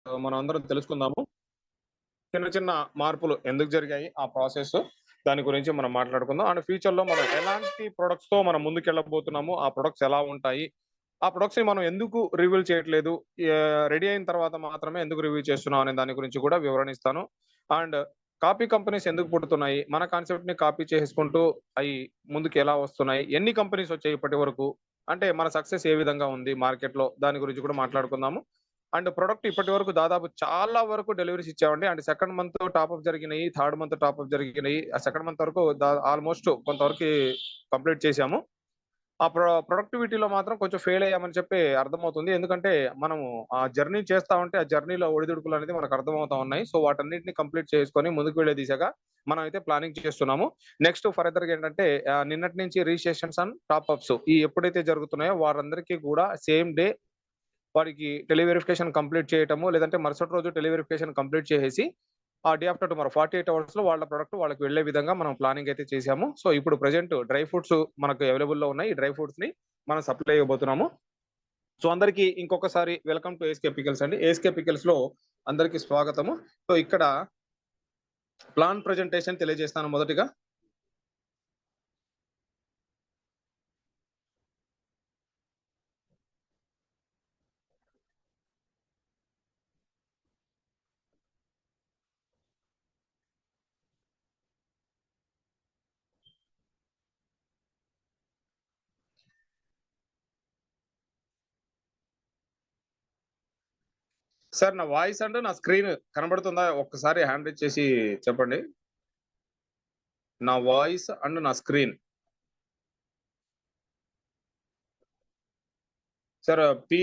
మనం అందరం తెలుసుకుందాము. చిన్న చిన్న మార్పులు ఎందుకు జరిగాయి? ఆ ప్రాసెస్ దాని గురించి మనం మాట్లాడుకుందాం. అండ్ ఫ్యూచర్‌లో మనం ఎలాంటి ప్రొడక్ట్స్‌తో మనం ముందుకెళ్ళబోతున్నాము? ఆ ప్రొడక్ట్స్ ఎలా ఉంటాయి? ఆ ప్రొడక్ట్స్‌ని మనం ఎందుకు రివీల్ చేయట్లేదు? రెడీ అయిన తర్వాత మాత్రమే ఎందుకు రివ్యూ చేస్తున్నాం అనే దాని గురించి కూడా వివరణ ఇస్తాను. అండ్ కాపీ కంపెనీస్ ఎందుకు పుడుతున్నాయి? మన కాన్సెప్ట్‌ని కాపీ చేసుకుంటూ అయి ముందుకు ఎలా వస్తున్నాయి? ఎన్ని కంపెనీస్ వచ్చాయి ఇప్పటి వరకు? అంటే మన సక్సెస్ ఏ విధంగా ఉంది మార్కెట్‌లో? దాని గురించి కూడా మాట్లాడుకుందాము. అండ్ ప్రొడక్ట్ ఇప్పటి వరకు దాదాపు చాలా వరకు డెలివరీస్ ఇచ్చామండి. అండ్ సెకండ్ మంత్ టాప్‌అప్ జరిగినాయి. థర్డ్ మంత్ టాప్‌అప్ జరిగినాయి. ఆ సెకండ్ మంత్ వరకు ఆల్‌మోస్ట్ కొంతవరకి కంప్లీట్ చేశాము. ఆ ప్రొడక్టివిటీలో మాత్రం కొంచెం ఫెయిల్ అయ్యామని చెప్పి అర్థమవుతుంది. ఎందుకంటే మనము ఆ జర్నీ చేస్తా ఉంటే ఆ జర్నీలో ఒడిదుడుకులనేది మనకు అర్థమవుతా ఉన్నాయి. సో వాటన్నిటిని కంప్లీట్ చేసుకొని ముందుకు వెళ్ళే దిశగా మనమైతే ప్లానింగ్ చేస్తున్నాము. నెక్స్ట్ ఫర్దర్‌గా ఏంటంటే నిన్నటి నుంచి రిజిస్ట్రేషన్స్ అండ్ టాప్‌అప్స్ ఈ ఎప్పుడైతే జరుగుతున్నాయో వారందరికీ కూడా సేమ్ డే వారికి టెలివెరిఫికేషన్ కంప్లీట్ చేయటము, లేదంటే మరుసటి రోజు టెలివెరిఫికేషన్ కంప్లీట్ చేసేసి, ఆ డే ఆఫ్టర్ టుమారో 48 అవర్స్‌లో వాళ్ళ ప్రొడక్ట్ వాళ్ళకి వెళ్ళే విధంగా మనం ప్లానింగ్ అయితే చేసాము. సో, ఇప్పుడు ప్రెజెంట్ డ్రై ఫ్రూట్స్ మనకు అవైలబుల్‌లో ఉన్నాయి. ఈ డ్రై ఫ్రూట్స్‌ని మనం సప్లై ఇవ్వబోతున్నాము. సో, అందరికీ ఇంకొకసారి వెల్కమ్ టు ఏఎస్‌కే పికిల్స్ అండి. ఏఎస్‌కే పికిల్స్‌లో అందరికీ స్వాగతము. సో, ఇక్కడ ప్లాన్ ప్రెజెంటేషన్ తెలియజేస్తాను మొదటిగా. సార్ నా వాయిస్ అండ్ నా స్క్రీన్ కనబడుతుందా? ఒక్కసారి హ్యాండ్ రైజ్ చేసి చెప్పండి. నా వాయిస్ అండ్ నా స్క్రీన్. సార్ పి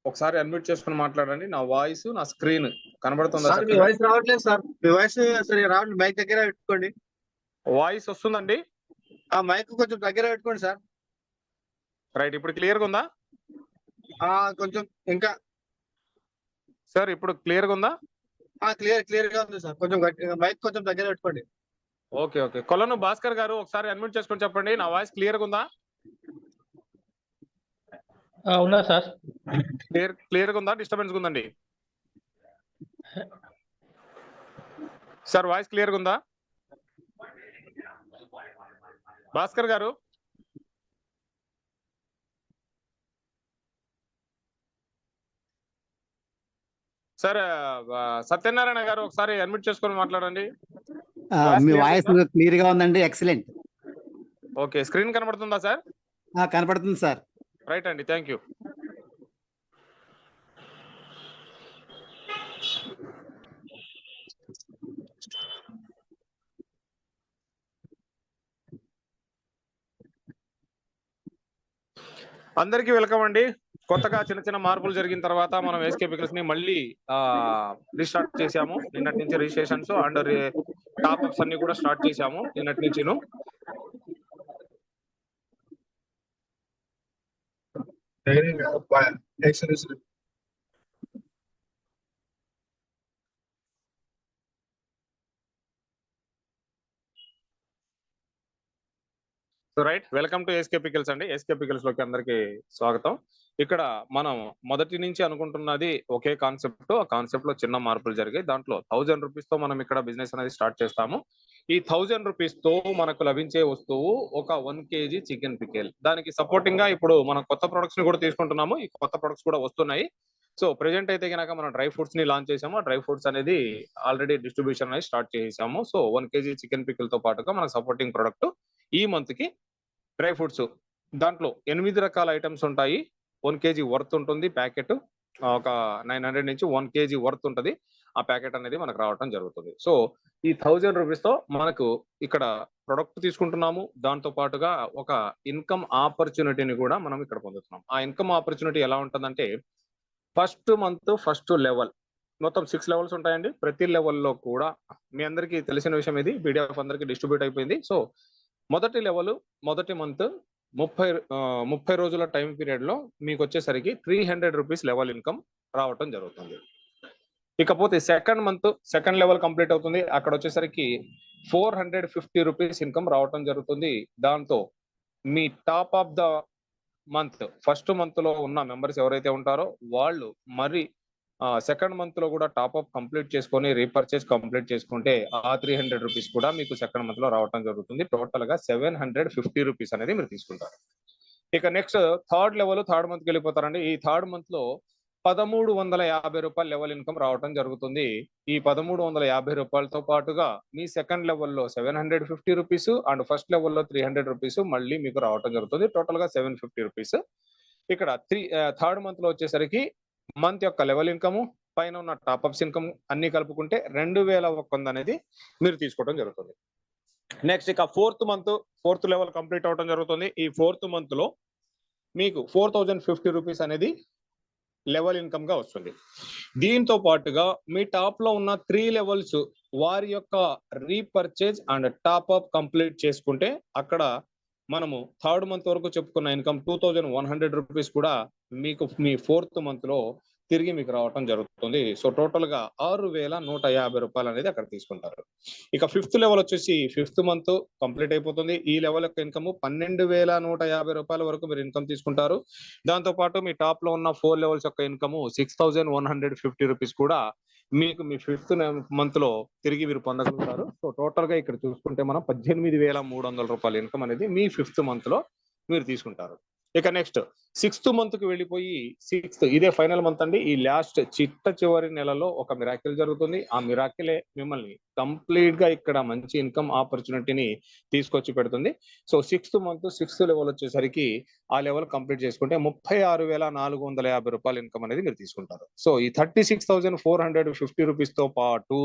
ఒకసారి అన్మ్యూట్ చేసుకొని మాట్లాడండి. నా వాయిస్, నా స్క్రీన్ కనబడుతుందా సార్ మీ చక్కగా? వాయిస్ రావట్లేదు సార్. మీ వాయిస్ సరిగ్గా రావట్లేదు. మైక్ దగ్గర పెట్టుకోండి. వాయిస్ వస్తుందండి? ఆ మైక్ కొంచెం దగ్గర పెట్టుకోండి సార్. రైట్. ఇప్పుడు క్లియర్‌గా ఉందా? కొంచెం ఇంకా సార్ ఇప్పుడు క్లియర్‌గా ఉందా? క్లియర్ గా ఉంది సార్. కొంచెం గట్టిగా మైక్ కొంచెం దగ్గర పెట్టుకోండి. ఓకే. ఓకే. కొలను భాస్కర్ గారు ఒకసారి అన్మ్యూట్ చేసుకొని చెప్పండి. నా వాయిస్ క్లియర్‌గా ఉందా? ఉన్నది సార్. క్లియర్‌గా ఉందా? డిస్టర్బెన్స్‌గా ఉందండి? సార్ వాయిస్ క్లియర్‌గా ఉందా? భాస్కర్ గారు? సార్ సత్యనారాయణ గారు ఒకసారి అన్మ్యూట్ చేసుకొని మాట్లాడండి. మీ వాయిస్ క్లియర్ గా ఉందండి. ఎక్సలెంట్. ఓకే. స్క్రీన్ కనబడుతుందా సార్? కనపడుతుంది సార్. రైట్ అండి. Thank you. అందరికీ వెల్కమ్ అండి. కొత్తగా చిన్న చిన్న మార్పులు జరిగిన తర్వాత మనం ఏఎస్‌కే పికిల్స్‌ని మళ్ళీ రీస్టార్ట్ చేశాము. నిన్నటి నుంచి రిజిస్ట్రేషన్స్ అండ్ టాప్‌అప్స్ అన్ని కూడా స్టార్ట్ చేశాము నిన్నటి నుంచిను. Right. Welcome to ASK pickles అండి. ఏఎస్‌కే పికిల్స్ లోకి అందరికీ స్వాగతం. ఇక్కడ మనం మొదటి నుంచి అనుకుంటున్నది ఒకే కాన్సెప్ట్. ఆ కాన్సెప్ట్ లో చిన్న మార్పులు జరిగాయి. దాంట్లో ₹1000 తో మనం ఇక్కడ బిజినెస్ అనేది స్టార్ట్ చేస్తాము. ఈ ₹1000 తో మనకు లభించే వస్తువు ఒక 1 కేజీ చికెన్ పికిల్. దానికి సపోర్టింగ్ గా ఇప్పుడు మనం కొత్త ప్రొడక్ట్స్ ని కూడా తీసుకుంటున్నాము. ఈ కొత్త ప్రొడక్ట్స్ కూడా వస్తున్నాయి. సో ప్రెజెంట్ అయితే గనక మనం డ్రై ఫ్రూట్స్ ని లాంచ్ చేసాము. ఆ డ్రై ఫ్రూట్స్ అనేది ఆల్రెడీ డిస్ట్రిబ్యూషన్ అనేది స్టార్ట్ చేసాము. సో 1 కేజీ చికెన్ పికిల్ తో పాటుగా మన సపోర్టింగ్ ప్రొడక్ట్ ఈ మంత్ కి డ్రై ఫ్రూట్స్. దాంట్లో 8 రకాల ఐటమ్స్ ఉంటాయి. 1 కేజీ వర్త్ ఉంటుంది ప్యాకెట్. ఒక 900 నుంచి 1 కేజీ వర్త్ ఉంటది. ఆ ప్యాకెట్ అనేది మనకు రావటం జరుగుతుంది. సో ఈ ₹1000 తో మనకు ఇక్కడ ప్రొడక్ట్ తీసుకుంటున్నాము. దాంతో పాటుగా ఒక ఇన్‌కమ్ ఆపర్చునిటీని కూడా మనం ఇక్కడ పొందుతున్నాం. ఆ ఇన్‌కమ్ ఆపర్చునిటీ ఎలా ఉంటదంటే ఫస్ట్ మంత్ ఫస్ట్ లెవెల్ మొత్తం 6 లెవెల్స్ ఉంటాయండి. ప్రతి లెవెల్‌లో కూడా మీ అందరికీ తెలిసిన విషయం ఇది. పీడీఎఫ్ అందరికి డిస్ట్రిబ్యూట్ అయిపోయింది. సో మొదటి లెవెల్ మొదటి మంత్ 30 రోజుల టైం పీరియడ్‌లో మీకొచ్చేసరికి ₹300 లెవెల్ ఇన్‌కమ్ రావటం జరుగుతుంది. ఇకపోతే second month second level complete అవుతుంది. అక్కడ వచ్చేసరికి ₹450 ఇన్‌కమ్ రావటం జరుగుతుంది. దాంతో మీ top of the month first మంత్‌లో ఉన్న మెంబర్స్ ఎవరైతే ఉంటారో వాళ్ళు మరి సెకండ్ మంత్ లో కూడా టాప్అప్ కంప్లీట్ చేసుకొని రీపర్చేస్ కంప్లీట్ చేసుకుంటే ఆ 300 రూపీస్ కూడా మీకు సెకండ్ మంత్ లో రావడం జరుగుతుంది. టోటల్ గా 750 రూపీస్ అనేది మీరు తీసుకుంటారు. ఇక నెక్స్ట్ థర్డ్ మంత్ కి వెళ్ళిపోతారండి. ఈ థర్డ్ మంత్ లో 1350 రూపాయల లెవెల్ ఇన్కమ్ రావడం జరుగుతుంది. ఈ 1350 రూపాయలతో పాటుగా మీ సెకండ్ లెవెల్లో 750 రూపీస్ అండ్ ఫస్ట్ లెవెల్లో 300 రూపీస్ మళ్ళీ మీకు రావడం జరుగుతుంది. టోటల్ గా 750 రూపీస్. ఇక్కడ థర్డ్ మంత్ లో వచ్చేసరికి మంత్ యొక్క లెవెల్ ఇన్కమ్ పైన ఉన్న టాప్అప్స్ ఇన్కమ్ అన్ని కలుపుకుంటే 2100 అనేది మీరు తీసుకోవడం జరుగుతుంది. నెక్స్ట్ ఇక ఫోర్త్ లెవెల్ కంప్లీట్ అవడం జరుగుతుంది. ఈ ఫోర్త్ మంత్ లో మీకు 4050 రూపీస్ అనేది లెవెల్ ఇన్కమ్ గా వస్తుంది. దీంతో పాటుగా మీ టాప్ లో ఉన్న 3 లెవెల్స్ వారి యొక్క రీపర్చేజ్ అండ్ టాప్అప్ కంప్లీట్ చేసుకుంటే అక్కడ మనము థర్డ్ మంత్ వరకు చెప్పుకున్న ఇన్కమ్ 2100 రూపీస్ కూడా మీకు మీ ఫోర్త్ మంత్ లో తిరిగి మీకు రావటం జరుగుతుంది. సో టోటల్ గా 6150 రూపాయలు అనేది అక్కడ తీసుకుంటారు. ఇక ఫిఫ్త్ లెవెల్ వచ్చేసి ఫిఫ్త్ మంత్ కంప్లీట్ అయిపోతుంది. ఈ లెవెల్ యొక్క ఇన్కమ్ 12150 రూపాయల వరకు మీరు ఇన్కమ్ తీసుకుంటారు. దాంతో పాటు మీ టాప్ లో ఉన్న 4 లెవెల్స్ యొక్క ఇన్కమ్ 6150 రూపీస్ కూడా మీకు మీ ఫిఫ్త్ మంత్ లో తిరిగి మీరు పొందగలుగుతారు. సో టోటల్ గా ఇక్కడ చూసుకుంటే మనం 18300 రూపాయల ఇన్కమ్ అనేది మీ ఫిఫ్త్ మంత్ లో మీరు తీసుకుంటారు. ఇక నెక్స్ట్ సిక్స్త్ మంత్ కి వెళ్ళిపోయి ఇదే ఫైనల్ మంత్ అండి. ఈ లాస్ట్ చివరి నెలలో ఒక మిరాకిల్ జరుగుతుంది. ఆ మిరాకిలే మిమ్మల్ని కంప్లీట్ గా ఇక్కడ మంచి ఇన్కమ్ ఆపర్చునిటీని తీసుకొచ్చి పెడుతుంది. సో సిక్స్త్ లెవెల్ వచ్చేసరికి ఆ లెవెల్ కంప్లీట్ చేసుకుంటే 36450 రూపాయల ఇన్కమ్ అనేది మీరు తీసుకుంటారు. సో ఈ 36450 రూపీస్ తో పాటు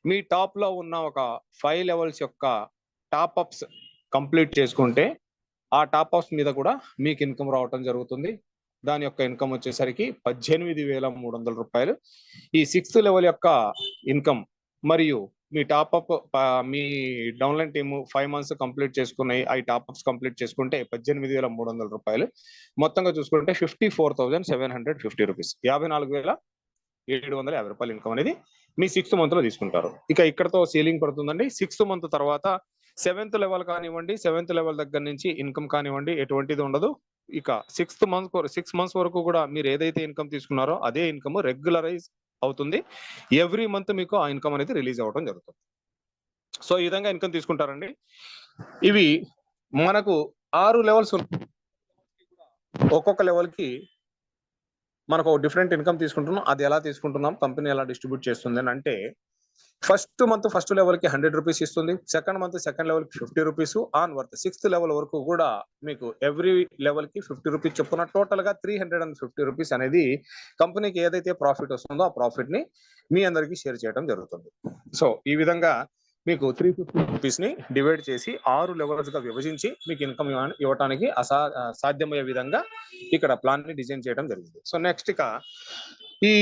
మీ టాప్ లో ఉన్న ఒక 5 లెవెల్స్ యొక్క టాప్అప్స్ కంప్లీట్ చేసుకుంటే ఆ టాప్అప్స్ మీద కూడా మీకు ఇన్కమ్ రావటం జరుగుతుంది. దాని యొక్క ఇన్కమ్ వచ్చేసరికి 18300 రూపాయలు. ఈ సిక్స్త్ లెవెల్ యొక్క ఇన్కమ్ మరియు మీ టాప్అప్ మీ డౌన్లైన్ టీమ్ 5 మంత్స్ కంప్లీట్ చేసుకున్నాయి. ఆ టాప్అప్స్ కంప్లీట్ చేసుకుంటే 18300 రూపాయలు. మొత్తంగా చూసుకుంటే 54750 రూపీస్, 54750 రూపాయలు ఇన్కమ్ అనేది మీ సిక్స్త్ మంత్ లో తీసుకుంటారు. ఇక ఇక్కడతో సీలింగ్ పడుతుందండి. సిక్స్త్ మంత్ తర్వాత సెవెంత్ లెవెల్ కానివ్వండి, సెవెంత్ లెవెల్ దగ్గర నుంచి ఇన్కమ్ కానివ్వండి ఎటువంటిది ఉండదు. ఇక 6 మంత్స్ వరకు కూడా మీరు ఏదైతే ఇన్కమ్ తీసుకున్నారో అదే ఇన్కమ్ రెగ్యులరైజ్ అవుతుంది. ఎవ్రీ మంత్ మీకు ఆ ఇన్కమ్ అనేది రిలీజ్ అవ్వడం జరుగుతుంది. సో ఈ విధంగా ఇన్కమ్ తీసుకుంటారండి. ఇవి మనకు 6 లెవెల్స్ ఒక్కొక్క లెవెల్ కి మనకు డిఫరెంట్ ఇన్కమ్ తీసుకుంటున్నాం. అది ఎలా తీసుకుంటున్నాం, కంపెనీ ఎలా డిస్ట్రిబ్యూట్ చేస్తుంది అని అంటే, ఫస్ట్ మంత్ ఫస్ట్ లెవెల్ కి 100 రూపీస్ ఇస్తుంది. సెకండ్ మంత్ సెకండ్ లెవెల్ కి 50 rupees on worth. Sixth level వరకు కూడా మీకు ఎవ్రీ లెవెల్ కి 50 రూపీస్ చొప్పున టోటల్ గా 350 రూపీస్ అనేది కంపెనీకి ఏదైతే ప్రాఫిట్ వస్తుందో ఆ ప్రాఫిట్ ని మీ అందరికి షేర్ చేయడం జరుగుతుంది. సో ఈ విధంగా మీకు 350 రూపీస్ ని డివైడ్ చేసి 6 లెవెల్స్ గా విభజించి మీకు ఇన్కమ్ ఇవ్వడానికి సాధ్యమయ్యే విధంగా ఇక్కడ ప్లాన్ ని డిజైన్ చేయడం జరిగింది. సో నెక్స్ట్ ఇక ఈ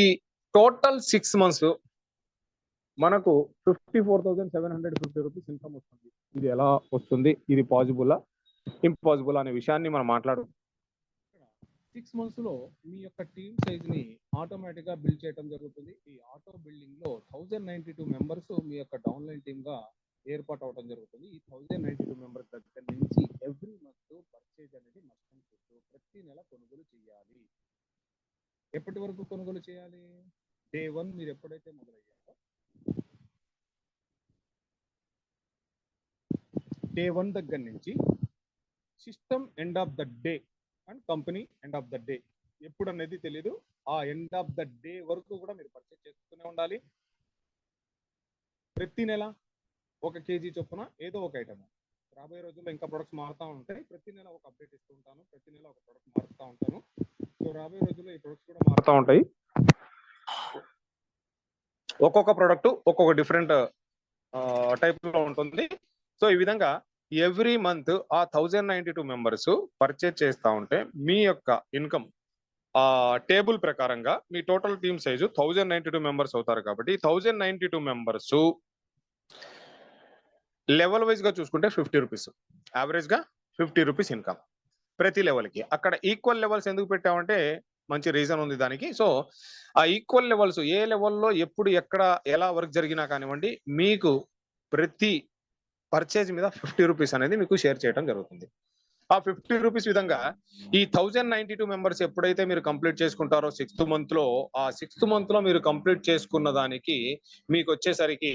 టోటల్ 6 మంత్స్ మనకు 54750 రూపీస్ ఇన్కమ్ వస్తుంది. ఇది ఎలా వస్తుంది, ఇది పాసిబుల్ ఇంపాసిబుల్ అనే విషయాన్ని మనం మాట్లాడుకుంటాం. 6 మంత్స్ లో మీ యొక్క టీమ్ సైజ్ ని ఆటోమేటిక్ గా బిల్డ్ చేయడం జరుగుతుంది. ఈ ఆటో బిల్డింగ్ లో 1092 మెంబర్స్ మీ యొక్క డౌన్లైన్ టీమ్ గా ఏర్పాటు అవడం జరుగుతుంది. ఈ 1092 మెంబర్స్ దగ్గర నుంచి ఎవ్రీ మంత్ పర్చేజ్ అనేది నష్టం చేస్తూ ప్రతి నెల కొనుగోలు చేయాలి. ఎప్పటి వరకు కొనుగోలు చేయాలి? డే 1 మీరు ఎప్పుడైతే మొదలయ్యారో డే 1 దగ్గర నుంచి system end of the day and company end of the day ఎప్పుడు అనేది తెలియదు. ఆ ఎండ్ ఆఫ్ ద డే వరకు కూడా మీరు పర్చేజ్ చేస్తూనే ఉండాలి. ప్రతి నెల 1 kg చొప్పున ఏదో ఒక ఐటమ్. రాబోయే రోజుల్లో ఇంకా ప్రొడక్ట్స్ మారుతూ ఉంటాయి. ప్రతి నెల ఒక అప్డేట్ ఇస్తూ ఉంటాను. ప్రతి నెల ఒక ప్రొడక్ట్ మారుతూ ఉంటాను. సో రాబోయే రోజుల్లో ఈ ప్రొడక్ట్స్ కూడా మారుతూ ఉంటాయి. ఒక్కొక్క ప్రొడక్ట్ ఒక్కొక్క డిఫరెంట్ టైప్ లో ఉంటుంది. సో ఈ విధంగా ఎవ్రీ మంత్ ఆ 1092 మెంబర్స్ పర్చేజ్ చేస్తా ఉంటే మీ యొక్క ఇన్కమ్ ఆ టేబుల్ ప్రకారంగా మీ టోటల్ టీమ్ సైజు 1092 మెంబర్స్ అవుతారు. కాబట్టి 1092 మెంబర్స్ లెవెల్ వైజ్ గా చూసుకుంటే 50 రూపీస్, యావరేజ్ గా 50 రూపీస్ ఇన్కమ్ ప్రతి లెవెల్ కి. అక్కడ ఈక్వల్ లెవెల్స్ ఎందుకు పెట్టామంటే మంచి రీజన్ ఉంది దానికి. సో ఆ ఈక్వల్ లెవెల్స్ ఏ లెవెల్లో ఎప్పుడు ఎక్కడ ఎలా వర్క్ జరిగినా కానివ్వండి మీకు ప్రతి పర్చేజ్ మీద 50 రూపీస్ అనేది మీకు షేర్ చేయడం జరుగుతుంది. ఆ 50 రూపీస్ విధంగా ఈ 1092 మెంబర్స్ ఎప్పుడైతే మీరు కంప్లీట్ చేసుకుంటారో 6th మంత్ లో, ఆ 6th మంత్ లో మీరు కంప్లీట్ చేసుకున్న దానికి మీకు వచ్చేసరికి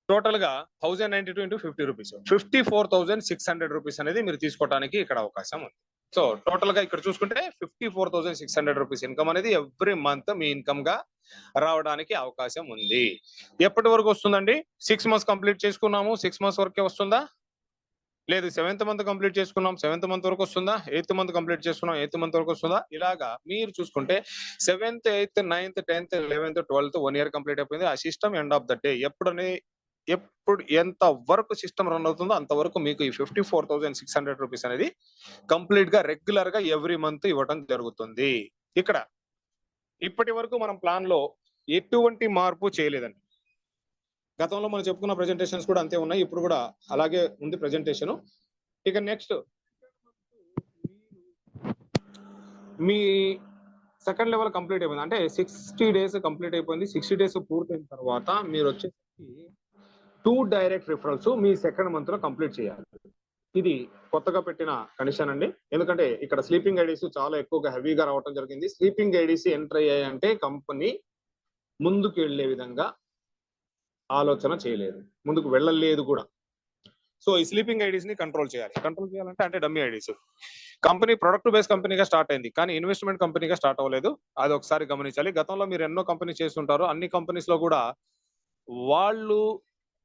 టోటల్ గా 1092 ఇంటూ 50 రూపీస్ 54,600 రూపీస్ అనేది మీరు తీసుకోవడానికి ఇక్కడ అవకాశం ఉంది. సో టోటల్ గా ఇక్కడ చూసుకుంటే 54,600 రూపీస్ ఇన్కమ్ అనేది ఎవ్రీ మంత్ మీ ఇన్కమ్ గా రావడానికి అవకాశం ఉంది. ఎప్పటి వరకు వస్తుందండి? 6 మంత్స్ కంప్లీట్ చేసుకున్నాము, 6 మంత్స్ వరకే వస్తుందా? లేదు 7th మంత్ కంప్లీట్ చేసుకున్నాం, 7th మంత్ వరకు వస్తుందా? 8th మంత్ కంప్లీట్ చేసుకున్నాం, 8th మంత్ వరకు వస్తుందా? ఇలాగా మీరు చూసుకుంటే 7th, 8th, 9th, 10th, 11th, 12th 1 year complete అయిపోయింది. ఆ system end of the day ఎప్పుడు ఎంత వరకు సిస్టమ్ రన్ అవుతుందో అంతవరకు మీకు ఈ 54,600 రూపీస్ అనేది కంప్లీట్ గా రెగ్యులర్ గా ఎవ్రీ మంత్ ఇవ్వడం జరుగుతుంది. ఇక్కడ ఇప్పటి వరకు మనం ప్లాన్ లో ఎటువంటి మార్పు చేయలేదండి. గతంలో మనం చెప్పుకున్న ప్రెజెంటేషన్స్ కూడా అంతే ఉన్నాయి, ఇప్పుడు కూడా అలాగే ఉంది ప్రెజెంటేషన్. ఇక నెక్స్ట్ మీ సెకండ్ లెవెల్ కంప్లీట్ అయిపోయింది అంటే 60 డేస్ కంప్లీట్ అయిపోయింది. 60 డేస్ పూర్తయిన తర్వాత మీరు వచ్చేసి 2 డైరెక్ట్ రిఫరల్స్ మీ సెకండ్ మంత్ లో కంప్లీట్ చేయాలి. ఇది కొత్తగా పెట్టిన కండిషన్ అండి. ఎందుకంటే ఇక్కడ స్లీపింగ్ ఐడీస్ చాలా ఎక్కువగా హెవీగా రావడం జరిగింది. స్లీపింగ్ ఐడీస్ ఎంటర్ అయ్యాయంటే కంపెనీ ముందుకు వెళ్లే విధంగా ఆలోచన చేయలేదు, ముందుకు వెళ్ళలేదు కూడా. సో ఈ స్లీపింగ్ ఐడీస్ ని కంట్రోల్ చేయాలంటే అంటే dummy IDs. Company product base కంపెనీగా స్టార్ట్ అయింది, కానీ ఇన్వెస్ట్మెంట్ కంపెనీగా స్టార్ట్ అవ్వలేదు. అది ఒకసారి గమనించాలి. గతంలో మీరు ఎన్నో కంపెనీ చేస్తుంటారు, అన్ని కంపెనీస్ లో కూడా వాళ్ళు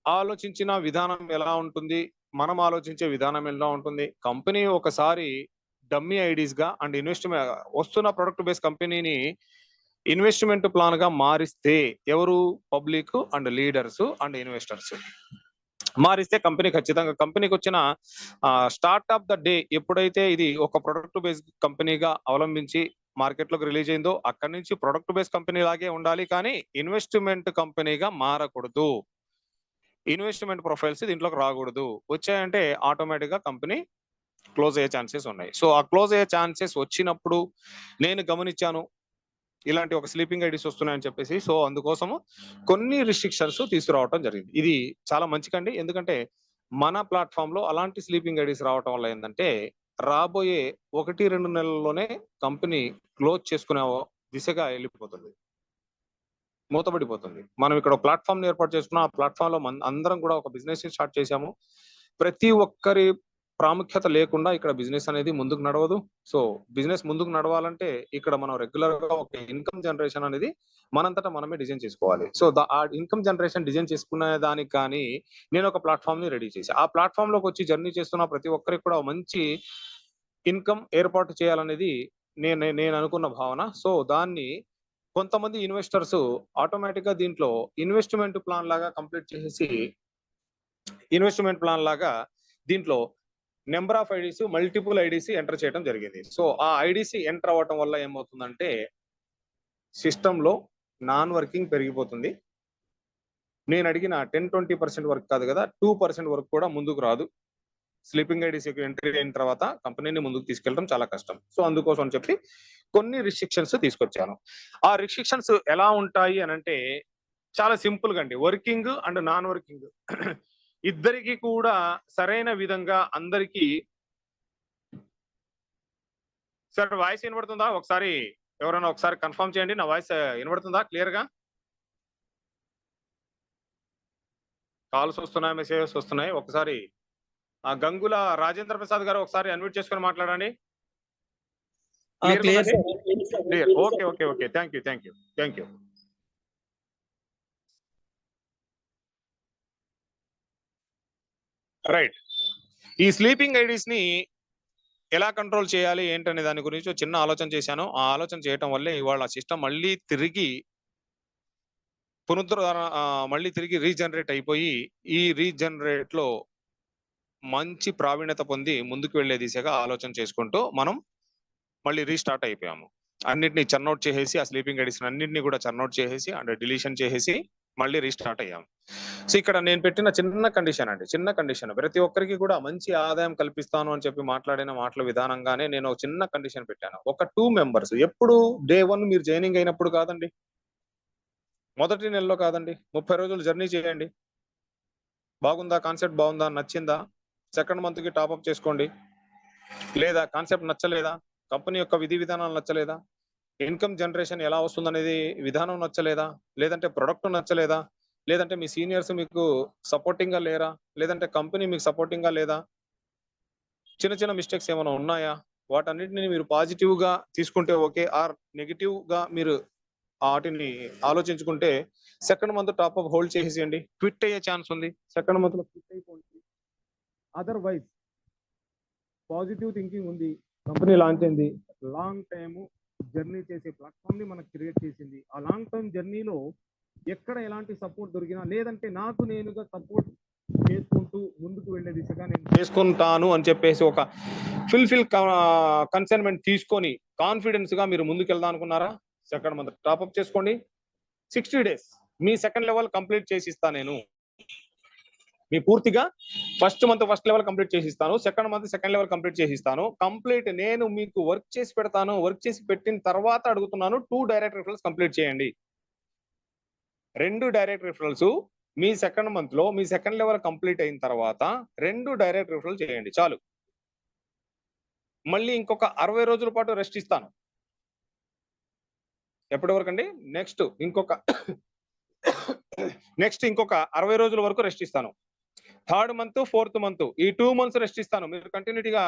ఆలోచించిన విధానం ఎలా ఉంటుంది, మనం ఆలోచించే విధానం ఎలా ఉంటుంది. కంపెనీ ఒకసారి డమ్మీ ఐడీస్ గా అండ్ ఇన్వెస్ట్మెంట్ వస్తున్న ప్రొడక్ట్ బేస్ కంపెనీని ఇన్వెస్ట్మెంట్ ప్లాన్ గా మారిస్తే ఎవరు? Public and leaders and investors మారిస్తే కంపెనీ ఖచ్చితంగా కంపెనీకి వచ్చిన స్టార్ట్ ఆఫ్ ద డే ఎప్పుడైతే ఇది ఒక ప్రొడక్ట్ బేస్ కంపెనీగా అవలంబించి మార్కెట్ లోకి రిలీజ్ అయిందో అక్కడి నుంచి ప్రొడక్ట్ బేస్ కంపెనీ లాగే ఉండాలి, కానీ ఇన్వెస్ట్మెంట్ కంపెనీగా మారకూడదు. ఇన్వెస్ట్మెంట్ ప్రొఫైల్స్ దీంట్లోకి రాకూడదు. వచ్చాయంటే ఆటోమేటిక్ గా కంపెనీ క్లోజ్ అయ్యే ఛాన్సెస్ ఉన్నాయి. సో ఆ క్లోజ్ అయ్యే ఛాన్సెస్ వచ్చినప్పుడు నేను గమనించాను ఇలాంటి ఒక స్లీపింగ్ ఐడీస్ వస్తున్నాయని చెప్పేసి. సో అందుకోసము కొన్ని రిస్ట్రిక్షన్స్ తీసుకురావడం జరిగింది. ఇది చాలా మంచికండి, ఎందుకంటే మన ప్లాట్ఫామ్ లో అలాంటి స్లీపింగ్ ఐడీస్ రావటం వల్ల ఏంటంటే రాబోయే 1-2 నెలల్లోనే కంపెనీ క్లోజ్ చేసుకునే దిశగా వెళ్ళిపోతుంది, మూతపడిపోతుంది. మనం ఇక్కడ ప్లాట్ఫామ్ ఏర్పాటు చేసుకున్నాం, ఆ ప్లాట్ఫామ్ లో అందరం కూడా ఒక బిజినెస్ స్టార్ట్ చేశాము. ప్రతి ఒక్కరి ప్రాముఖ్యత లేకుండా ఇక్కడ బిజినెస్ అనేది ముందుకు నడవదు. సో బిజినెస్ ముందుకు నడవాలంటే ఇక్కడ మనం రెగ్యులర్ గా ఒక ఇన్కమ్ జనరేషన్ అనేది మనంతటా మనమే డిజైన్ చేసుకోవాలి. సో ఆ ఇన్కమ్ జనరేషన్ డిజైన్ చేసుకునే దానికి కానీ నేను ఒక ప్లాట్ఫామ్ ని రెడీ చేసి ఆ ప్లాట్ఫామ్ లోకి వచ్చి జర్నీ చేస్తున్న ప్రతి ఒక్కరికి కూడా మంచి ఇన్కమ్ ఏర్పాటు చేయాలనేది నేను అనుకున్న భావన. సో దాన్ని కొంతమంది ఇన్వెస్టర్స్ ఆటోమేటిక్ గా దీంట్లో ఇన్వెస్ట్మెంట్ ప్లాన్ లాగా కంప్లీట్ చేసేసి ఇన్వెస్ట్మెంట్ ప్లాన్ లాగా దీంట్లో number of IDs, multiple IDs enter చేయడం జరిగింది. సో ఆ ఐడీస్ ఎంటర్ అవ్వటం వల్ల ఏమవుతుందంటే సిస్టమ్ లో నాన్ వర్కింగ్ పెరిగిపోతుంది. నేను అడిగిన 10-20% వర్క్ కాదు కదా, 2% వరకు కూడా ముందుకు రాదు. స్లీపింగ్ ఐడీస్ ఎంట్రీ అయిన తర్వాత కంపెనీని ముందుకు తీసుకెళ్ళడం చాలా కష్టం. సో అందుకోసం అని చెప్పి కొన్ని రిస్ట్రిక్షన్స్ తీసుకొచ్చాను. ఆ రిస్ట్రిక్షన్స్ ఎలా ఉంటాయి అని అంటే చాలా సింపుల్ గా అండి. వర్కింగ్ అండ్ నాన్ వర్కింగ్ ఇద్దరికి కూడా సరైన విధంగా అందరికీ. సార్ వాయిస్ వినబడుతుందా? ఒకసారి ఎవరైనా ఒకసారి కన్ఫర్మ్ చేయండి, నా వాయిస్ వినబడుతుందా క్లియర్ గా? కాల్స్ వస్తున్నాయి, మెసేజెస్ వస్తున్నాయి. ఒకసారి గంగుల రాజేంద్ర ప్రసాద్ గారు ఒకసారి అన్మ్యూట్ చేసుకొని మాట్లాడండి. Clear. Okay okay okay, thank you. Right. ఈ స్లీపింగ్ ఐడీస్ ని ఎలా కంట్రోల్ చేయాలి ఏంటనే దాని గురించి చిన్న ఆలోచన చేశాను. ఆ ఆలోచన చేయటం వల్లే ఇవాళ సిస్టమ్ మళ్ళీ తిరిగి రీజనరేట్ అయిపోయి ఈ రీజనరేట్ లో మంచి ప్రావీణ్యత పొంది ముందుకు వెళ్లే దిశగా ఆలోచన చేసుకుంటూ మనం మళ్ళీ రీస్టార్ట్ అయిపోయాము. అన్నిటిని చర్నౌట్ చేసేసి ఆ స్లీపింగ్ ఐడీస్ అన్నింటినీ కూడా చర్నౌట్ చేసేసి అండ్ డిలీషన్ చేసేసి మళ్ళీ రీస్టార్ట్ అయ్యాము. సో ఇక్కడ నేను పెట్టిన చిన్న కండిషన్ ప్రతి ఒక్కరికి కూడా మంచి ఆదాయం కల్పిస్తాను అని చెప్పి మాట్లాడిన మాటల విధానంగానే నేను ఒక చిన్న కండిషన్ పెట్టాను. ఒక 2 మెంబర్స్ ఎప్పుడు డే 1 మీరు జాయినింగ్ అయినప్పుడు కాదండి, మొదటి నెలలో కాదండి, 30 రోజులు జర్నీ చేయండి. బాగుందా, కాన్సెప్ట్ బాగుందా, నచ్చిందా, సెకండ్ మంత్ కి టాప్అప్ చేసుకోండి. లేదా కాన్సెప్ట్ నచ్చలేదా, కంపెనీ యొక్క విధి విధానాలు నచ్చలేదా, ఇన్కమ్ జనరేషన్ ఎలా వస్తుంది అనేది విధానం నచ్చలేదా, లేదంటే ప్రొడక్ట్ నచ్చలేదా, లేదంటే మీ సీనియర్స్ మీకు సపోర్టింగ్ గా లేరా, లేదంటే కంపెనీ మీకు సపోర్టింగ్ గా లేదా, చిన్న చిన్న మిస్టేక్స్ ఏమైనా ఉన్నాయా, వాటన్నిటిని మీరు పాజిటివ్ గా తీసుకుంటే ఓకే, ఆర్ నెగిటివ్ గా మీరు వాటిని ఆలోచించుకుంటే సెకండ్ మంత్ టాప్అప్ హోల్డ్ చేసేయండి. క్విట్ అయ్యే ఛాన్స్ ఉంది, సెకండ్ మంత్ లో క్విట్ అయిపోండి. అదర్వైజ్ పాజిటివ్ థింకింగ్ ఉంది, కంపెనీ లాంచ్ అయింది, లాంగ్ టైమ్ జర్నీ చేసే ప్లాట్ఫామ్ ని మనకు క్రియేట్ చేసింది. ఆ లాంగ్ టర్మ్ జర్నీలో ఎక్కడ ఎలాంటి సపోర్ట్ దొరికినా, లేదంటే నాకు నేనుగా సపోర్ట్ చేసుకుంటూ ముందుకు వెళ్లే దిశగా నేను చేసుకుంటాను అని చెప్పేసి ఒక ఫుల్ఫిల్ కన్సైన్మెంట్ తీసుకొని కాన్ఫిడెన్స్ గా మీరు ముందుకు వెళ్దాం అనుకున్నారా, సెకండ్ మంత్ టాప్అప్ చేసుకోండి. 60 days మీ సెకండ్ లెవెల్ కంప్లీట్ చేసి ఇస్తా నేను. మీ పూర్తిగా first month first level complete చేసి ఇస్తాను, second month second level complete చేసి ఇస్తాను. కంప్లీట్ నేను మీకు వర్క్ చేసి పెడతాను. వర్క్ చేసి పెట్టిన తర్వాత అడుగుతున్నాను 2 డైరెక్ట్ రిఫరల్స్ కంప్లీట్ చేయండి. 2 డైరెక్ట్ రిఫరల్స్ మీ సెకండ్ మంత్ లో మీ సెకండ్ లెవెల్ కంప్లీట్ అయిన తర్వాత 2 డైరెక్ట్ రిఫరల్ చేయండి చాలు. మళ్ళీ ఇంకొక 60 రోజుల పాటు రెస్ట్ ఇస్తాను. ఎప్పటి వరకు అండి? నెక్స్ట్ ఇంకొక 60 రోజుల వరకు రెస్ట్ ఇస్తాను. థర్డ్ మంత్, ఫోర్త్ మంత్ ఈ 2 months రెస్ట్ ఇస్తాను. మీరు కంటిన్యూటీగా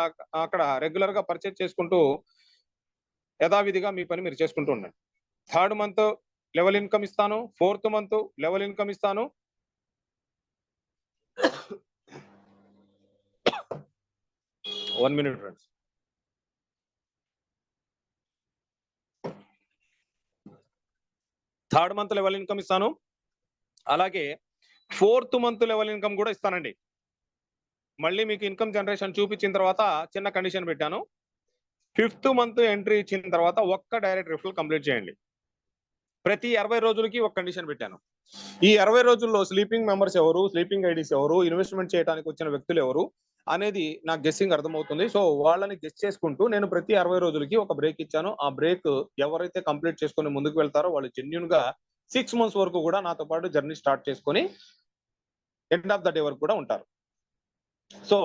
అక్కడ రెగ్యులర్ గా పర్చేజ్ చేసుకుంటూ యథావిధిగా మీ పని మీరు చేసుకుంటూ ఉండండి. థర్డ్ మంత్ లెవెల్ ఇన్కమ్ ఇస్తాను, ఫోర్త్ మంత్ లెవెల్ ఇన్కమ్ ఇస్తాను. One minute friends. Third month level income ఇస్తాను, అలాగే ఫోర్త్ మంత్ లెవెల్ ఇన్కమ్ కూడా ఇస్తానండి. మళ్ళీ మీకు ఇన్కమ్ జనరేషన్ చూపించిన తర్వాత చిన్న కండిషన్ పెట్టాను. 5th మంత్ ఎంట్రీ ఇచ్చిన తర్వాత ఒక్క డైరెక్ట్ రిఫరల్ కంప్లీట్ చేయండి. ప్రతి 60 రోజులకి ఒక కండిషన్ పెట్టాను. ఈ 60 రోజుల్లో స్లీపింగ్ మెంబర్స్ ఎవరు, స్లీపింగ్ ఐడీస్ ఎవరు, ఇన్వెస్ట్మెంట్ చేయడానికి వచ్చిన వ్యక్తులు ఎవరు అనేది నాకు గెస్సింగ్ అర్థమవుతుంది. సో వాళ్ళని గెస్ చేసుకుంటూ నేను ప్రతి 60 రోజులకి ఒక బ్రేక్ ఇచ్చాను. ఆ బ్రేక్ ఎవరైతే కంప్లీట్ చేసుకొని ముందుకు వెళ్తారో వాళ్ళు జెన్యున్ గా 6 months వరకు కూడా నాతో పాటు జర్నీ స్టార్ట్ చేసుకొని ఎండ్ ఆఫ్ ద డే వరకు కూడా ఉంటారు. సో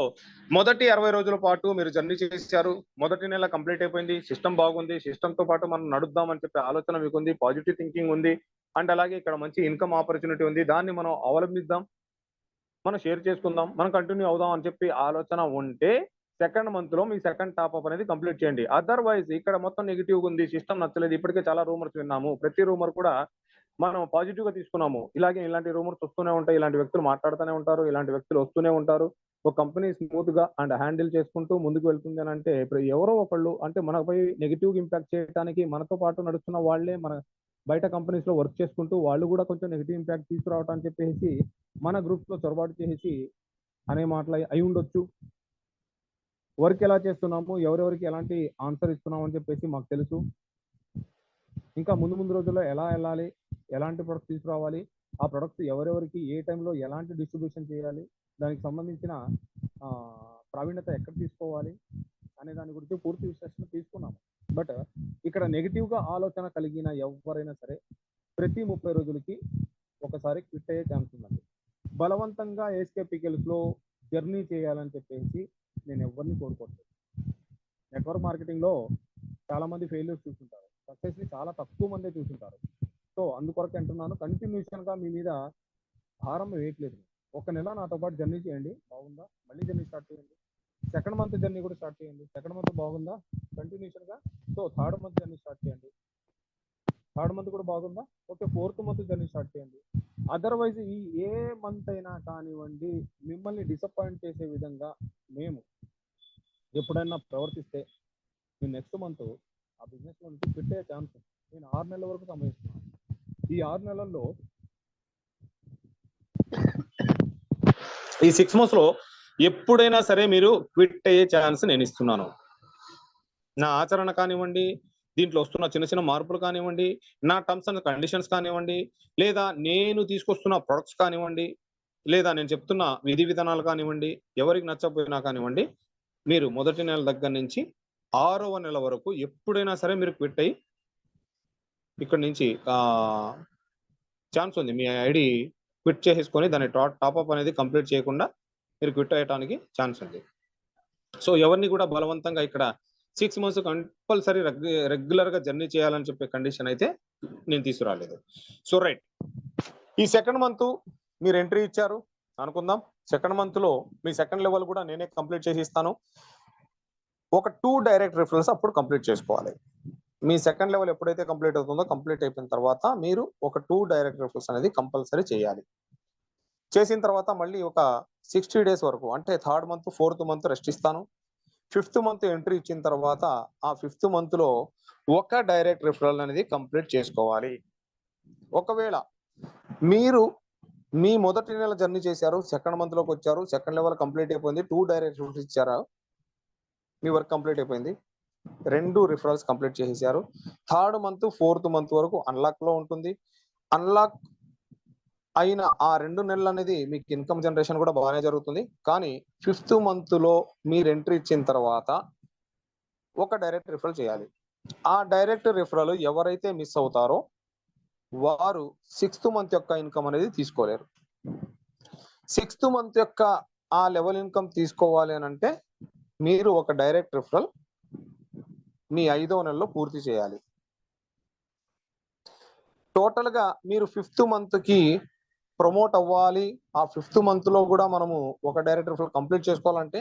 మొదటి 60 రోజుల పాటు మీరు జర్నీ చేశారు. మొదటి నెల కంప్లీట్ అయిపోయింది. సిస్టమ్ బాగుంది. సిస్టమ్ తో పాటు మనం నడుద్దాం అని చెప్పి ఆలోచన మీకు ఉంది. పాజిటివ్ థింకింగ్ ఉంది. అండ్ అలాగే ఇక్కడ మంచి ఇన్కమ్ ఆపర్చునిటీ ఉంది. దాన్ని మనం అవలంబిద్దాం, మనం షేర్ చేసుకుందాం, మనం కంటిన్యూ అవుదాం అని చెప్పి ఆలోచన ఉంటే సెకండ్ మంత్ లో మీ సెకండ్ టాప్అప్ అనేది కంప్లీట్ చేయండి. అదర్వైజ్ ఇక్కడ మొత్తం నెగిటివ్ ఉంది, సిస్టమ్ నచ్చలేదు, ఇప్పటికే చాలా రూమర్స్ విన్నాము, ప్రతి రూమర్ కూడా మనం పాజిటివ్ గా తీసుకున్నాము. ఇలాంటి రూమర్స్ వస్తూనే ఉంటాయి, ఇలాంటి వ్యక్తులు మాట్లాడుతూనే ఉంటారు, ఇలాంటి వ్యక్తులు వస్తూనే ఉంటారు. ఒక కంపెనీ స్మూత్ గా అండ్ హ్యాండిల్ చేసుకుంటూ ముందుకు వెళ్తుంది అని అంటే ఎవరో ఒకళ్ళు అంటే మనపై నెగిటివ్ ఇంపాక్ట్ చేయడానికి మనతో పాటు నడుస్తున్న వాళ్ళే మన బయట కంపెనీస్ లో వర్క్ చేసుకుంటూ వాళ్ళు కూడా కొంచెం నెగిటివ్ ఇంపాక్ట్ తీసుకురావటం అని చెప్పేసి మన గ్రూప్స్ లో చొరబాటు చేసి అనే మాటలు అయి ఉండొచ్చు. వర్క్ ఎలా చేస్తున్నాము, ఎవరెవరికి ఎలాంటి ఆన్సర్ ఇస్తున్నాము అని చెప్పేసి మాకు తెలుసు. ఇంకా ముందు రోజుల్లో ఎలా వెళ్ళాలి, ఎలాంటి ప్రొడక్ట్స్ తీసుకురావాలి, ఆ ప్రొడక్ట్స్ ఎవరెవరికి ఏ టైంలో ఎలాంటి డిస్ట్రిబ్యూషన్ చేయాలి, దానికి సంబంధించిన ప్రావీణ్యత ఎక్కడ తీసుకోవాలి అనే దాని గురించి పూర్తి విశ్లేషణ తీసుకున్నాము. బట్ ఇక్కడ నెగిటివ్ గా ఆలోచన కలిగిన ఎవరైనా సరే ప్రతి 30 రోజులకి ఒకసారి క్విట్ అయ్యే ఛాన్స్ ఉందండి. బలవంతంగా ఎస్కేపికల్స్ లో జర్నీ చేయాలని చెప్పేసి నేను ఎవరిని కోరుకోవట్లేదు. నెట్వర్క్ మార్కెటింగ్ లో చాలా మంది ఫెయిల్యూర్స్ చూస్తుంటారు, సక్సెస్ ని చాలా తక్కువ మందే చూస్తుంటారు. సో అందుకొరకు అంటున్నాను, కంటిన్యూషన్ గా మీ మీద భారం వేయట్లేదు. ఒక నెల నాతో పాటు జర్నీ చేయండి, బాగుందా మళ్ళీ జర్నీ స్టార్ట్ చేయండి. సెకండ్ మంత్ జర్నీ కూడా స్టార్ట్ చేయండి, సెకండ్ మంత్ బాగుందా కంటిన్యూషన్ గా, so third month journey start చేయండి. థర్డ్ మంత్ కూడా బాగుందా, okay fourth month journey start చేయండి. అదర్వైజ్ ఈ ఏ మంత్ అయినా కానివ్వండి మిమ్మల్ని డిసప్పాయింట్ చేసే విధంగా మేము ఎప్పుడైనా ప్రవర్తిస్తే నేను నెక్స్ట్ మంత్ ఆ బిజినెస్ లో నుంచి పెట్టే ఛాన్స్ నేను 6 నెలల వరకు సమయిస్తున్నాను. ఈ 6 నెలల్లో ఈ 6 months లో ఎప్పుడైనా సరే మీరు క్విట్ అయ్యే ఛాన్స్ నేను ఇస్తున్నాను. నా ఆచరణ కానివ్వండి, దీంట్లో వస్తున్న చిన్న చిన్న మార్పులు కానివ్వండి, నా టర్మ్స్ అండ్ కండిషన్స్ కానివ్వండి, లేదా నేను తీసుకొస్తున్న ప్రొడక్ట్స్ కానివ్వండి, లేదా నేను చెప్తున్న విధి విధానాలు కానివ్వండి, ఎవరికి నచ్చకపోయినా కానివ్వండి, మీరు మొదటి నెల దగ్గర నుంచి 6వ నెల వరకు ఎప్పుడైనా సరే మీరు క్విట్ అయ్యి ఇక్కడ నుంచి ఛాన్స్ ఉంది. మీ ఐడి క్విట్ చేసేసుకొని దాని టాప్అప్ అనేది కంప్లీట్ చేయకుండా మీరు క్విట్ అయ్యడానికి ఛాన్స్ ఉంది. సో ఎవరిని కూడా బలవంతంగా ఇక్కడ 6 మంత్స్ కంపల్సరీ రెగ్యులర్ గా జర్నీ చేయాలని చెప్పే కండిషన్ అయితే నేను తీసుకురాలేదు. సో రైట్, ఈ సెకండ్ మంత్ మీరు ఎంట్రీ ఇచ్చారు అనుకుందాం. సెకండ్ మంత్ లో మీ సెకండ్ లెవెల్ కూడా నేనే కంప్లీట్ చేసి ఇస్తాను. ఒక 2 డైరెక్ట్ రిఫరల్స్ అప్పుడు కంప్లీట్ చేసుకోవాలి. మీ సెకండ్ లెవెల్ ఎప్పుడైతే కంప్లీట్ అవుతుందో, కంప్లీట్ అయిపోయిన తర్వాత మీరు ఒక 2 డైరెక్ట్ రిఫరల్స్ అనేది కంపల్సరీ చేయాలి. చేసిన తర్వాత మళ్ళీ ఒక 60 డేస్ వరకు, అంటే 3rd month 4th month rest ఇస్తాను. 5th మంత్ ఎంట్రీ ఇచ్చిన తర్వాత ఆ 5th మంత్ లో ఒక డైరెక్ట్ రిఫరల్ అనేది కంప్లీట్ చేసుకోవాలి. ఒకవేళ మీరు మీ మొదటి నెల జర్నీ చేశారు, సెకండ్ మంత్ లోకి వచ్చారు, సెకండ్ లెవెల్ కంప్లీట్ అయిపోయింది, 2 డైరెక్ట్ రిఫరల్స్ ఇచ్చారా, మీ వర్క్ కంప్లీట్ అయిపోయింది, 2 రిఫరల్స్ కంప్లీట్ చేసేసారు. 3rd మంత్ 4th మంత్ వరకు అన్లాక్ లో ఉంటుంది. అన్లాక్ అయిన ఆ 2 నెలలు అనేది మీకు ఇన్కమ్ జనరేషన్ కూడా బాగానే జరుగుతుంది. కానీ 5th మంత్ లో మీరు ఎంట్రీ ఇచ్చిన తర్వాత ఒక డైరెక్ట్ రిఫరల్ చేయాలి. ఆ డైరెక్ట్ రిఫరల్ ఎవరైతే మిస్ అవుతారో వారు 6th మంత్ యొక్క ఇన్కమ్ అనేది తీసుకోలేరు. 6th మంత్ యొక్క ఆ లెవెల్ ఇన్కమ్ తీసుకోవాలి అని అంటే మీరు ఒక డైరెక్ట్ రిఫరల్ మీ 5వ నెలలో పూర్తి చేయాలి. టోటల్ గా మీరు 5th మంత్ కి ప్రమోట్ అవ్వాలి. ఆ 5th మంత్ లో కూడా మనము ఒక డైరెక్ట్ రిఫరల్ కంప్లీట్ చేసుకోవాలంటే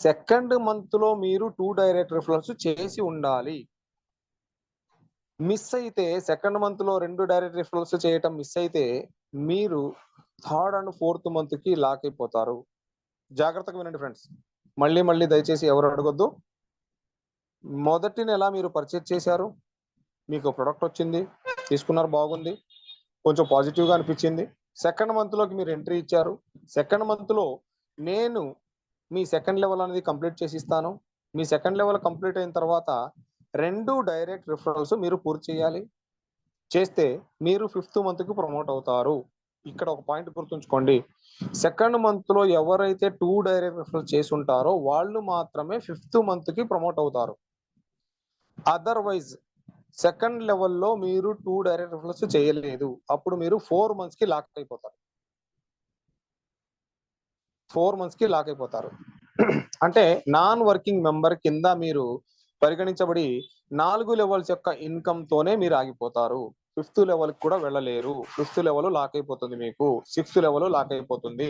సెకండ్ మంత్ లో మీరు 2 డైరెక్ట్ రిఫరల్స్ చేసి ఉండాలి. మిస్ అయితే సెకండ్ మంత్ లో 2 డైరెక్ట్ రిఫరల్స్ చేయటం మిస్ అయితే మీరు 3rd and 4th మంత్ కి లాక్ అయిపోతారు. జాగ్రత్తగా వినండి ఫ్రెండ్స్, మళ్ళీ దయచేసి ఎవరు అడగొద్దు. మొదటి నెల మీరు పర్చేజ్ చేశారు, మీకు ప్రొడక్ట్ వచ్చింది, తీసుకున్నారు, బాగుంది, కొంచెం పాజిటివ్ గా అనిపించింది. సెకండ్ మంత్ లోకి మీరు ఎంట్రీ ఇచ్చారు. సెకండ్ మంత్ లో నేను మీ సెకండ్ లెవెల్ అనేది కంప్లీట్ చేసి ఇస్తాను. మీ సెకండ్ లెవెల్ కంప్లీట్ అయిన తర్వాత 2 డైరెక్ట్ రిఫరల్స్ మీరు పూర్తి చేయాలి. చేస్తే మీరు 5th మంత్ కి ప్రమోట్ అవుతారు. ఇక్కడ ఒక పాయింట్ గుర్తుంచుకోండి, సెకండ్ మంత్ లో ఎవరైతే 2 డైరెక్ట్ రిఫరల్స్ చేసి ఉంటారో వాళ్ళు మాత్రమే 5th మంత్ కి ప్రమోట్ అవుతారు. అదర్వైజ్ సెకండ్ లెవెల్లో మీరు 2 డైరెక్ట్ రిఫరల్స్ చేయలేదు, అప్పుడు మీరు 4 మంత్స్ కి లాక్ అయిపోతారు. 4 మంత్స్ కి లాక్ అయిపోతారు. అంటే నాన్ వర్కింగ్ మెంబర్ కింద మీరు పరిగణించబడి 4 లెవెల్స్ యొక్క ఇన్కమ్ తోనే మీరు ఆగిపోతారు. 5th లెవెల్ కూడా వెళ్ళలేరు. 5th లెవెల్ లాక్ అయిపోతుంది, మీకు 6th లెవెల్ లాక్ అయిపోతుంది.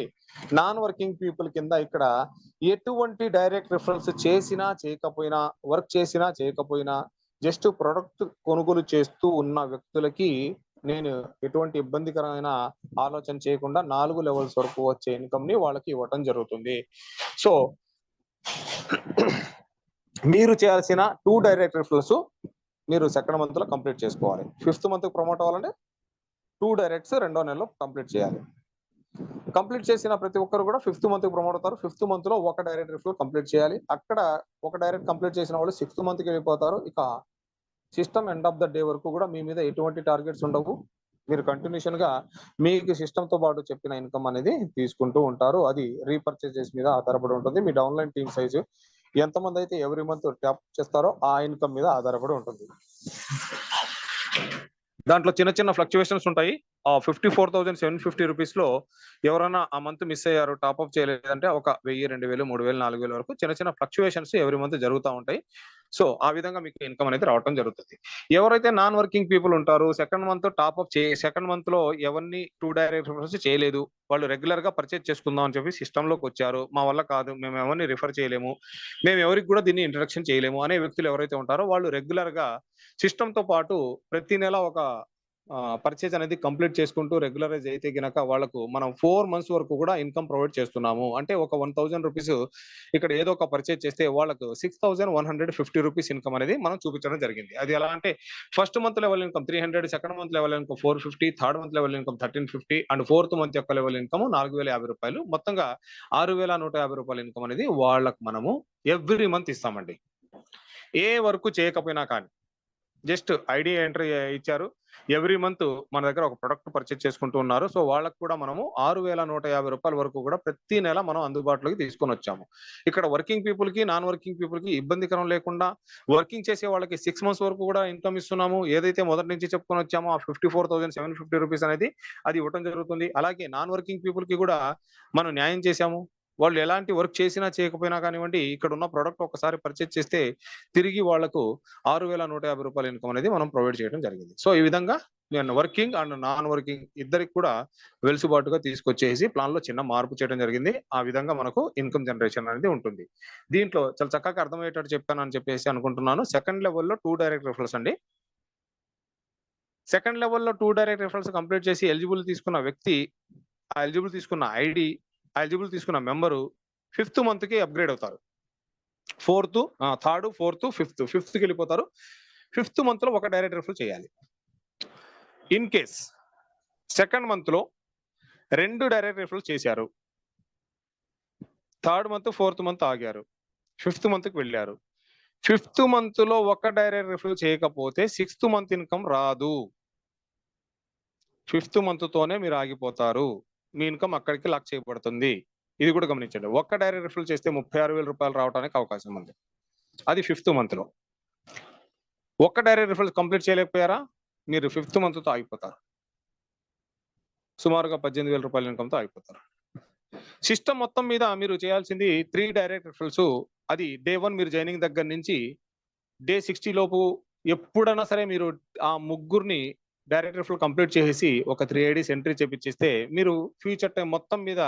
నాన్ వర్కింగ్ పీపుల్ కింద ఇక్కడ ఎటువంటి డైరెక్ట్ రిఫరల్స్ చేసినా చేయకపోయినా, వర్క్ చేసినా చేయకపోయినా, జస్ట్ ప్రొడక్ట్ కొనుగోలు చేస్తూ ఉన్న వ్యక్తులకి నేను ఎటువంటి ఇబ్బందికరమైన ఆలోచన చేయకుండా 4 లెవెల్స్ వరకు వచ్చే ఇన్కమ్ ని వాళ్ళకి ఇవ్వటం జరుగుతుంది. సో మీరు చేయాల్సిన 2 డైరెక్ట్ రిఫరల్స్ మీరు సెకండ్ మంత్ లో కంప్లీట్ చేసుకోవాలి. 5th మంత్ ప్రమోట్ అవ్వాలంటే 2 డైరెక్ట్స్ 2వ నెలలో కంప్లీట్ చేయాలి. కంప్లీట్ చేసిన ప్రతి ఒక్కరు కూడా 5th మంత్ కి ప్రమోట్ అవుతారు. 5th మంత్ లో ఒక డైరెక్ట్ రిఫరల్ కంప్లీట్ చేయాలి. అక్కడ ఒక డైరెక్ట్ కంప్లీట్ చేసిన వాళ్ళు 6th మంత్ కి వెళ్ళిపోతారు. ఇక system end of the day వరకు కూడా మీ మీద ఎటువంటి టార్గెట్స్ ఉండవు. మీరు కంటిన్యూషన్ గా మీకు సిస్టమ్ తో పాటు చెప్పిన ఇన్కమ్ అనేది తీసుకుంటూ ఉంటారు. అది రీపర్చేజెస్ మీద ఆధారపడి ఉంటుంది. మీ డౌన్లైన్ టీమ్ సైజు ఎంతమంది అయితే ఎవ్రీ మంత్ ట్యాప్ చేస్తారో ఆ ఇన్కమ్ మీద ఆధారపడి ఉంటుంది. దాంట్లో చిన్న ఫ్లక్చువేషన్స్ ఉంటాయి. ఆ 54,750 రూపీస్ లో ఎవరైనా ఆ మంత్ మిస్ అయ్యారు, టాప్అప్ చేయలేదంటే ఒక 1000, 2000, 3000, 4000 వరకు చిన్న ఫ్లక్చువేషన్స్ ఎవ్రీ మంత్ జరుగుతూ ఉంటాయి. సో ఆ విధంగా మీకు ఇన్కమ్ అనేది రావడం జరుగుతుంది. ఎవరైతే నాన్ వర్కింగ్ పీపుల్ ఉంటారో second month top-up second month లో ఎవరిని 2 డైరెక్ట్ రిఫరల్స్ చేయలేదు, వాళ్ళు రెగ్యులర్ గా పర్చేజ్ చేసుకుందాం అని చెప్పి సిస్టమ్ లోకి వచ్చారు, మా వల్ల కాదు, మేము ఎవరిని రిఫర్ చేయలేము, మేము ఎవరికి కూడా దీన్ని ఇంట్రడక్షన్ చేయలేము అనే వ్యక్తులు ఎవరైతే ఉంటారో వాళ్ళు రెగ్యులర్ గా సిస్టమ్ తో పాటు ప్రతి నెల ఒక పర్చేజ్ అనేది కంప్లీట్ చేసుకుంటూ రెగ్యులరైజ్ అయితే గనక వాళ్ళకు మనం 4 మంత్స్ వరకు కూడా ఇన్కమ్ ప్రొవైడ్ చేస్తున్నాము. అంటే ఒక 1000 రూపీస్ ఇక్కడ ఏదో ఒక పర్చేజ్ చేస్తే వాళ్ళకు 6150 రూపీస్ ఇన్కమ్ అనేది మనం చూపించడం జరిగింది. అది ఎలా అంటే first month level income 300, second month level income 450, third month level income 1350 and 4th month యొక్క లెవెల్ ఇన్కమ్ 4050 రూపాయలు, మొత్తంగా 6150 రూపాయల ఇన్కమ్ అనేది వాళ్ళకు మనము ఎవ్రీ మంత్ ఇస్తామండి. ఏ వర్క్ చేయకపోయినా కానీ జస్ట్ ఐడి ఎంట్రీ ఇచ్చారు. ఎవ్రీ మంత్ మన దగ్గర ఒక ప్రొడక్ట్ పర్చేజ్ చేసుకుంటూ ఉన్నారు. సో వాళ్ళకి కూడా మనము రూ. 6,150 వరకు కూడా ప్రతి నెల మనం అందుబాటులోకి తీసుకొని వచ్చాము. ఇక్కడ వర్కింగ్ పీపుల్ కి, నాన్ వర్కింగ్ పీపుల్ కి ఇబ్బందికరం లేకుండా వర్కింగ్ చేసే వాళ్ళకి 6 మంత్స్ వరకు కూడా ఇన్కమ్ ఇస్తున్నాము. ఏదైతే మొదటి నుంచి చెప్పుకొని వచ్చామో ఆ 54,750 రూపీస్ అనేది అది ఇవ్వడం జరుగుతుంది. అలాగే నాన్ వర్కింగ్ పీపుల్ కి కూడా మనం న్యాయం చేశాము. వాళ్ళు ఎలాంటి వర్క్ చేసినా చేయకపోయినా కానివ్వండి, ఇక్కడ ఉన్న ప్రొడక్ట్ ఒకసారి పర్చేజ్ చేస్తే తిరిగి వాళ్లకు రూ. 6,150 ఇన్కమ్ అనేది మనం ప్రొవైడ్ చేయడం జరిగింది. సో ఈ విధంగా నేను వర్కింగ్ అండ్ నాన్ వర్కింగ్ ఇద్దరికి కూడా వెలుసుబాటుగా తీసుకొచ్చేసి ప్లాన్ లో చిన్న మార్పు చేయడం జరిగింది. ఆ విధంగా మనకు ఇన్కమ్ జనరేషన్ అనేది ఉంటుంది. దీంట్లో చాలా చక్కగా అర్థమయ్యేటట్టు చెప్పానని చెప్పేసి అనుకుంటున్నాను. సెకండ్ లెవెల్లో 2 డైరెక్ట్ రిఫరల్స్ అండి. సెకండ్ లెవెల్లో 2 డైరెక్ట్ రిఫరల్స్ కంప్లీట్ చేసి ఎలిజిబుల్ తీసుకున్న వ్యక్తి, ఆ ఎలిజిబుల్ తీసుకున్న ఐడి, ఆ ఎలిజిబుల్ తీసుకున్న మెంబరు 5th మంత్ కి అప్గ్రేడ్ అవుతారు. 4th, 3rd, 4th, 5th కి వెళ్ళిపోతారు. 5th మంత్ లో ఒక డైరెక్ట్ రిఫరల్ చేయాలి. ఇన్ కేస్ సెకండ్ మంత్ లో 2 డైరెక్ట్ రిఫరల్ చేశారు. 3rd మంత్, 4th మంత్ ఆగారు. 5th మంత్ కి వెళ్ళారు. 5th మంత్ లో ఒక డైరెక్ట్ రిఫరల్ చేయకపోతే 6th మంత్ ఇన్కమ్ రాదు. 5th మంత్ తోనే మీరు ఆగిపోతారు. మీ ఇన్కమ్ అక్కడికి లాక్ చేయబడుతుంది. ఇది కూడా గమనించండి. ఒక్క డైరెక్ట్ రిఫరల్ చేస్తే రూ. 36,000 రావడానికి అవకాశం ఉంది. అది 5th మంత్ లో. ఒక్క డైరెక్ట్ రిఫరల్ కంప్లీట్ చేయలేకపోయారా, మీరు 5th మంత్ తో ఆగిపోతారు. సుమారుగా రూ. 18,000 ఇన్కమ్ తో ఆగిపోతారు. సిస్టమ్ మొత్తం మీద మీరు చేయాల్సింది 3 డైరెక్ట్ రిఫరల్స్. అది డే 1 మీరు జాయినింగ్ దగ్గర నుంచి డే 60 లోపు ఎప్పుడైనా సరే మీరు ఆ ముగ్గురిని డైరెక్ట్ రిఫరల్ కంప్లీట్ చేసి ఒక 3 ఐడీస్ ఎంట్రీ చేపిస్తే మీరు ఫ్యూచర్ టైం మొత్తం మీద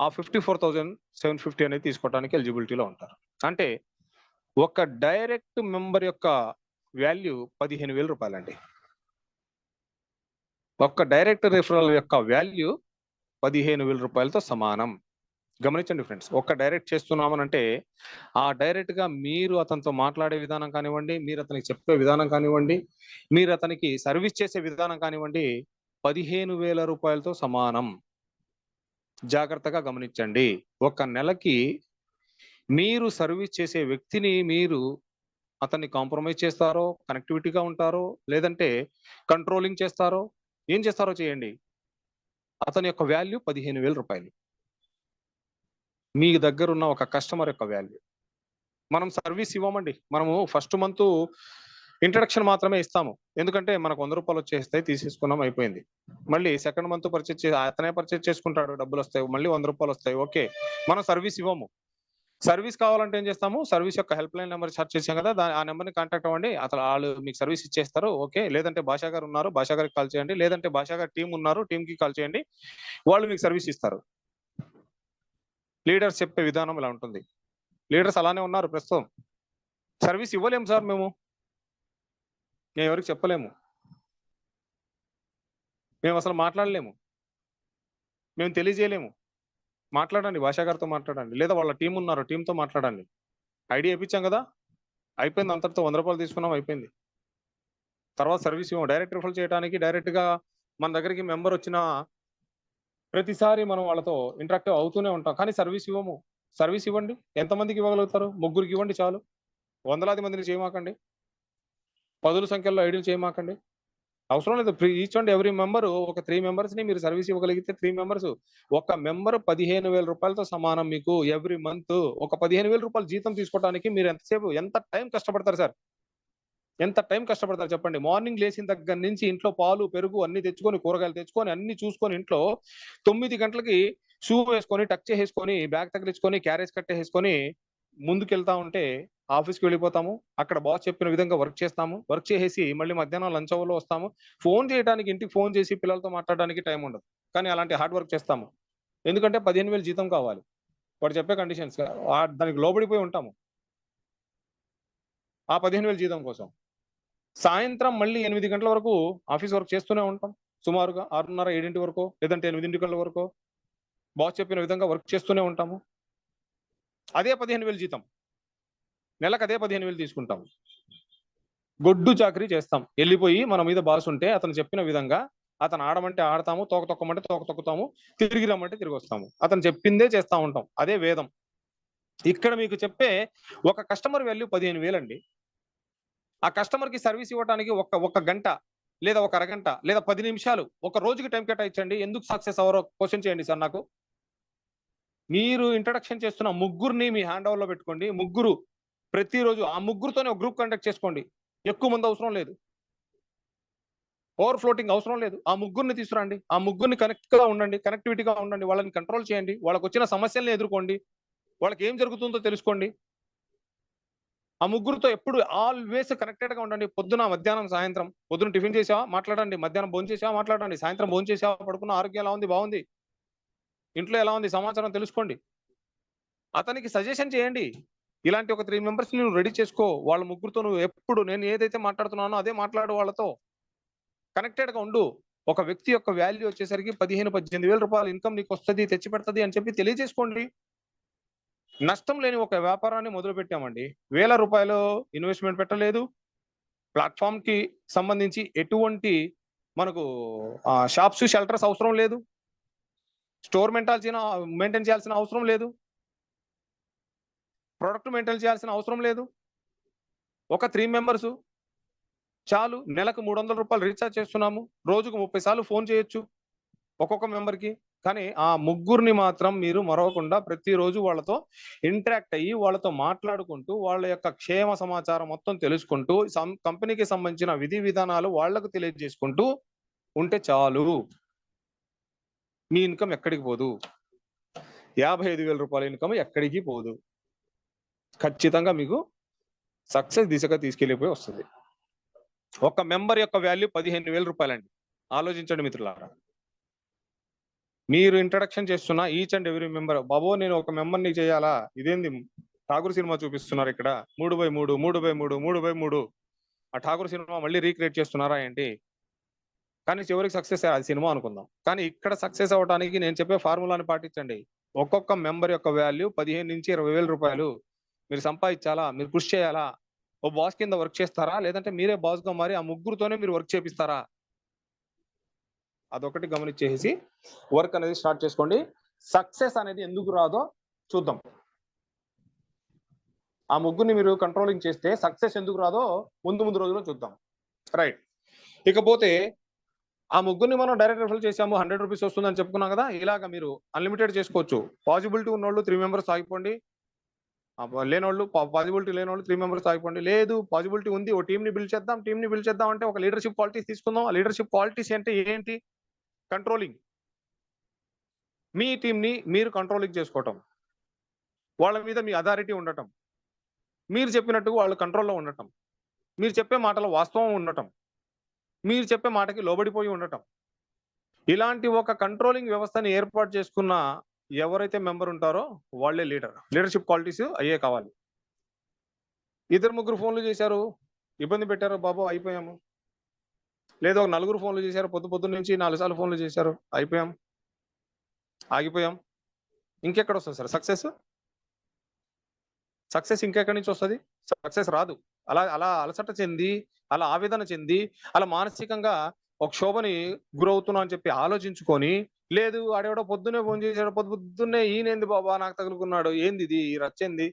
ఆ 54,750 అనేది తీసుకోవడానికి ఎలిజిబిలిటీలో ఉంటారు. అంటే ఒక డైరెక్ట్ మెంబర్ యొక్క వాల్యూ రూ. 15,000 అండి. ఒక్క డైరెక్ట్ రిఫరల్ యొక్క వాల్యూ రూ. 15,000తో సమానం. గమనించండి ఫ్రెండ్స్. ఒక్క డైరెక్ట్ చేస్తున్నామనంటే ఆ డైరెక్ట్ గా మీరు అతనితో మాట్లాడే విధానం కానివ్వండి, మీరు అతనికి చెప్పే విధానం కానివ్వండి, మీరు అతనికి సర్వీస్ చేసే విధానం కానివ్వండి, రూ. 15,000తో సమానం. జాగ్రత్తగా గమనించండి. ఒక నెలకి మీరు సర్వీస్ చేసే వ్యక్తిని మీరు అతన్ని కాంప్రమైజ్ చేస్తారో, కనెక్టివిటీగా ఉంటారో, లేదంటే కంట్రోలింగ్ చేస్తారో, ఏం చేస్తారో చేయండి. అతని యొక్క వాల్యూ రూ. 15,000. మీ దగ్గర ఉన్న ఒక కస్టమర్ యొక్క వాల్యూ. మనం సర్వీస్ ఇవ్వమండి. మనము ఫస్ట్ మంత్ ఇంట్రడక్షన్ మాత్రమే ఇస్తాము. ఎందుకంటే మనకు రూ. 100 వచ్చేస్తాయి, తీసేసుకున్నాం, అయిపోయింది. మళ్ళీ సెకండ్ మంత్ పర్చేజ్ అతనే పర్చేజ్ చేసుకుంటాడు, డబ్బులు వస్తాయి, మళ్ళీ రూ. 100 వస్తాయి. ఓకే, మనం సర్వీస్ ఇవ్వము. సర్వీస్ కావాలంటే ఏం చేస్తాము, సర్వీస్ యొక్క హెల్ప్ లైన్ నెంబర్ చార్జ్ చేసాం కదా, ఆ నెంబర్ని కాంటాక్ట్ అవ్వండి. అసలు వాళ్ళు మీకు సర్వీస్ ఇచ్చేస్తారు. ఓకే, లేదంటే భాషా గారు ఉన్నారు, భాషా గారికి కాల్ చేయండి, లేదంటే భాషా గారి టీం ఉన్నారు, టీం కి కాల్ చేయండి, వాళ్ళు మీకు సర్వీస్ ఇస్తారు. లీడర్స్ చెప్పే విధానం ఇలా ఉంటుంది. లీడర్స్ అలానే ఉన్నారు ప్రస్తుతం. సర్వీస్ ఇవ్వలేము సార్, మేము ఎవరికి చెప్పలేము, మేము అసలు మాట్లాడలేము, మేము తెలియజేయలేము. మాట్లాడండి, భాషా గారితో మాట్లాడండి, లేదా వాళ్ళ టీం ఉన్నారు, టీంతో మాట్లాడండి. ఐడియా ఇప్పించాం కదా, అయిపోయింది. అంతటితో రూ. 100 తీసుకున్నాం, అయిపోయింది. తర్వాత సర్వీస్ ఇవ్వము. డైరెక్ట్ రిఫర్ చేయడానికి డైరెక్ట్ గా మన దగ్గరికి మెంబర్ వచ్చిన ప్రతిసారి మనం వాళ్ళతో ఇంటరాక్టివ్ అవుతూనే ఉంటాం, కానీ సర్వీస్ ఇవ్వము. సర్వీస్ ఇవ్వండి. ఎంతమందికి ఇవ్వగలుగుతారు? 3 ఇవ్వండి చాలు. వందలాది మందిని చేయమాకండి, 10ల సంఖ్యలో ఐడీలు చేయమాకండి. అవసరం లేదు. ఈచ్ అండ్ ఎవ్రీ మెంబర్ ఒక 3 మెంబర్స్ ని మీరు సర్వీస్ ఇవ్వగలిగితే 3 మెంబర్స్, ఒక మెంబర్ రూ. 15,000తో సమానం. మీకు ఎవ్రీ మంత్ ఒక రూ. 15,000 జీతం తీసుకోవడానికి మీరు ఎంత టైం కష్టపడతారు సార్? ఎంత టైం కష్టపడతారు చెప్పండి? మార్నింగ్ లేచిన దగ్గర నుంచి ఇంట్లో పాలు, పెరుగు అన్ని తెచ్చుకొని, కూరగాయలు తెచ్చుకొని, అన్ని చూసుకొని, ఇంట్లో 9 గంటలకి షూ వేసుకొని, టక్ చేసుకొని, బ్యాగ్ తగిలించుకొని, క్యారేజ్ కట్టేసుకొని ముందుకెళ్తా ఉంటే ఆఫీస్కి వెళ్ళిపోతాము. అక్కడ బాస్ చెప్పిన విధంగా వర్క్ చేస్తాము. వర్క్ చేసేసి మళ్ళీ మధ్యాహ్నం లంచ్ అవర్లో వస్తాము. ఫోన్ చేయడానికి, ఇంటికి ఫోన్ చేసి పిల్లలతో మాట్లాడడానికి టైం ఉండదు. కానీ అలాంటి హార్డ్ వర్క్ చేస్తాము. ఎందుకంటే 15,000 జీతం కావాలి. వాడు చెప్పే కండిషన్స్ దానికి లోబడిపోయి ఉంటాము ఆ 15,000 జీతం కోసం. సాయంత్రం మళ్ళీ 8 గంటల వరకు ఆఫీస్ వర్క్ చేస్తూనే ఉంటాం. సుమారుగా 6:30, 7 వరకు, లేదంటే 8 గంటల వరకు బాస్ చెప్పిన విధంగా వర్క్ చేస్తూనే ఉంటాము. అదే 15,000 జీతం. నెలకు అదే 15,000 తీసుకుంటాం. గొడ్డు చాకరీ చేస్తాం. వెళ్ళిపోయి మన మీద బాస్ ఉంటే అతను చెప్పిన విధంగా అతను ఆడమంటే ఆడతాము, తోక తొక్కమంటే తోక తొక్కుతాము, తిరిగి రమ్మంటే తిరిగి వస్తాము. అతను చెప్పిందే చేస్తా ఉంటాం. అదే వేదం. ఇక్కడ మీకు చెప్పే ఒక కస్టమర్ వాల్యూ 15,000 అండి. ఆ కస్టమర్ కి సర్వీస్ ఇవ్వడానికి ఒక గంట లేదా ఒక అరగంట లేదా 10 నిమిషాలు ఒక రోజుకి టైం కేటాయించండి. ఎందుకు సక్సెస్ అవ్వరో క్వశ్చన్ చేయండి సార్ నాకు. మీరు ఇంట్రడక్షన్ చేస్తున్న ముగ్గురిని మీ హ్యాండ్ ఓవర్ లో పెట్టుకోండి. ముగ్గురు ప్రతిరోజు ఆ ముగ్గురుతోనే ఒక గ్రూప్ కండక్ట్ చేసుకోండి. ఎక్కువ మంది అవసరం లేదు. ఓవర్ ఫ్లోటింగ్ అవసరం లేదు. ఆ ముగ్గురిని తీసుకురండి. ఆ ముగ్గురిని కనెక్ట్‌గా ఉండండి. కనెక్టివిటీగా ఉండండి. వాళ్ళని కంట్రోల్ చేయండి. వాళ్ళకొచ్చిన సమస్యల్ని ఎదుర్కోండి. వాళ్ళకి ఏం జరుగుతుందో తెలుసుకోండి. ఆ ముగ్గురితో ఎప్పుడు ఆల్వేస్ కనెక్టెడ్‌గా ఉండండి. పొద్దున, మధ్యాహ్నం, సాయంత్రం. పొద్దున టిఫిన్ చేసావా? మాట్లాడండి. మధ్యాహ్నం భోంచేసావా? మాట్లాడండి. సాయంత్రం భోంచేసావా? పడుకున్న ఆరోగ్యం ఎలా ఉంది? బాగుంది. ఇంట్లో ఎలా ఉంది? సమాచారం తెలుసుకోండి. అతనికి సజెషన్ చేయండి. ఇలాంటి ఒక 3 మెంబర్స్‌ని నువ్వు రెడీ చేసుకో. వాళ్ళ ముగ్గురితో నువ్వు ఎప్పుడు నేను ఏదైతే మాట్లాడుతున్నానో అదే మాట్లాడు వాళ్ళతో. కనెక్టెడ్‌గా ఉండు. ఒక వ్యక్తి యొక్క వాల్యూ వచ్చేసరికి 15,000-18,000 రూపాయల ఇన్‌కమ్ నీకొస్తది, తెచ్చిపెడతది అని చెప్పి తెలియజేసుకోండి. నష్టం లేని ఒక వ్యాపారాన్ని మొదలుపెట్టామండి. వేల రూపాయలు ఇన్వెస్ట్‌మెంట్ పెట్టలేదు. ప్లాట్‌ఫార్మ్‌కి సంబంధించి ఎటువంటి మనకు షాప్స్, షెల్టర్స్ అవసరం లేదు. స్టోర్ మెయింటైన్ చేయాల్సిన అవసరం లేదు. ప్రొడక్ట్ మెయింటైన్ చేయాల్సిన అవసరం లేదు. ఒక 3 మెంబర్స్ చాలు. నెలకు రూ. 300 రీచార్జ్ చేస్తున్నాము. రోజుకు 30 సార్లు ఫోన్ చేయొచ్చు ఒక్కొక్క మెంబర్‌కి. కానీ ఆ ముగ్గురిని మాత్రం మీరు మరవకుండా ప్రతిరోజు వాళ్ళతో ఇంటరాక్ట్ అయ్యి, వాళ్ళతో మాట్లాడుకుంటూ, వాళ్ళ యొక్క క్షేమ సమాచారం మొత్తం తెలుసుకుంటూ, కంపెనీకి సంబంధించిన విధి విధానాలు వాళ్ళకు తెలియజేసుకుంటూ ఉంటే చాలు. మీ ఇన్‌కమ్ ఎక్కడికి పోదు. 55,000 రూపాయల ఇన్‌కమ్ ఎక్కడికి పోదు. ఖచ్చితంగా మీకు సక్సెస్ దిశగా తీసుకెళ్ళిపోయి వస్తది. ఒక మెంబర్ యొక్క వాల్యూ 15,000 రూపాయలండి. ఆలోచించండి మిత్రులారా. మీరు ఇంట్రడక్షన్ చేస్తున్న ఈచ్ అండ్ ఎవ్రీ మెంబర్ బాబో నేను ఒక మెంబర్‌ని చేయాలా? ఇదేంది 'ఠాగూర్' సినిమా చూపిస్తున్నారు ఇక్కడ. 3/3, 3/3, 3/3 ఆ 'ఠాగూర్' సినిమా మళ్ళీ రీక్రియేట్ చేస్తున్నారా ఏంటి? కానీ చివరికి సక్సెస్ అది సినిమా అనుకుందాం. కానీ ఇక్కడ సక్సెస్ అవ్వడానికి నేను చెప్పే ఫార్ములాని పాటించండి. ఒక్కొక్క మెంబర్ యొక్క వాల్యూ 15,000-20,000 రూపాయలు. మీరు సంపాదించాలా? మీరు కృషి చేయాలా? ఓ బాస్ కింద వర్క్ చేస్తారా? లేదంటే మీరే బాస్‌గా మారి ఆ ముగ్గురితోనే మీరు వర్క్ చేపిస్తారా? అదొకటి గమనించేసి వర్క్ అనేది స్టార్ట్ చేసుకోండి. సక్సెస్ అనేది ఎందుకు రాదో చూద్దాం. ఆ ముగ్గురిని మీరు కంట్రోలింగ్ చేస్తే సక్సెస్ ఎందుకు రాదో ముందు రోజుల్లో చూద్దాం. రైట్. ఇకపోతే ఆ ముగ్గురిని మనం డైరెక్ట్ రిఫర్ చేసాము. ₹100 వస్తుందని చెప్పుకున్నాం కదా! ఇలాగ మీరు అన్‌లిమిటెడ్ చేసుకోవచ్చు. పాజిబిలిటీ ఉన్నోళ్ళు 3 మెంబర్స్ ఆగిపోండి. లేనోళ్ళు పాజిబిలిటీ లేనోళ్ళు 3 మెంబర్స్ ఆగిపోండి. లేదు పాజిబిలిటీ ఉంది. ఓ టీమ్‌ని బిల్డ్ చేద్దాం అంటే ఒక లీడర్‌షిప్ క్వాలిటీస్ తీసుకుందాం. ఆ లీడర్‌షిప్ క్వాలిటీస్ అంటే ఏంటి? కంట్రోలింగ్. మీ టీమ్‌ని మీరు కంట్రోలింగ్ చేసుకోవటం. వాళ్ళ మీద మీ అథారిటీ ఉండటం. మీరు చెప్పినట్టు వాళ్ళు కంట్రోల్‌లో ఉండటం. మీరు చెప్పే మాటలో వాస్తవం ఉండటం. మీరు చెప్పే మాటకి లోబడిపోయి ఉండటం. ఇలాంటి ఒక కంట్రోలింగ్ వ్యవస్థని ఏర్పాటు చేసుకున్న ఎవరైతే మెంబర్ ఉంటారో వాళ్ళే లీడర్. లీడర్‌షిప్ క్వాలిటీస్ అయ్యే కావాలి. ఇద్దరు ముగ్గురు ఫోన్‌లు చేశారు. ఇబ్బంది పెట్టారు బాబు అయిపోయాము. లేదా ఒక నలుగురు ఫోన్‌లు చేశారు. పొద్దున్న నుంచి 4 సార్లు ఫోన్‌లు చేశారు. అయిపోయాం. ఆగిపోయాం. ఇంకెక్కడొస్తది సార్ సక్సెస్? సక్సెస్ ఇంకెక్కడి నుంచి వస్తది? సక్సెస్ రాదు. అలా అలసట చెంది, అలా ఆవేదన చెంది, అలా మానసికంగా ఒక క్షోభని గురవుతున్నా అని చెప్పి ఆలోచించుకొని, లేదు ఆడెవడో పొద్దున్నే ఫోన్ చేసాడు. పొద్దున్నే ఈయనేంది బాబా నాకు తగులుకున్నాడు. ఏందిది ఈ రచ్చేంది?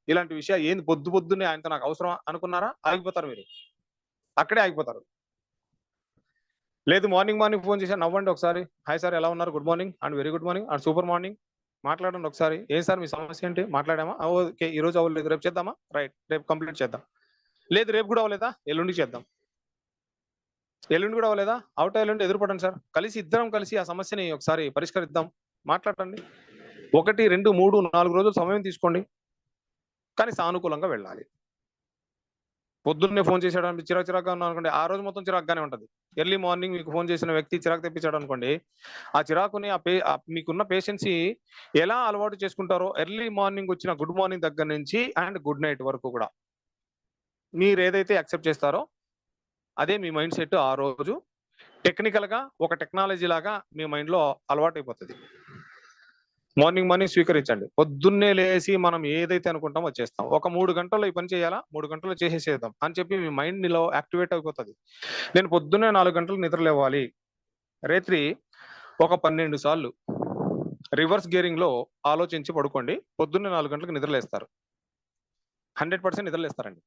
ఇలాంటి విషయాలు ఏంది పొద్దున్నే ఆయనతో నాకు అవసరమా అనుకున్నారా? ఆగిపోతారు మీరు. అక్కడే ఆగిపోతారు. లేదు మార్నింగ్ ఫోన్ చేశాను నవ్వండి ఒకసారి. హాయ్ సార్ ఎలా ఉన్నారు? Good morning and very good morning and super morning. మాట్లాడండి ఒకసారి. ఏం సార్ మీ సమస్య ఏంటి? మాట్లాడామా? ఓకే. ఈరోజు అవ్వలేదు. రేపు చేద్దామా? రైట్. రేపు కంప్లీట్ చేద్దాం. లేదు రేపు కూడా అవ్వలేదా? ఎల్లుండి చేద్దాం. ఎల్లుండి కూడా అవ్వలేదా? ఎల్లుండి ఎదురుపడండి సార్. ఇద్దరం కలిసి ఆ సమస్యని ఒకసారి పరిష్కరిద్దాం. మాట్లాడండి. 1, 2, 3, 4 రోజులు సమయం తీసుకోండి. కానీ సానుకూలంగా వెళ్ళాలి. పొద్దున్నే ఫోన్ చేసాడు చిరాకుగా ఉన్నాను అనుకోండి. ఆ రోజు మొత్తం చిరాకుగానే ఉంటది. ఎర్లీ మార్నింగ్ మీకు ఫోన్ చేసిన వ్యక్తి చిరాకు తెప్పించాడు అనుకోండి. ఆ చిరాకుని మీకున్న పేషెన్సీ ఎలా అలవాటు చేసుకుంటారో ఎర్లీ మార్నింగ్ వచ్చిన గుడ్ మార్నింగ్ దగ్గర నుంచి అండ్ గుడ్ నైట్ వరకు కూడా మీరు ఏదైతే యాక్సెప్ట్ చేస్తారో అదే మీ మైండ్ సెట్ ఆ రోజు టెక్నికల్‌గా ఒక టెక్నాలజీ లాగా మీ మైండ్‌లో అలవాటైపోతది. మార్నింగ్ స్వీకరించండి. పొద్దున్నే లేసి మనం ఏదైతే అనుకుంటామో అది చేస్తాం. ఒక 3 గంటల్లో ఈ పని చేయాలా? 3 గంటల్లో చేసేసేద్దాం అని చెప్పి మీ మైండ్‌లో యాక్టివేట్ అయిపోతది. నేను పొద్దున్నే 4 గంటలకు నిద్ర లేవాలి. రాత్రి ఒక 12 సార్లు రివర్స్ గేరింగ్‌లో ఆలోచించి పడుకోండి. పొద్దున్నే 4 గంటలకు నిద్రలేస్తారు. 100% నిద్రలేస్తారండి.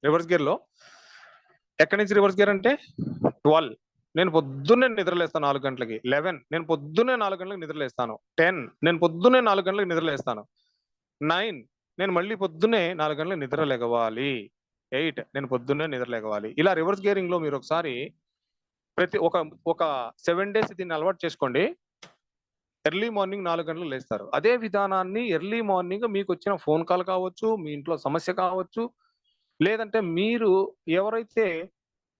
రివర్స్ గేర్ లో ఎక్కడి నుంచి రివర్స్ గేర్ అంటే 12 నేను పొద్దున్నే నిద్రలేస్తాను 4 గంటలకి. 11 నేను పొద్దున్నే 4 గంటలకు నిద్రలేస్తాను. 10 నేను పొద్దున్నే 4 గంటలకు నిద్రలేస్తాను. 9 నేను మళ్ళీ పొద్దున్నే 4 గంటలకు నిద్ర లెగవాలి. 8 నేను పొద్దున్నే నిద్ర లెగవాలి. ఇలా రివర్స్ గేరింగ్ లో మీరు ఒకసారి ఒక 7 డేస్ దీన్ని అలవాటు చేసుకోండి. ఎర్లీ మార్నింగ్ 4 గంటలకు లేస్తారు. అదే విధానాన్ని ఎర్లీ మార్నింగ్ మీకు వచ్చిన ఫోన్ కాల్ కావచ్చు, మీ ఇంట్లో సమస్య కావచ్చు, లేదంటే మీరు ఎవరైతే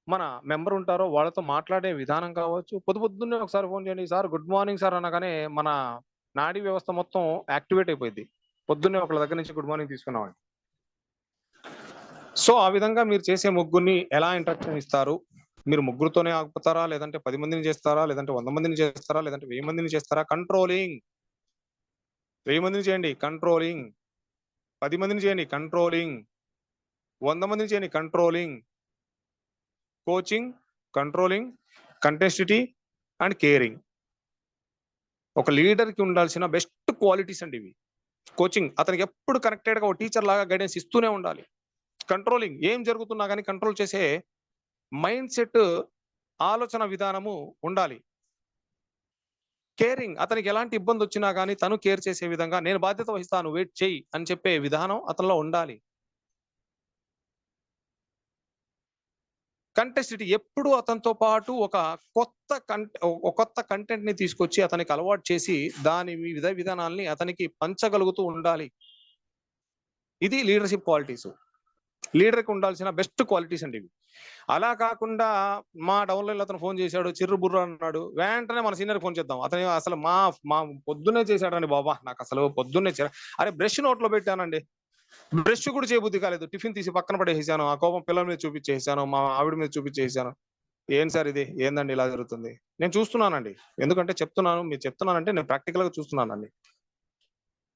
మన మెంబర్ ఉంటారో వాళ్ళతో మాట్లాడే విధానం కావచ్చు. పొద్దున్నే ఒకసారి ఫోన్ చేయండి, సార్ గుడ్ మార్నింగ్ సార్ అనగానే మన నాడీ వ్యవస్థ మొత్తం యాక్టివేట్ అయిపోయింది. పొద్దున్నే ఒకళ్ళ దగ్గర నుంచి గుడ్ మార్నింగ్ తీసుకున్నామండి. సో ఆ విధంగా మీరు చేసే ముగ్గురిని ఎలా ఇంట్రక్షన్ ఇస్తారు? మీరు ముగ్గురుతోనే ఆగిపోతారా, లేదంటే 10 మందిని చేస్తారా, లేదంటే 100 మందిని చేస్తారా, లేదంటే 1000 మందిని చేస్తారా? కంట్రోలింగ్. 1000 మందిని చేయండి, కంట్రోలింగ్. 10 మందిని చేయండి, కంట్రోలింగ్. 100 మందిని చేయండి, కంట్రోలింగ్. కోచింగ్, కంట్రోలింగ్, కంటెస్టిటీ అండ్ కేరింగ్. ఒక లీడర్ కి ఉండాల్సిన బెస్ట్ క్వాలిటీస్ అండి ఇవి. కోచింగ్, అతనికి ఎప్పుడు కనెక్టెడ్ గా ఒక టీచర్ లాగా గైడెన్స్ ఇస్తూనే ఉండాలి. కంట్రోలింగ్, ఏం జరుగుతున్నా కానీ కంట్రోల్ చేసే మైండ్ సెట్, ఆలోచన విధానము ఉండాలి. కేరింగ్, అతనికి ఎలాంటి ఇబ్బంది వచ్చినా కానీ తను కేర్ చేసే విధంగా నేను బాధ్యత వహిస్తాను, వెయిట్ చేయి అని చెప్పే విధానం అతనిలో ఉండాలి. కంటెస్టిటీ, ఎప్పుడు అతనితో పాటు ఒక కొత్త కంటెంట్ ని తీసుకొచ్చి అతనికి అలవాటు చేసి దాని విధానాల్ని అతనికి పంచగలుగుతూ ఉండాలి. ఇది లీడర్షిప్ క్వాలిటీస్. లీడర్ కి ఉండాల్సిన బెస్ట్ క్వాలిటీస్ అండి ఇవి. అలా కాకుండా మా డౌన్లైన్ అతను ఫోన్ చేశాడు, చిర్రు బుర్ర అన్నాడు, వెంటనే మన సీనియర్ ఫోన్ చేద్దాం. అతను అసలు మా పొద్దున్నే చేశాడండి బాబా, నాకు అసలు పొద్దున్నే అరే బ్రష్ నోట్లో పెట్టానండి, బ్రష్ కూడా చేయబుద్ధి కాలేదు, టిఫిన్ తీసి పక్కన పడేసాను, ఆ కోపం పిల్లల మీద చూపించేసాను, మా ఆవిడ మీద చూపించేసాను. ఏం సార్ ఇది, ఏందండి ఇలా జరుగుతుంది? నేను చూస్తున్నానండి, ఎందుకంటే మీరు చెప్తున్నానంటే నేను ప్రాక్టికల్ గా చూస్తున్నానండి.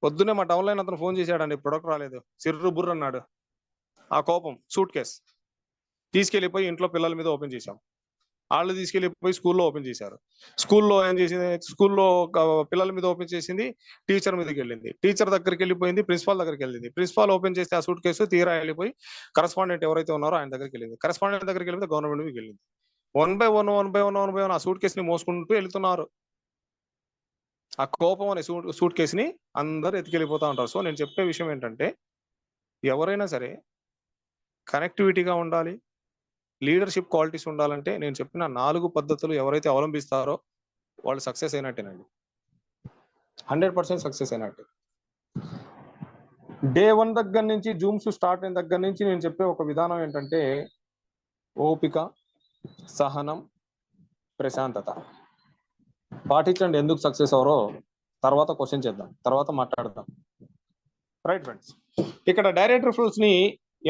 పొద్దున్నే మా డౌన్లైన్ అతను ఫోన్ చేశాడండి, ప్రొడక్ట్ రాలేదు, చిర్రు బుర్ర అన్నాడు. ఆ కోపం సూట్ కేస్ తీసుకెళ్లిపోయి ఇంట్లో పిల్లల మీద ఓపెన్ చేశాం. వాళ్ళు తీసుకెళ్లిపోయి స్కూల్లో ఓపెన్ చేశారు. స్కూల్లో ఏం చేసింది, స్కూల్లో పిల్లల మీద ఓపెన్ చేసింది, టీచర్ మీదకి వెళ్ళింది, టీచర్ దగ్గరికి వెళ్ళిపోయింది, ప్రిన్సిపాల్ దగ్గరికి వెళ్ళింది, ప్రిన్సిపాల్ ఓపెన్ చేస్తే ఆ సూట్ కేసు తీరా వెళ్ళిపోయి కరెస్పాండెంట్ ఎవరైతే ఉన్నారో ఆయన దగ్గరికి వెళ్ళింది, కరెస్పాండెంట్ దగ్గరికి వెళ్ళిపోతే గవర్నమెంట్ మీదకి వెళ్ళింది. 1 by 1 ఆ సూట్ కేసుని మోసుకుంటూ వెళ్తున్నారు. ఆ కోపం అనే సూట్ కేసుని అందరు ఎత్తుకెళ్ళిపోతా ఉంటారు. సో నేను చెప్పే విషయం ఏంటంటే, ఎవరైనా సరే కనెక్టివిటీగా ఉండాలి, లీడర్షిప్ క్వాలిటీస్ ఉండాలంటే నేను చెప్పిన 4 పద్ధతులు ఎవరైతే అవలంబిస్తారో వాళ్ళు సక్సెస్ అయినట్టేనండి. 100% సక్సెస్ అయినట్టే. డే 1 దగ్గర నుంచి జూమ్స్ స్టార్ట్ అయిన దగ్గర నుంచి నేను చెప్పే ఒక విధానం ఏంటంటే, ఓపిక, సహనం, ప్రశాంతత పాటించండి. ఎందుకు సక్సెస్ అవరో తర్వాత క్వశ్చన్ చేద్దాం, తర్వాత మాట్లాడదాం. రైట్ ఫ్రెండ్స్, ఇక్కడ డైరెక్ట్ రిఫరల్స్ ని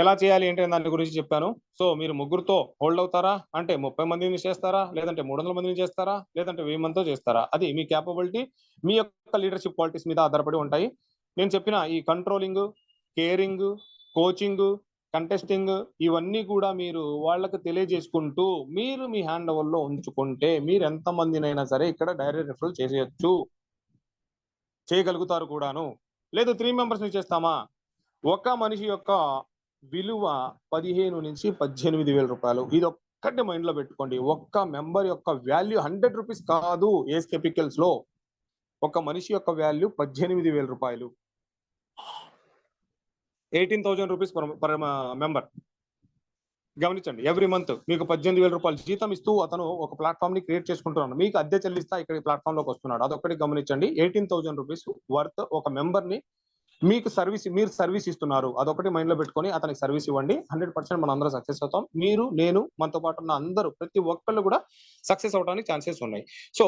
ఎలా చేయాలి అంటే దాని గురించి చెప్పాను. సో మీరు ముగ్గురుతో హోల్డ్ అవుతారా అంటే 30 మందిని చేస్తారా, లేదంటే 300 మందిని చేస్తారా, లేదంటే 1000 మందితో చేస్తారా, అది మీ క్యాపబిలిటీ, మీ యొక్క లీడర్షిప్ క్వాలిటీస్ మీద ఆధారపడి ఉంటాయి. నేను చెప్పిన ఈ కంట్రోలింగ్, కేరింగ్, కోచింగ్, కంటెస్టింగ్ ఇవన్నీ కూడా మీరు వాళ్ళకి తెలియజేసుకుంటూ మీరు మీ హ్యాండ్ ఓవర్ లో ఉంచుకుంటే మీరు ఎంత మందినైనా సరే ఇక్కడ డైరెక్ట్ రిఫరల్ చేయగలుగుతారు కూడాను. లేదు 3 మెంబర్స్ ని చేస్తామా, ఒక మనిషి యొక్క విలువ 15 నుంచి 18,000 రూపాయలు. ఇది ఒక్కటి మైండ్ లో పెట్టుకోండి. ఒక్క మెంబర్ యొక్క వాల్యూ 100 రూపీస్ కాదు. ఏఎస్కే పికిల్స్ లో ఒక మనిషి యొక్క వాల్యూ 18,000 రూపాయలు, 18,000 రూపీస్ పర్ మెంబర్. గమనించండి, ఎవ్రీ మంత్ మీకు 18,000 రూపాయలు జీతం ఇస్తూ అతను ఒక ప్లాట్ఫామ్ ని క్రియేట్ చేసుకుంటున్నాడు. మీకు అద్దె చెల్లిస్తా ఇక్కడ ప్లాట్ఫామ్ లోకి వస్తున్నాడు. అదొక్కటి గమనించండి. 18,000 రూపీస్ వర్త్ ఒక మెంబర్ ని మీరు సర్వీస్ ఇస్తున్నారు. అదొకటి మైండ్ లో పెట్టుకొని అతనికి సర్వీస్ ఇవ్వండి. 100% మనం అందరం సక్సెస్ అవుతాం. మీరు, నేను, మనతో పాటు ఉన్న అందరూ, ప్రతి ఒక్కళ్ళు కూడా సక్సెస్ అవడానికి ఛాన్సెస్ ఉన్నాయి. సో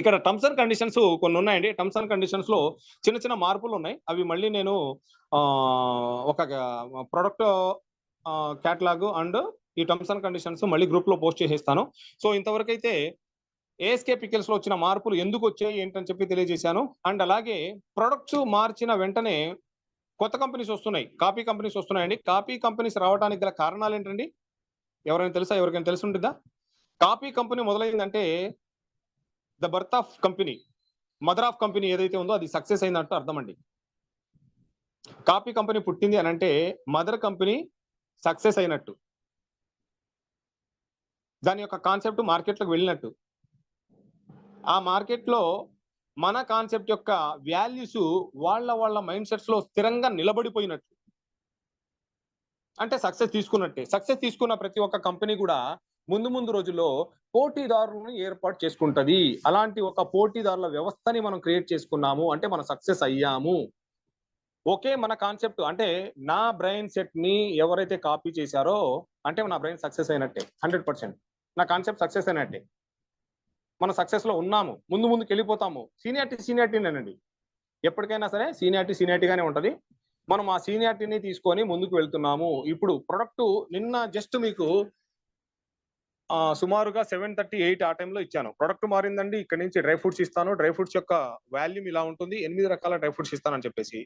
ఇక్కడ టర్మ్స్ అండ్ కండిషన్స్ కొన్ని ఉన్నాయండి. టర్మ్స్ అండ్ కండిషన్స్ లో చిన్న చిన్న మార్పులు ఉన్నాయి. అవి మళ్ళీ నేను ఒక ప్రొడక్ట్ క్యాటలాగ్ అండ్ ఈ టర్మ్స్ అండ్ కండిషన్స్ మళ్ళీ గ్రూప్ లో పోస్ట్ చేసేస్తాను. సో ఇంతవరకు అయితే ఏఎస్కే పికిల్స్ లో వచ్చిన మార్పులు ఎందుకు వచ్చాయి ఏంటని చెప్పి తెలియజేశాను. అండ్ అలాగే ప్రొడక్ట్స్ మార్చిన వెంటనే కొత్త కంపెనీస్ వస్తున్నాయి, కాపీ కంపెనీస్ వస్తున్నాయండి. కాపీ కంపెనీస్ రావడానికి గల కారణాలు ఏంటండి, ఎవరైనా తెలుసా? ఎవరికైనా తెలిసి ఉంటుందా? కాపీ కంపెనీ మొదలైందంటే the birth of company, mother of company ఏదైతే ఉందో అది సక్సెస్ అయినట్టు అర్థం అండి. కాపీ కంపెనీ పుట్టింది అని అంటే మదర్ కంపెనీ సక్సెస్ అయినట్టు, దాని యొక్క కాన్సెప్ట్ మార్కెట్లోకి వెళ్ళినట్టు, ఆ మార్కెట్లో మన కాన్సెప్ట్ యొక్క వాల్యూస్ వాళ్ళ మైండ్ సెట్స్ లో స్థిరంగా నిలబడిపోయినట్టు, అంటే సక్సెస్ తీసుకున్నట్టే. సక్సెస్ తీసుకున్న ప్రతి ఒక్క కంపెనీ కూడా ముందు రోజుల్లో పోటీదారులను ఏర్పాటు చేసుకుంటది. అలాంటి ఒక పోటీదారుల వ్యవస్థని మనం క్రియేట్ చేసుకున్నాము అంటే మనం సక్సెస్ అయ్యాము. ఓకే, మన కాన్సెప్ట్ అంటే నా బ్రెయిన్ సెట్ ని ఎవరైతే కాపీ చేశారో అంటే నా బ్రెయిన్ సక్సెస్ అయినట్టే, 100%. నా కాన్సెప్ట్ సక్సెస్ అయినట్టే, మన సక్సెస్ లో ఉన్నాము, ముందుకు వెళ్ళిపోతాము. సీనియారిటీనేనండి, ఎప్పటికైనా సరే సీనియారిటీగానే ఉంటది. మనం ఆ సీనియారిటీని తీసుకొని ముందుకు వెళ్తున్నాము. ఇప్పుడు ప్రొడక్ట్ నిన్న జస్ట్ మీకు సుమారుగా 7:38 ఆ టైంలో ఇచ్చాను. ప్రొడక్ట్ మారిందండి, ఇక్కడ నుంచి డ్రై ఫ్రూట్స్ ఇస్తాను, డ్రై ఫ్రూట్స్ యొక్క వాల్యూమ్ ఇలా ఉంటుంది, 8 రకాల డ్రై ఫ్రూట్స్ ఇస్తానని చెప్పేసి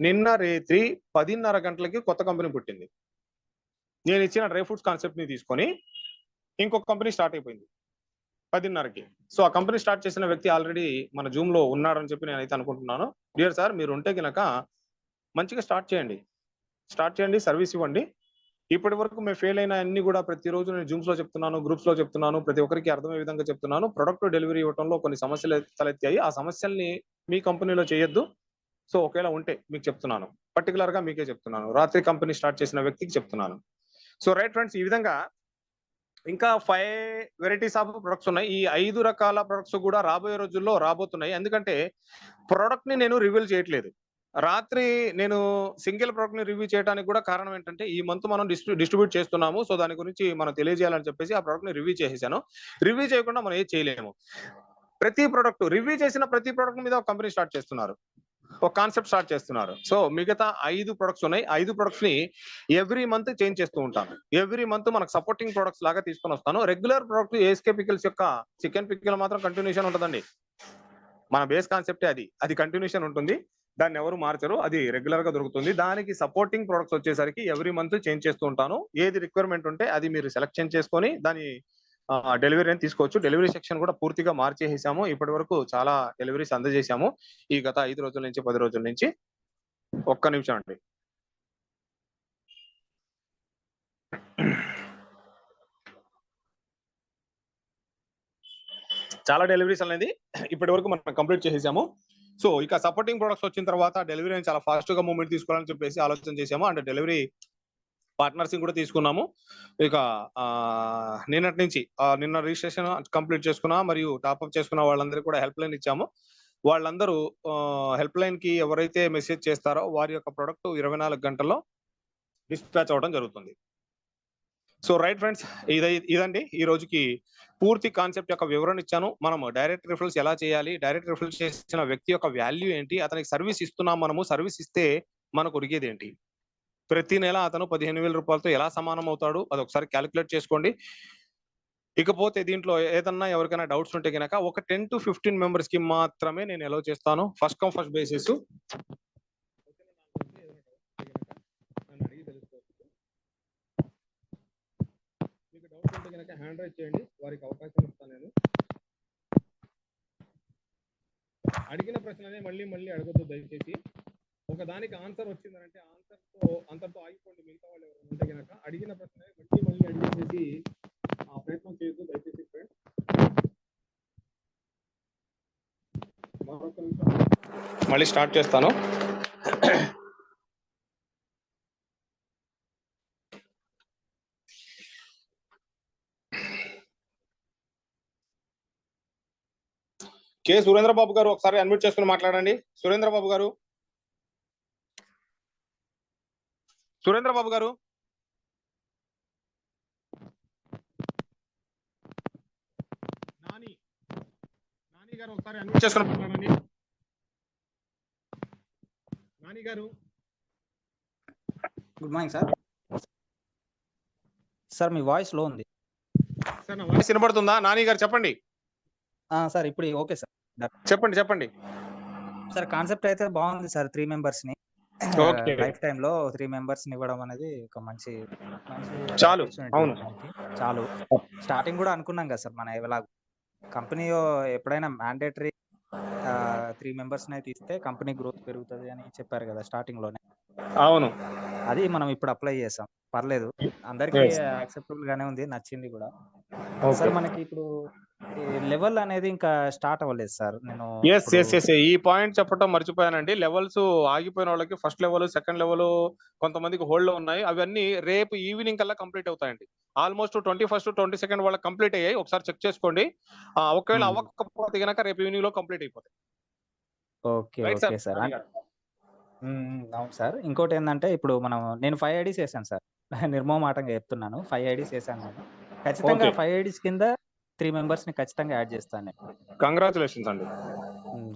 నిన్న రాత్రి 10:30 గంటలకి కొత్త కంపెనీ పుట్టింది. నేను ఇచ్చిన డ్రై ఫ్రూట్స్ కాన్సెప్ట్ ని తీసుకొని ఇంకొక కంపెనీ స్టార్ట్ అయిపోయింది 10:30కి. సో ఆ కంపెనీ స్టార్ట్ చేసిన వ్యక్తి ఆల్రెడీ మన జూమ్ లో ఉన్నాడని చెప్పి నేనైతే అనుకుంటున్నాను. డియర్ సార్, మీరు ఉంటే గనక మంచిగా స్టార్ట్ చేయండి, సర్వీస్ ఇవ్వండి. ఇప్పటి వరకు మేము ఫెయిల్ అయిన అన్ని కూడా ప్రతిరోజు నేను జూమ్స్ లో చెప్తున్నాను, గ్రూప్స్ లో చెప్తున్నాను, ప్రతి ఒక్కరికి అర్థమయ్యే విధంగా చెప్తున్నాను. ప్రొడక్ట్ డెలివరీ ఇవ్వడంలో కొన్ని సమస్యలు తలెత్తాయి, ఆ సమస్యల్ని మీ కంపెనీలో చేయొద్దు. సో ఒకవేళ ఉంటే మీకు చెప్తున్నాను, పర్టికులర్ గా మీకే చెప్తున్నాను, రాత్రి కంపెనీ స్టార్ట్ చేసిన వ్యక్తికి చెప్తున్నాను. సో రైట్ ఫ్రెండ్స్, ఈ విధంగా ఇంకా 5 వెరైటీస్ ఆఫ్ ప్రొడక్ట్స్ ఉన్నాయి. ఈ 5 రకాల ప్రొడక్ట్స్ కూడా రాబోయే రోజుల్లో రాబోతున్నాయి. ఎందుకంటే ప్రొడక్ట్ ని నేను రివీల్ చేయట్లేదు. రాత్రి నేను సింగిల్ ప్రొడక్ట్ ని రివ్యూ చేయడానికి కూడా కారణం ఏంటంటే ఈ మంత్ మనం డిస్ట్రిబ్యూట్ చేస్తున్నాము. సో దాని గురించి మనం తెలియజేయాలని చెప్పేసి ఆ ప్రొడక్ట్ ని రివ్యూ చేసేసాను. రివ్యూ చేయకుండా మనం ఏం చేయలేము. రివ్యూ చేసిన ప్రతి ప్రొడక్ట్ మీద ఒక కంపెనీ స్టార్ట్ చేస్తున్నారు, ఒక కాన్సెప్ట్ స్టార్ట్ చేస్తున్నారు. సో మిగతా 5 ప్రొడక్ట్స్ ఉన్నాయి. 5 ప్రొడక్ట్స్ ని ఎవ్రీ మంత్ చేంజ్ చేస్తూ ఉంటాను. ఎవ్రీ మంత్ మనకు సపోర్టింగ్ ప్రొడక్ట్స్ లాగా తీసుకొని వస్తాను. రెగ్యులర్ ప్రొడక్ట్ ఏఎస్కే పికిల్స్ యొక్క చికెన్ పికిల్ మాత్రం కంటిన్యూషన్ ఉంటుందండి. మన బేస్ కాన్సెప్టే అది కంటిన్యూషన్ ఉంటుంది, దాన్ని ఎవరు మార్చరు, అది రెగ్యులర్ గా దొరుకుతుంది. దానికి సపోర్టింగ్ ప్రొడక్ట్స్ వచ్చేసరికి ఎవ్రీ మంత్ చేంజ్ చేస్తూ ఉంటాను. ఏది రిక్వైర్మెంట్ ఉంటే అది మీరు సెలెక్షన్ చేసుకొని దాని డెలివరీ అని తీసుకోవచ్చు. డెలివరీ సెక్షన్ కూడా పూర్తిగా మార్చేసాము. ఇప్పటి వరకు చాలా డెలివరీస్ అందజేశాము ఈ గత 5 రోజుల నుంచి 10 రోజుల నుంచి. ఒక్క నిమిషం అండి. చాలా డెలివరీస్ అనేది ఇప్పటి వరకు మనం కంప్లీట్ చేసేసాము. సో ఇక సపోర్టింగ్ ప్రొడక్ట్స్ వచ్చిన తర్వాత డెలివరీ చాలా ఫాస్ట్ గా మూవ్మెంట్ తీసుకోవాలని చెప్పేసి ఆలోచన చేసాము. అండ్ డెలివరీ పార్ట్నర్స్ కూడా తీసుకున్నాము. ఇక నిన్నటి నుంచి నిన్న రిజిస్ట్రేషన్ కంప్లీట్ చేసుకున్నా మరియు టాప్అప్ చేసుకున్న వాళ్ళందరికీ కూడా హెల్ప్ లైన్ ఇచ్చాము. వాళ్ళందరూ హెల్ప్ లైన్ కి ఎవరైతే మెసేజ్ చేస్తారో వారి యొక్క ప్రొడక్ట్ 24 గంటల్లో డిస్పాచ్ అవడం జరుగుతుంది. సో రైట్ ఫ్రెండ్స్, ఇదండి ఈ రోజుకి పూర్తి కాన్సెప్ట్ యొక్క వివరణ ఇచ్చాను. మనం డైరెక్ట్ రిఫరల్స్ ఎలా చేయాలి, డైరెక్ట్ రిఫరల్ చేసిన వ్యక్తి యొక్క వాల్యూ ఏంటి, అతనికి సర్వీస్ ఇస్తున్నాం, మనము సర్వీస్ ఇస్తే మనకు ఒరిగేది ఏంటి, ప్రతి నెల అతను 15,000 రూపాయలతో ఎలా సమానం అవుతాడు, అది ఒకసారి క్యాలిక్యులేట్ చేసుకోండి. ఇకపోతే దీంట్లో ఏదన్నా ఎవరికైనా డౌట్స్ ఉంటే కనుక ఒక 10 to 15 మెంబర్స్ కి మాత్రమే నేను అలౌ చేస్తాను, ఫస్ట్ కమ్ ఫస్ట్ బేసిస్. మీకు డౌట్స్ ఉంటే కనుక హ్యాండ్ రైజ్ చేయండి, వారికి అవకాశం ఇస్తాను నేను. అడిగిన ప్రశ్ననే మళ్ళీ అడగొద్దు దయచేసి. ఒక దానికి ఆన్సర్ వచ్చిందంటే అంతటితో ఆగిపోండి. మిగతా వాళ్ళు ఎవరైనా ఉంటే కనుక అడిగిన ప్రశ్న మళ్ళీ అడిగేసి ఆ ప్రయత్నం చేయొద్దు దయచేసి ఫ్రెండ్స్. మరొక నిమిషం మళ్ళీ స్టార్ట్ చేస్తాను. కె సురేంద్ర బాబు గారు ఒకసారి అన్మ్యూట్ చేసుకుని మాట్లాడండి. సురేంద్ర బాబు గారు, సురేంద్ర బాబు గారు, నాని గారు ఒకసారి అన్మ్యూట్ చేసుకుని మాట్లాడండి. నాని గారు, గుడ్ మార్నింగ్ సార్. సార్ మీ వాయిస్ లో ఉంది సార్. నా వాయిస్ వినపడుతుందా? నాని గారు చెప్పండి. సార్ ఇప్పుడు ఓకే సార్, చెప్పండి. సార్ కాన్సెప్ట్ అయితే బాగుంది సార్. 3 మెంబర్స్ ని లైఫ్ టైమ్ లో 3 మెంబర్స్ ని ఇవ్వడం అనేది ఒక మంచి చాలు. అవును, చాలు. స్టార్టింగ్ కూడా అనుకున్నాం కదా సార్, మన ఎలా కంపెనీ ఎప్పుడైనా మ్యాండేటరీ 3 మెంబర్స్ ని తీస్తే కంపెనీ గ్రోత్ పెరుగుతుంది అని చెప్పారు కదా స్టార్టింగ్ లోనే. అవును. అది మనం ఇప్పుడు అప్లై చేసాం. పర్లేదు. అందరికీ Yes. యాక్సెప్టబుల్ గానే ఉంది. నచ్చింది కూడా. ఓకే. సార్ మనకి ఇప్పుడు ఈ లెవెల్ అనేది ఇంకా స్టార్ట్ అవ్వలేదు సార్. నేను యెస్. ఇప్పుడు యెస్. యెస్. ఈ పాయింట్ చెప్పటం మర్చిపోయానండి. లెవెల్స్ ఆగిపోయిన వాళ్ళకి ఫస్ట్ లెవెల్, సెకండ్ లెవెల్ కొంతమందికి హోల్డ్‌లో ఉన్నాయి. అవన్నీ రేపు ఈవినింగ్ కల్లా కంప్లీట్ అవుతాయండి. ఆల్‌మోస్ట్ 21, 22 వాళ్ళకి కంప్లీట్ అయ్యాయి. ఒకసారి చెక్ చేసుకోండి. ఒకవేళ హ్మ్. అవ్వకపోతే గనక రేపు ఈవినింగ్‌లో కంప్లీట్ అయిపోతాయి. Okay. Right okay sir. Sir. Nani గారు. అవును సార్. ఇంకోటేందంటే ఇప్పుడు నేను 5 ఐడీస్ ఏసాను సార్. నిర్మోహమాటంగా చెప్తున్నాను. 5 ఐడీస్ ఏసాను నేను. ఖచ్చితంగా ఓకే. 5 ఐడీస్ కింద 3 మెంబర్స్‌ని ఖచ్చితంగా యాడ్ చేస్తాను నేను. కంగ్రాచ్యులేషన్స్ అండి.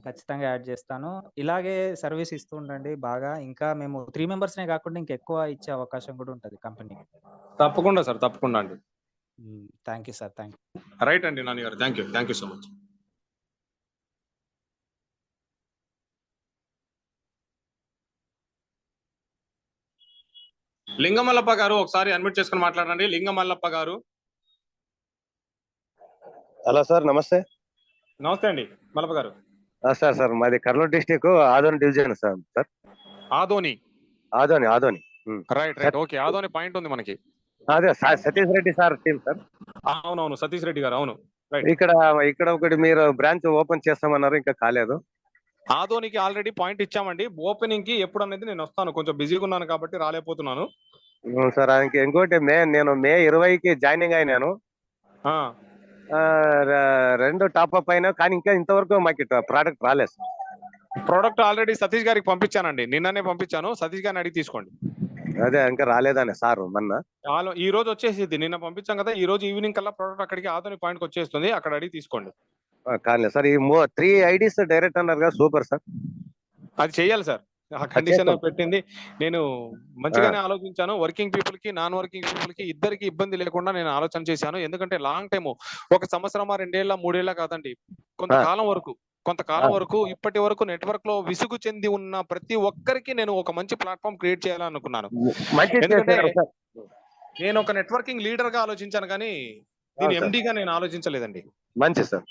ఖచ్చితంగా యాడ్ చేస్తాను. ఇలాగే సర్వీస్ ఇస్తూ ఉండండి బాగా. ఇంకా మేము 3 మెంబర్స్‌నే కాకుండా ఇంకెక్కువ ఇచ్చే అవకాశం కూడా ఉంటది కంపెనీకి. తప్పకుండా సార్. తప్పకుండా అండి. Thank you sir. Thank you. Right అండి నాని గారు. Thank you. Thank you so much. Lingamallappa గారు ఒకసారి అన్మ్యూట్ చేసుకొని మాట్లాడండి. లింగమల్లప్ప గారు. హలో సార్, నమస్తే. నమస్తే అండి మల్లప్ప గారు. సార్ మాది Kurnool district Adoni division sir. Adoni. Adoni. Right. Okay. Adoni point ఉంది మనకి. అదే Satish Reddy sir team sir. అవునవును. సతీష్ రెడ్డి గారు. అవును. రైట్. ఇక్కడ ఒకటి మీరు బ్రాంచ్ ఓపెన్ చేస్తామన్నారు, ఇంకా కాలేదు. ఆదోనికి ఆల్రెడీ పాయింట్ ఇచ్చామండి. ఓపెనింగ్ కి ఎప్పుడు అనేది నేను వస్తాను. కొంచెం బిజీగా ఉన్నాను కాబట్టి రాలేకపోతున్నాను. సార్ ఇంకోటి నేను మే 20కి జాయినింగ్ అయినాను. ఆ, 2 టాప్అప్ అయినా, కానీ ఇంకా ఇంతవరకు మాకు ప్రోడక్ట్ రాలేదు సార్. ప్రోడక్ట్ ఆల్రెడీ సతీష్ గారికి పంపించానండి. నిన్ననే పంపించాను. సతీష్ గారిని అడిగి తీసుకోండి. అదే ఇంకా రాలేదనే సార్ మొన్న. ఈ రోజు వచ్చేసింది. నిన్న పంపించాం కదా, ఈ రోజు ఈవినింగ్ కల్లా ప్రోడక్ట్ అక్కడికి ఆదోని పాయింట్ వచ్చేస్తుంది. అక్కడ అడిగి తీసుకోండి. కాలేదు సార్. ఈ 3 ఐడీస్ డైరెక్ట్ అన్నారు కదా, సూపర్ సార్. అది చెయ్యాలి సార్. ఆ కండిషన్ చేస్తాం. పెట్టింది. నేను మంచిగానే ఆలోచించాను. వర్కింగ్ పీపుల్ కి, నాన్ వర్కింగ్ పీపుల్ కి ఇద్దరికి ఇబ్బంది లేకుండా నేను ఆలోచన చేశాను. ఎందుకంటే లాంగ్ టైమ్, 1 సంవత్సరమా, 2 ఏళ్ళ, 3 ఏళ్ళ కాదండి. కొంతకాలం వరకు ఇప్పటి వరకు నెట్వర్క్ లో విసుగు చెంది ఉన్న ప్రతి ఒక్కరికి నేను ఒక మంచి ప్లాట్ఫామ్ క్రియేట్ చేయాలనుకున్నాను. మంచి ఎందుకంటే చేశారు సార్. నేను ఒక నెట్వర్కింగ్ లీడర్ గా ఆలోచించాను కానీ దీని అవును సార్. ఎండి గా నేను ఆలోచించలేదండి. మంచి సార్.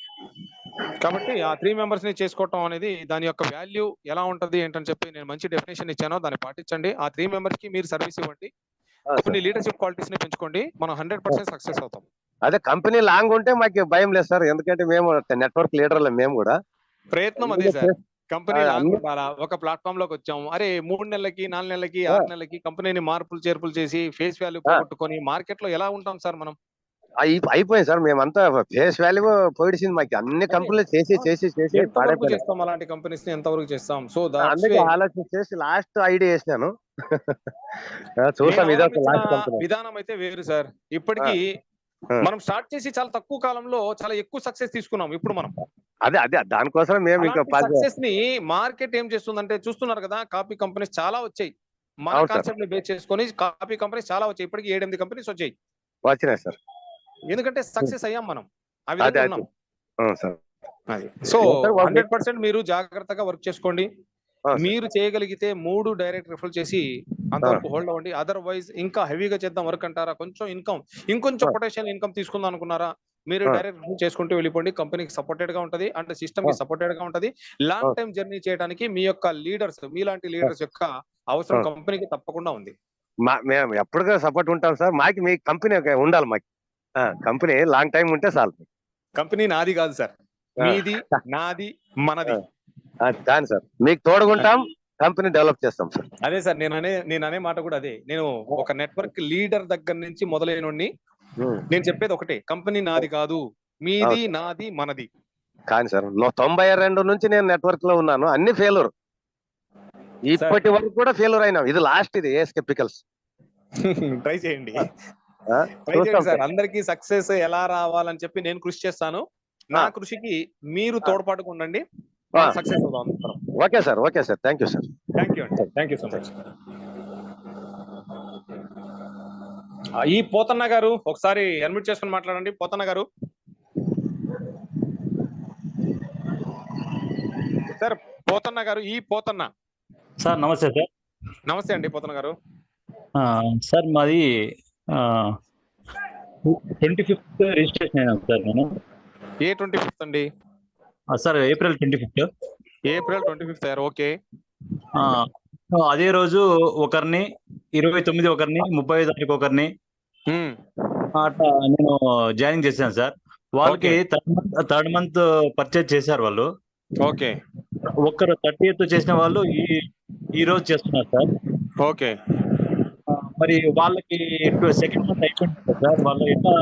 కాబట్టి ఆ 3 మెంబర్స్ ని చేసుకోవటం అనేది దాని యొక్క వాల్యూ ఎలా ఉంటది ఏంటని చెప్పి నేను మంచి డెఫినేషన్ ఇచ్చాను. దాన్ని పాటించండి. ఆ 3 మెంబర్స్ కి మీరు సర్వీస్ ఇవ్వండి. కొన్ని లీడర్షిప్ క్వాలిటీస్ ని పెంచుకోండి. మనం 100% సక్సెస్ అవుతాం. అదే కంపెనీ లాంగ్ ఉంటే మాకు భయం లేదు సార్. ఎందుకంటే మేము నెట్వర్క్ లీడర్లు మేము కూడా. ప్రయత్నం అదే సార్. కంపెనీ లాంగ్ అన్ని ఉండాలా. ఒక ప్లాట్ఫామ్ లోకి వచ్చాం. అరే 3 నెలలకి, 4 నెలలకి, 6 నెలలకి కంపెనీని మార్పులు చేర్పులు చేసి ఫేస్ వాల్యూ పోగొట్టుకొని మార్కెట్ లో ఎలా ఉంటాం సార్ మనం? అయిపోయింది సార్. మేమంతా ఫేస్ వాల్యూ పోయిడిసింది మాకు. అన్ని కంపెనీలు చేసి ఎంతవరకు పాడైపోయినాయి. చేస్తాం అలాంటి కంపెనీస్ ని? ఎంతవరకు చేస్తాం? సో అందుకే ఆలోచన చేసి లాస్ట్ ఐడియా వేసినాను. చూసాం, ఇదే ఒక లాస్ట్ కంపెనీ. విధానం అయితే వేరు సార్. ఇప్పటికీ మనం స్టార్ట్ చేసి చాలా తక్కువ కాలంలో చాలా ఎక్కువ సక్సెస్ తీసుకున్నాం. ఇప్పుడు మనం అదే దానికోసం మేము ఇంకా సక్సెస్ ని మార్కెట్ ఏం చేస్తుందంటే చూస్తున్నారు కదా, కాపీ కంపెనీస్ చాలా వచ్చాయి. మన అవును సార్. కాన్సెప్ట్ ని బేస్ చేసుకొని కాపీ కంపెనీస్ చాలా వచ్చాయి. ఇప్పటికి 7-8 కంపెనీస్ వచ్చాయి. వచ్చినాయి సార్. ఎందుకంటే సక్సెస్ అయ్యాం మనం. ఆ విధంగా ఉన్నాం. అవును సార్. సో సార్, 100% మీరు జాగ్రత్తగా వర్క్ చేసుకోండి. మీరు చేయగలిగితే 3 డైరెక్ట్ రిఫర్ చేసి అంతవరకు హోల్డ్ అవ్వండి. అదర్వైజ్ ఇంకా హెవీగా చేద్దాం వర్క్ అంటారా, కొంచెం ఇంకొంచెం పొటెన్షియల్ ఇన్కమ్ తీసుకుందాం అనుకున్నారా, మీరు డైరెక్ట్ రిఫర్ చేసుకుంటూ వెళ్ళిపోండి. కంపెనీకి సపోర్టెడ్ గా ఉంటది అండ్ సిస్టమ్ కి సపోర్టెడ్ గా ఉంటది. లాంగ్ టైం జర్నీ చేయడానికి మీ యొక్క లీడర్స్, మీలాంటి లీడర్స్ యొక్క అవసరం కంపెనీకి తప్పకుండా ఉంది. మేము ఎప్పటికీ సపోర్ట్ ఉంటాం సార్. మాకు మీ కంపెనీ ఉండాలి. మాకు కంపెనీ లాంగ్ టైం ఉంటే చాలు. కంపెనీ నాది కాదు సార్, మీది, నాది, మనది. దాని సార్ మీకు తోడుకుంటాం, కంపెనీ డెవలప్ చేస్తాం సార్. అదే సార్ నేను అనే మాట కూడా అదే. నేను ఒక నెట్వర్క్ లీడర్ దగ్గర నుంచి మొదలైనోడిని. నేను చెప్పేది ఒకటే, కంపెనీ నాది కాదు, మీది, నాది, మనది. కానీ సార్ 92 నుంచి నేను నెట్వర్క్ లో ఉన్నాను. అన్ని ఫెయిల్యూర్. ఇప్పటి వరకు కూడా ఫెయిల్యూర్ అయినా. ఇది లాస్ట్. ఇది ఏఎస్కే పికల్స్. ట్రై చేయండి సార్. అందరికీ సక్సెస్ ఎలా రావాలని చెప్పి నేను కృషి చేస్తాను. నా కృషికి మీరు తోడ్పాటుగా ఉండండి. సక్సెస్ అవుదాం. Okay sir. Thank you sir. Thank you అండి. Thank you so much. ఈ పోతన్న గారు ఒకసారి అన్మ్యూట్ చేసుకుని మాట్లాడండి. పోతన్న గారు సార్. పోతన్న గారు, ఈ పోతన్న సార్. నమస్తే సార్. నమస్తే అండి పోతన్న గారు. సార్ మాది 25th రిజిస్ట్రేషన్ అయినా సార్. నేను ఏ 25th అండి? Sir April 25th. April 25th sir. Okay. అదే రోజు ఒకరిని 29 ఒకరిని 35 తారీఖు ఒకరిని ఉమ్, అట్లా నేను జాయిన్ చేశాను సార్. వాళ్ళకి థర్డ్ మంత్ పర్చేజ్ చేశారు వాళ్ళు. ఓకే ఒక్కరు 30th చేసిన వాళ్ళు ఈ రోజు చేస్తున్నారు సార్. ఓకే మరి వాళ్ళకి సెకండ్ మంత్ అయిపోయింది కదా సార్, వాళ్ళు ఎట్లా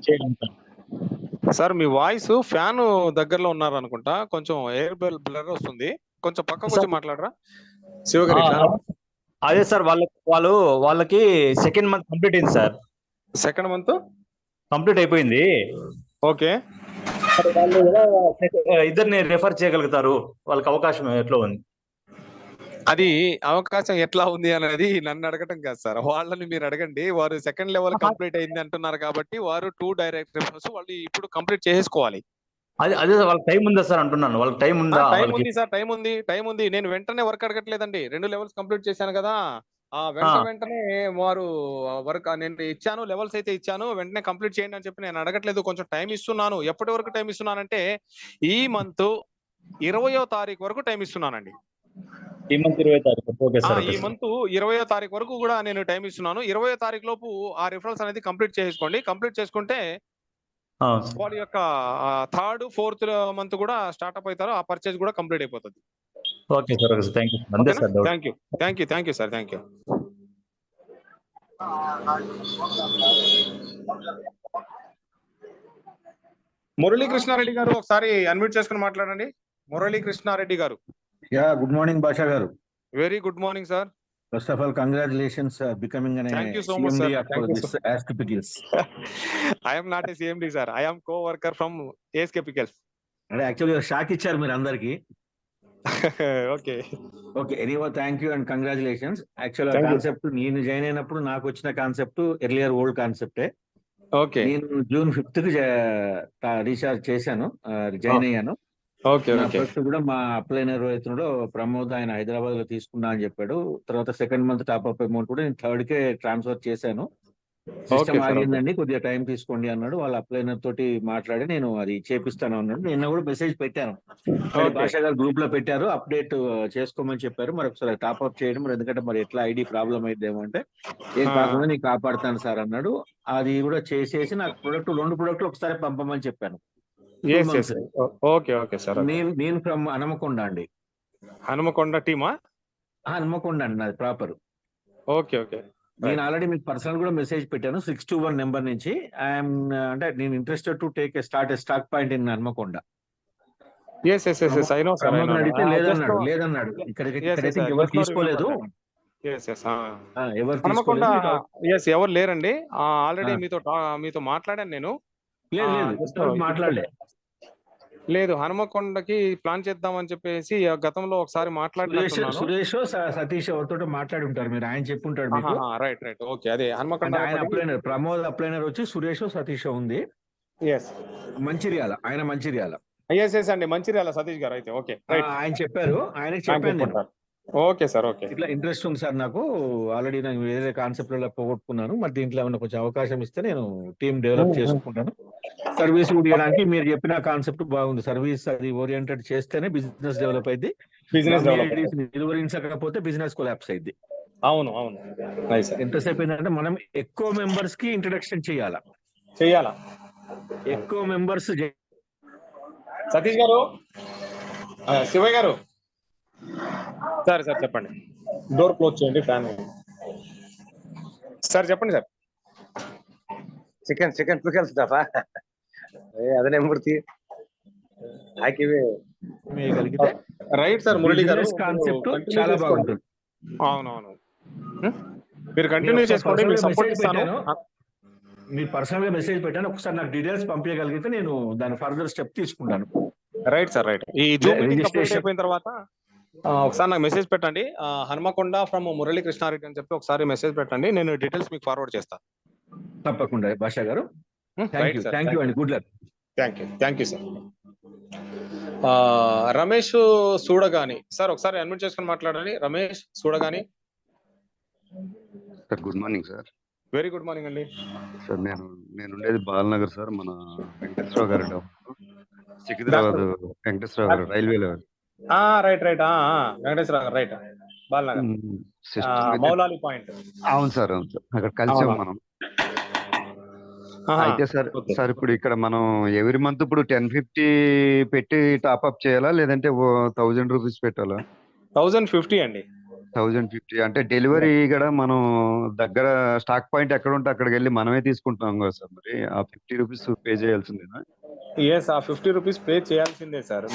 చేయాలంటారు? సార్ మీ వాయిస్ ఫ్యాన్ దగ్గరలో ఉన్నారు అనుకుంటా, కొంచెం ఎయిర్ బ్లర్ వస్తుంది, కొంచెం పక్కకు వచ్చి మాట్లాడరా శివగారి. అదే సార్ వాళ్ళకి సెకండ్ మంత్ కంప్లీట్ అయింది సార్. సెకండ్ మంత్ కంప్లీట్ అయిపోయింది. ఓకే మరి వాళ్ళు ఎలా ఇద్దరిని రెఫర్ చేయగలుగుతారు? వాళ్ళకి అవకాశం ఎట్లా ఉంది? అది అవకాశం ఎట్లా ఉంది అనేది నన్ను అడగటం కాదు సార్, వాళ్ళని మీరు అడగండి. వారు సెకండ్ లెవెల్ కంప్లీట్ అయింది అంటున్నారు కాబట్టి వారు 2 డైరెక్ట్ రిఫరెన్స్ వాళ్ళు ఇప్పుడు కంప్లీట్ చేసుకోవాలి. అదే వాళ్ళకి టైం ఉందా సార్ అంటున్నాను. వాళ్ళకి టైం ఉందా? టైం ఉంది సార్, టైం ఉంది. నేను వెంటనే వర్క్ అడగట్లేదండి, 2 లెవెల్స్ కంప్లీట్ చేశాను కదా, వెంటనే వారు వర్క్ నేను ఇచ్చాను, లెవెల్స్ అయితే ఇచ్చాను, వెంటనే కంప్లీట్ చేయండి అని చెప్పి నేను అడగట్లేదు. కొంచెం టైం ఇస్తున్నాను. ఎప్పటి వరకు టైం ఇస్తున్నానంటే ఈ మంత్ 20వ తారీఖు వరకు టైం ఇస్తున్నానండి. ఈ మంత్ 20 తారీఖు. Okay sir. ఈ మంత్ 20వ తారీఖు వరకు కూడా నేను టైం ఇస్తున్నాను. 20వ తారీఖు లోపు ఆ రిఫరల్స్ అనేది కంప్లీట్ చేసుకోండి. కంప్లీట్ చేసుకుంటే వాళ్ళ యొక్క 3rd 4th మంత్ కూడా స్టార్ట్అప్ అవుతారు, ఆ పర్చేజ్ కూడా కంప్లీట్ అయిపోతుంది. Okay sir. Okay sir. Thank you. అంతే sir. Thank you sir. Thank you. Muralikrishna Reddy గారు ఒకసారి అన్మ్యూట్ చేసుకుని మాట్లాడండి. మురళీకృష్ణారెడ్డి గారు. గుడ్ మార్నింగ్ భాషా గారు. Very good morning sir. First of all, congratulations becoming an Thank you so much, sir. CMD after Thank you, this ASK Pickles. I am not a CMD, sir. I am co-worker from ASK Pickles. Actually, shock ఇచ్చారు మీరు అందరికి. Okay anyway thank you and congratulations. Actual concept నేను join అయినప్పుడు నాకు వచ్చిన concept earlier old కాన్సెప్టే. Okay నేను June 5th కి రీఛార్జ్ చేశాను, జాయిన్ అయ్యాను. ఫస్ట్ కూడా మా అప్లైనర్ రైతుడు ప్రమోద్, ఆయన హైదరాబాద్ లో తీసుకున్నా అని చెప్పాడు. తర్వాత second month top up amount కూడా నేను 3rd కే ట్రాన్స్ఫర్ చేశాను. సిస్టమ్ ఆగిందండి, కొద్దిగా టైం తీసుకోండి అన్నాడు. వాళ్ళ అప్లైనర్ తోటి మాట్లాడి నేను అది చేపిస్తాను అన్నాడు. నిన్న కూడా మెసేజ్ పెట్టాను, భాషా గారు గ్రూప్ లో పెట్టారు, అప్డేట్ చేసుకోమని చెప్పారు. మరి ఒకసారి టాప్ అప్ చేయడం, మరి ఎందుకంటే మరి ఎట్లా ఐడి ప్రాబ్లం అయిద్దేమో అంటే ఏం కాకుండా నీకు కాపాడుతాను సార్ అన్నాడు. అది కూడా చేసేసి నాకు 2 ప్రొడక్ట్లు ఒకసారి పంపమని చెప్పాను. Okay sir. నేను ఫ్రమ్ హనుమకొండ అండి. హనుమకొండ టీమా? హనుమకొండ అండి నాది ప్రాపర్. ఓకే నేను ఆల్రెడీ మీకు పర్సనల్ కూడా మెసేజ్ పెట్టాను 621 నెంబర్ నుంచి. ఐఎమ్ అంటే నేను interested to take start stock point in Hanumakonda. అడిగితే లేదన్నాడు. ఇక్కడైతే ఎవరు తీసుకోలేదు. ఎవరు లేరండి. ఆల్రెడీ మీతో మాట్లాడాను నేను. మాట్లాడలే. లేదు, హనుమకొండకి ప్లాన్ చేద్దామని చెప్పేసి గతంలో ఒకసారి మాట్లాడుతున్నాను. సురేష్ సతీష్ ఎవరితో మాట్లాడి ఉంటారు మీరు, ఆయన చెప్పుంటాడు మీకు. Right okay. అదే హనుమకొండ ఆయన అప్లైనర్ ప్రమోద్ అప్లైనర్ వచ్చి సురేష్ సతీష్ ఉంది. మంచిర్యాల, ఆయన మంచిర్యాల. అండి, మంచిర్యాల సతీష్ గారు. అయితే ఓకే ఆయన చెప్పారు, ఆయనకి చెప్పాను. Okay sir. ఓకే, ఇట్లా ఇంట్రెస్ట్ ఉంది సార్ నాకు. ఆల్రెడీ నేను వేరే కాన్సెప్ట్ లో పోగొట్టుకున్నాను. మరి దీంట్లో ఏమైనా కొంచెం అవకాశం ఇస్తే నేను టీమ్ డెవలప్ చేసుకుంటాను. సర్వీస్ కూడా ఇవ్వడానికి మీరు చెప్పిన కాన్సెప్ట్ బాగుంది. సర్వీస్ అది ఓరియంటెడ్ చేస్తేనే బిజినెస్ డెవలప్ అయింది. నిలువరించకపోతే బిజినెస్ కొలాప్స్ అయింది. అవును. ఎంతసేపు ఏంటంటే మనం ఎక్కువ మెంబర్స్ కి ఇంట్రడక్షన్ చేయాలా. ఎక్కువ మెంబర్స్. సతీష్ గారు, శివయ్య గారు, సార్ చెప్పండి. డోర్ క్లోజ్ చేయండి, ఫ్యాన్. సార్ చెప్పండి సార్. చికెన్ పికల్స్ అదనే మూర్తి రైట్ సార్. మురళి గారు కాన్సెప్ట్ చాలా బాగుంటుంది. అవునవును, మీరు కంటిన్యూ చేసుకోండి, మీకు సపోర్ట్ ఇస్తాను. మీరు పర్సనల్ గా మెసేజ్ పెట్టాను, ఒకసారి నాకు డీటెయిల్స్ పంపించగలిగితే నేను దాని ఫర్దర్ స్టెప్ తీసుకుంటాను. Right sir. ఈ జూమ్ మీటింగ్ కంప్లీట్ అయిపోయిన తర్వాత ఒకసారి నాకు మెసేజ్ పెట్టండి. హనుమకొండ ఫ్రమ్ మురళీకృష్ణారెడ్డి అని చెప్పి ఒకసారి మెసేజ్ పెట్టండి, నేను డీటెయిల్స్ మీకు ఫార్వర్డ్ చేస్తాను. తప్పకుండా భాషా గారు. థ్యాంక్ యూ అండి. Good luck. Thank you sir. Ramesh Sudagani sir, ఒకసారి అన్మ్యూట్ చేసుకుని మాట్లాడండి. Ramesh Sudagani. Sir good morning sir. Very good morning అండి. సార్ నేను ఉండేది బాలనగర్ సార్. మన వెంకటేశ్వర గారు సికింద్రాబాద్ వెంకటేశ్వర గారు రైల్వేలో. రైట్ వెంకటేశ్వర గారు. రైట్. బాలనగర్ సిస్టమ్ అయితే మౌలాలి పాయింట్. అవును సార్ అక్కడ కలిసాం అవునా? మనం. ఆహా, అయితే సార్ ఓకే. సార్ ఇప్పుడు ఇక్కడ మనం ఎవ్రీ మంత్ ఇప్పుడు 1050 పెట్టి టాప్అప్ చేయాలా లేదంటే 1000 రూపీస్ పెట్టాలా? 1050 అండి. 1050 అంటే డెలివరీ కూడా మనం దగ్గర స్టాక్ పాయింట్ ఎక్కడ ఉంటే అక్కడికి వెళ్ళి మనమే తీసుకుంటున్నాం కదా సార్, మరి ఆ 50 రూపీస్ పే చేయాల్సిందేనా? ఎస్, ఆ 50 రూపీస్ పే చేయాల్సిందే సార్.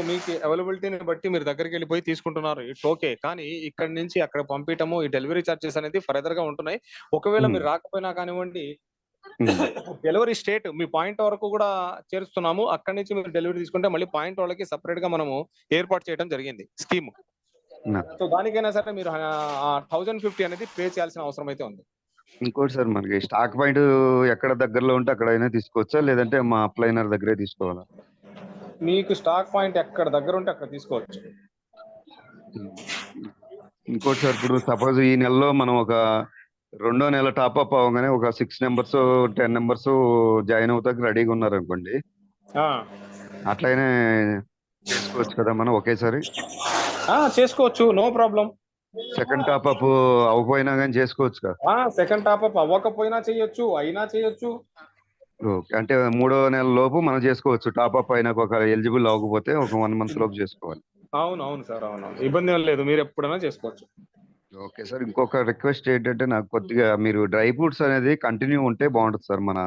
మీకు అవైలబిలిటీని బట్టి మీరు దగ్గరికి వెళ్ళిపోయి తీసుకుంటున్నారు, ఇట్స్ ఓకే. కానీ ఇక్కడ నుంచి అక్కడ పంపించటము, ఈ డెలివరీ చార్జెస్ అనేది ఫర్దర్ గా ఉంటున్నాయి. ఒకవేళ మీరు రాకపోయినా కానివ్వండి, డెలివరీ స్టేట్ మీ పాయింట్ వరకు కూడా చేరుస్తున్నాము. అక్కడి నుంచి మీరు డెలివరీ తీసుకుంటే మళ్ళీ పాయింట్ వాళ్ళకి సపరేట్ గా మనము ఏర్పాటు చేయడం జరిగింది స్కీమ్. సో దానికైనా సరే మీరు 1050 అనేది పే చేయాల్సిన అవసరం అయితే ఉంది. ఇంకోటి సార్, మనకి స్టాక్ పాయింట్ ఎక్కడ దగ్గరలో ఉంటే అక్కడైనా తీసుకోవచ్చా లేదంటే మా అప్లైనర్ దగ్గరే తీసుకోవాలా? మీకు స్టాక్ పాయింట్ ఎక్కడ దగ్గర ఉంటే అక్కడ తీసుకోవచ్చు. ఇంకోటి సార్, ఇప్పుడు సపోజ్ ఈ నెలలో మనం ఒక రెండో నెల టాప్అప్ అవ్వగానే ఒక 6 నెంబర్స్ 10 నెంబర్స్ జాయిన్ అవుతాకి రెడీగా ఉన్నారు అనుకోండి, అట్లయినే చేసుకోవచ్చు కదా మనం ఒకేసారి? చేసుకోవచ్చు, నో ప్రాబ్లం. సెకండ్ టాప్అప్ అవ్వకపోయినా కానీ చేసుకోవచ్చు కదా? సెకండ్ టాప్అప్ అవ్వకపోయినా చేయొచ్చు, అయినా చేయొచ్చు. ఓకే, అంటే మూడో నెల లోపు మనం చేసుకోవచ్చు. టాప్అప్ అయినా ఒక ఎలిజిబుల్ అవ్వకపోతే ఒక 1 మంత్ లోపు చేసుకోవాలి. అవును సార్, అవును, ఇబ్బంది ఏం లేదు, మీరు ఎప్పుడైనా చేసుకోవచ్చు. ఓకే సార్, ఇంకొక రిక్వెస్ట్ ఏంటంటే నాకు కొద్దిగా మీరు డ్రై ఫ్రూట్స్ అనేది కంటిన్యూ ఉంటే బాగుంటుంది సార్ మన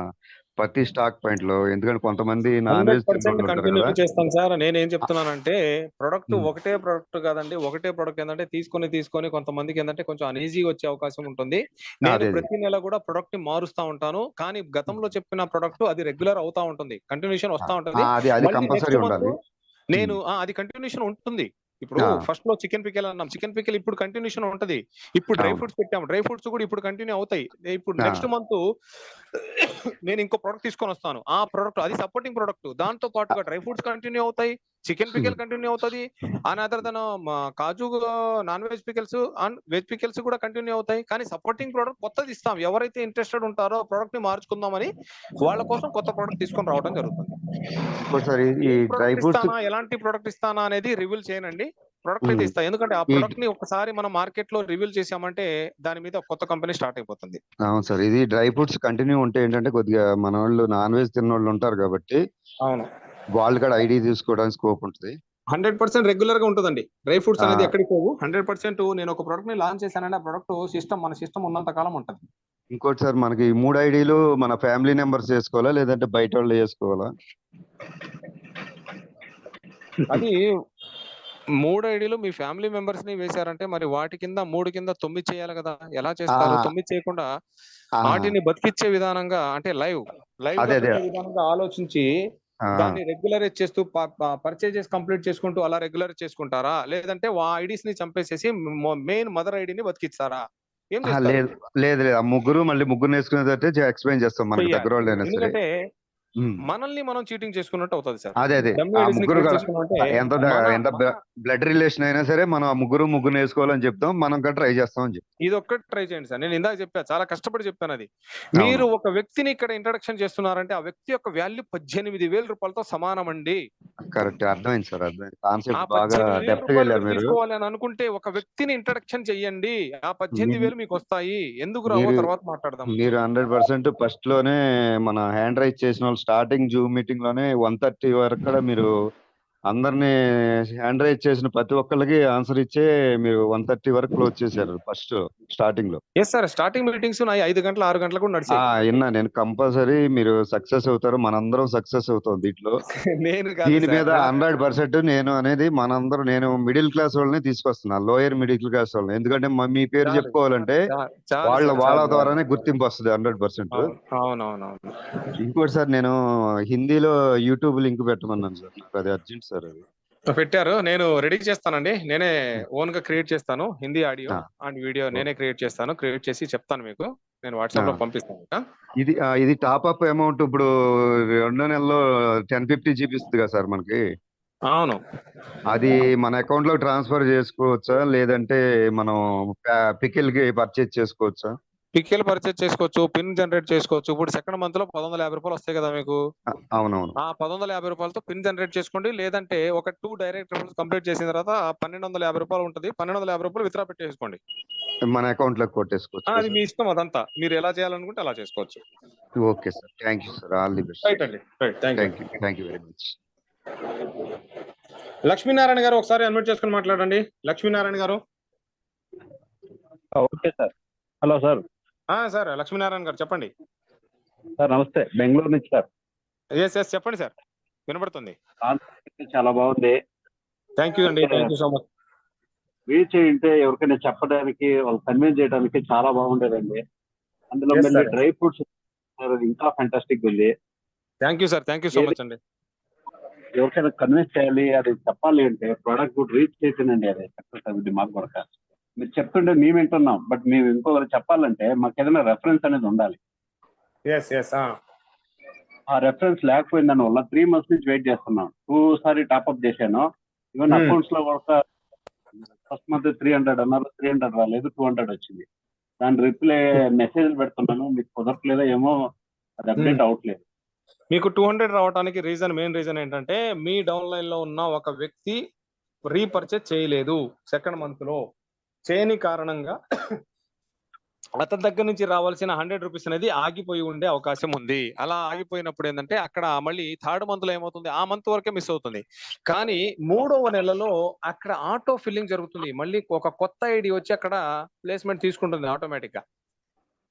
ప్రతి స్టాక్ పాయింట్ లో. ఎందుకంటే కొంతమంది నాన్ వెజ్ 100% తిన్నోళ్ళు ఉంటారు కంటిన్యూ కదా. చేస్తాను సార్. నేనేం చెప్తున్నానంటే, ప్రొడక్ట్ ఒకటే ప్రొడక్ట్ కాదండి, ఒకటే ప్రొడక్ట్ ఏంటంటే తీసుకొని కొంతమందికి ఏంటంటే కొంచెం అనీజీ వచ్చే అవకాశం ఉంటుంది. నేను అదే ప్రతి నెల కూడా ప్రొడక్ట్ ని మారుస్తా ఉంటాను. కానీ గతంలో చెప్పిన ప్రొడక్ట్ అది రెగ్యులర్ అవుతా ఉంటుంది, కంటిన్యూషన్ వస్తా ఉంటుంది. అది మళ్ళీ కంపల్సరీ నెక్స్ట్ మంత్ ఉండాలి. నేను అది కంటిన్యూషన్ ఉంటుంది. ఇప్పుడు ఫస్ట్ లో చికెన్ పికెల్ అన్నాం, చికెన్ పికెల్ ఇప్పుడు కంటిన్యూషన్ ఉంటది. ఇప్పుడు డ్రై ఫ్రూట్స్ పెట్టాము, డ్రై ఫ్రూట్స్ కూడా ఇప్పుడు కంటిన్యూ అవుతాయి. ఇప్పుడు నెక్స్ట్ మంత్ నేను ఇంకో ప్రొడక్ట్ తీసుకొని వస్తాను. ఆ ప్రొడక్ట్ అది సపోర్టింగ్ ప్రొడక్ట్, దాంతో పాటుగా డ్రై ఫ్రూట్స్ కంటిన్యూ అవుతాయి, చికెన్ పికెల్ కంటిన్యూ అవుతుంది. Another than kaju non veg pickles and veg pickles కూడా కంటిన్యూ అవుతాయి. కానీ సపోర్టింగ్ ప్రొడక్ట్ కొత్తది ఇస్తాం. ఎవరైతే ఇంట్రెస్టెడ్ ఉంటారో ప్రొడక్ట్ ని మార్చుకుందామని వాళ్ళ కోసం కొత్త ప్రొడక్ట్ తీసుకొని రావడం జరుగుతుంది. ఈ డ్రై ఫ్రూట్స్ ఎలాంటి ప్రొడక్ట్ ఇస్తానా అనేది రివీల్ చేయనండి. ప్రొడక్ట్ అయితే ఇస్తా, ఎందుకంటే ఆ ప్రొడక్ట్ ని ఒకసారి మనం మార్కెట్ లో రివీల్ చేసామంటే దాని మీద కొత్త కంపెనీ స్టార్ట్ అయిపోతుంది. అవును సార్, ఇది డ్రై ఫ్రూట్స్ కంటిన్యూ ఉంటే ఏంటంటే కొద్దిగా మన వాళ్ళు నాన్ వెజ్ తిన్నోళ్ళు ఉంటారు కాబట్టి అవును, వాళ్ళు కూడా ఐడి తీసుకోవడానికి స్కోప్ ఉంటుంది. 100% రెగ్యులర్ గా ఉంటుందండి. డ్రై ఫ్రూట్స్ అనేది ఎక్కడికి పోవు. 100% నేను ఒక ప్రొడక్ట్ ని లాంచ్ చేశానంటే ఆ ప్రొడక్ట్ మన సిస్టమ్ ఉన్నంత కాలం ఉంటుంది. ఇంకోటి సార్, మనకి 3 ఐడీలు మన ఫ్యామిలీ మెంబర్స్ చేసుకోవాలా లేదంటే బయట వాళ్ళు చేసుకోవాలా? అది 3 ఐడీలు మీ ఫ్యామిలీ మెంబర్స్ ని వేశారంటే మరి వాటి కింద 3 కింద 9 చేయాలి కదా. ఎలా చేస్తారు? 9 చేయకుండా వాటిని బతికిచ్చే విధానంగా, అంటే లైవ్ గా పెట్టే విధానంగా ఆలోచించి దాన్ని రెగ్యులరైజ్ చేస్తూ పర్చేజెస్ కంప్లీట్ చేసుకుంటూ అలా రెగ్యులరైజ్ చేసుకుంటారా, లేదంటే ఆ ఐడీస్ ని చంపేసేసి మెయిన్ మదర్ ఐడిని బతికిస్తారా? ఏం చేస్తారు? లేదు లేదు, ఆ ముగ్గురు మళ్ళీ ముగ్గురు వేసుకునేదంటే ఎక్స్ప్లెయిన్ చేస్తాం మనకి దగ్గర వాళ్ళు అయినా సరే. ఎందుకంటే మనల్ని మనం చీటింగ్ చేసుకున్నట్టు అవుతుంది సార్. అదే ఆ ముగ్గురు ఎంత బ్లడ్ రిలేషన్ అయినా సరే మనం ఆ ముగ్గురు వేసుకోవాలని చెప్తాం, మనం కూడా ట్రై చేస్తాం అని చెప్తాం. ఇది ఒక్కటి ట్రై చేయండి సార్. నేను ఇందాక చెప్పా, చాలా కష్టపడి చెప్పాను అది. మీరు ఒక వ్యక్తిని ఇక్కడ ఇంట్రడక్షన్ చేస్తున్నారంటే ఆ వ్యక్తి యొక్క వాల్యూ 18,000 రూపాయలతో సమానం అండి. కరెక్ట్, అర్థమైంది సార్, అర్థమైంది. కాన్సెప్ట్ బాగా డెప్త్ గా వెళ్ళారు మీరు. తీసుకోవాలని అనుకుంటే ఒక వ్యక్తిని ఇంట్రడక్షన్ చెయ్యండి, ఆ 18,000 మీకు వస్తాయి. ఎందుకు రావో తర్వాత మాట్లాడదాం. మీరు 100% ఫస్ట్ లోనే మన హ్యాండ్ రైజ్ చేసిన వాళ్ళు స్టార్టింగ్ జూమ్ మీటింగ్ లోనే 130 వరకు కూడా మీరు అందరినీ హ్యాండ్ రైజ్ చేసిన ప్రతి ఒక్కరికి ఆన్సర్ ఇచ్చే మీరు 130 వరకు క్లోజ్ చేశారు ఫస్ట్ స్టార్టింగ్ లో. ఎస్ సార్, స్టార్టింగ్ మీటింగ్స్ 5 గంటలు 6 గంటలకు కూడా నడిచాయి. విన్నా నేను. కంపల్సరీ మీరు సక్సెస్ అవుతారు, మనందరం సక్సెస్ అవుతాం దీంట్లో. నేను దీని మీద 100% నేను అనేది నేను మిడిల్ క్లాస్ వాళ్ళని తీసుకొస్తున్నా, లోయర్ మిడిల్ క్లాస్ వాళ్ళని. ఎందుకంటే మీ పేరు చెప్పుకోవాలంటే వాళ్ళ ద్వారానే గుర్తింపు వస్తుంది 100%. అవునవునవును. ఇంకోటి సార్, నేను హిందీలో యూట్యూబ్ లింక్ పెట్టమన్నాను సార్, నాకు అది అర్జెంట్ సార్. అది పెట్టారు, నేను రెడీ చేస్తానండి. నేనే ఓన్ గా క్రియేట్ చేస్తాను, హిందీ ఆడియో అండ్ వీడియో నేనే క్రియేట్ చేస్తాను. క్రియేట్ చేసి చెప్తాను మీకు, నేను వాట్సాప్ లో పంపిస్తాను. ఇది టాప్అప్ అమౌంట్ ఇప్పుడు 2 నెలల్లో 1050 చూపిస్తుంది కదా సార్ మనకి. అవును, అది మన అకౌంట్ లో ట్రాన్స్ఫర్ చేసుకోవచ్చా లేదంటే మనం పికిల్ కి పర్చేజ్ చేసుకోవచ్చా? పికెల్ పర్చేజ్ చేసుకోవచ్చు, పిన్ జనరేట్ చేసుకోవచ్చు. ఇప్పుడు సెకండ్ మంత్ లో 1150 రూపాయలు వస్తాయి కదా మీకు. అవునవును. ఆ 1150 రూపాయలతో పిన్ జనరేట్ చేసుకోండి. లేదంటే ఒక 2 డైరెక్ట్ రిఫరల్స్ కంప్లీట్ చేసిన తర్వాత 1250 రూపాయలు ఉంటుంది. 1250 రూపాయలు విత్డ్రా పెట్టేసుకోండి. మన అకౌంట్ లోకి కొట్టేసుకోవచ్చు అది మీ ఇష్టం, అదంతా మీరు ఎలా చేయాలనుకుంటే అలా చేసుకోవచ్చు. Okay sir, thank you sir, all the best. Right అండి, right, thank thank you very much. Lakshminarayana గారు ఒకసారి అన్మ్యూట్ చేసుకుని మాట్లాడండి. లక్ష్మీనారాయణ గారు. Okay sir. Hello sir. Sir Lakshminarayana గారు చెప్పండి. సార్ నమస్తే, బెంగళూరు నుంచి సార్. ఎస్ చెప్పండి సార్, వినబడుతుంది. చాలా బాగుంది. థ్యాంక్ యూ అండి, thank you so much. Reach అయింటే ఎవరికైనా చెప్పడానికి, వాళ్ళు కన్విన్స్ చేయడానికి చాలా బాగుండేదండి. అందులో Yes, మళ్ళీ sir. డ్రై ఫ్రూట్స్ ఇంకా ఫెంటాస్టిక్ ఉంది. Thank you sir, thank you so much అండి. ఎవరికైనా కన్విన్స్ చేయాలి, అది చెప్పాలి అంటే ప్రోడక్ట్ కూడా రీచ్ చేసిందండి, అది సక్సెస్ అవుతుంది మాకు కూడా. మీరు చెప్తుంటే మేము వింటున్నాం, బట్ మేము ఇంకొకరు చెప్పాలంటే మాకు ఏదైనా రెఫరెన్స్ అనేది ఉండాలి. ఎస్ ఆ రెఫరెన్స్ లేకపోయిన దాని వల్ల 3 months నుంచి వెయిట్ చేస్తున్నాం. 2 సారి టాప్అప్ చేశాను. ఈవెన్ అకౌంట్స్ లో కూడా ఫస్ట్ మంత్ 300 అన్నారు, 300 రాలేదు, 200 వచ్చింది. దాని రిప్లై మెసేజ్ పెడుతున్నాను, మీకు కుదరట్లేదో ఏమో, అది అప్డేట్ అవ్వట్లేదు. మీకు 200 రావడానికి మెయిన్ రీజన్ ఏంటంటే మీ డౌన్ లైన్ లో ఉన్న ఒక వ్యక్తి రీపర్చేజ్ చేయలేదు. సెకండ్ మంత్ లో చేయని కారణంగా అతని దగ్గర నుంచి రావాల్సిన 100 రూపీస్ అనేది ఆగిపోయి ఉండే అవకాశం ఉంది. అలా ఆగిపోయినప్పుడు ఏంటంటే అక్కడ మళ్ళీ థర్డ్ మంత్ లో ఏమవుతుంది, ఆ మంత్ వరకే మిస్ అవుతుంది. కానీ 3వ నెలలో అక్కడ ఆటో ఫిల్లింగ్ జరుగుతుంది. మళ్ళీ ఒక కొత్త ఐడి వచ్చి అక్కడ ప్లేస్మెంట్ తీసుకుంటుంది ఆటోమేటిక్ గా.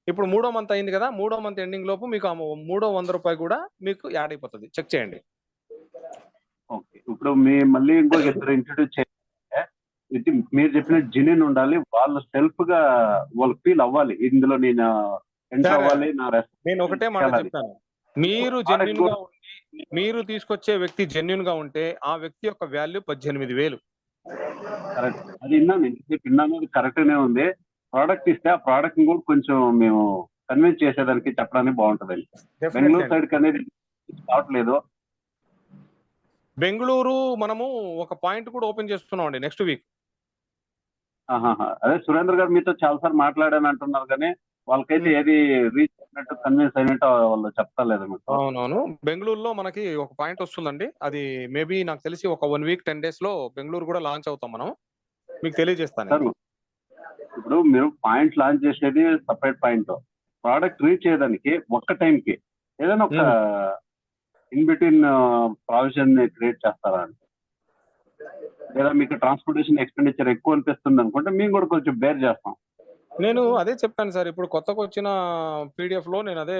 ఇప్పుడు 3వ మంత్ అయింది కదా, 3వ మంత్ ఎండింగ్ లోపు మీకు 3వ 100 రూపాయలు కూడా మీకు యాడ్ అయిపోతుంది. చెక్ చేయండి. ఓకే, ఇప్పుడు మళ్ళీ ఇంకొక ఇద్దరు ఇంట్రడ్యూస్ చేయాలంటే ఇది మీరు చెప్పిన జినిన్ ఉండాలి. వాళ్ళు సెల్ఫ్ గా వాళ్ళు ఫీల్ అవ్వాలి, ఇందులో నేను ఎంటర్ అవ్వాలి. నేను ఒకటే మాట చెప్తాను, మీరు జెన్యున్ గా ఉండి మీరు తీసుకొచ్చే వ్యక్తి జెన్యున్ గా ఉంటే ఆ వ్యక్తి యొక్క వాల్యూ 18,000. కరెక్ట్, అది విన్నాను, అది కరెక్ట్ గానే ఉంది. ప్రోడక్ట్ ఇస్తే ఆ ప్రోడక్ట్ కూడా కొంచెం మేము కన్విన్స్ చేసేదానికి చెప్పడానికి బాగుంటుందండి. బెంగళూరు సైడ్ అనేది కావట్లేదు. బెంగళూరు మనము ఒక పాయింట్ కూడా ఓపెన్ చేస్తున్నాం అండి నెక్స్ట్ వీక్. అదే సురేంద్ర గారు మీతో చాలా సార్లు మాట్లాడాను అంటున్నారు, కానీ వాళ్ళకైతే ఏది రీచ్ అయినట్టు కన్విన్స్ అయినట్టు వాళ్ళు చెప్తలేదు మీకు. అవునవును, బెంగళూరులో మనకి ఒక పాయింట్ వస్తుందండి. అది మేబీ నాకు తెలిసి ఒక 1 week 10 days లో బెంగళూరు కూడా లాంచ్ అవుతాం మనం, మీకు తెలియజేస్తాను. ఇప్పుడు మీరు పాయింట్ లాంచ్ చేసేది సపరేట్ పాయింట్, ప్రోడక్ట్ రీచ్ చేయడానికి ఒక్క టైంకి ఏదైనా ఒక ఇన్ బిట్వీన్ ప్రావిజన్ క్రియేట్ చేస్తారా అని, లేదా మీకు ట్రాన్స్పోర్టేషన్ ఎక్స్పెండిచర్ ఎక్కువ అనిపిస్తుంది అనుకుంటే మేము కూడా కొంచెం బేర్ చేస్తాం. నేను అదే చెప్పాను సార్, ఇప్పుడు కొత్తగా వచ్చిన PDF లో నేను అదే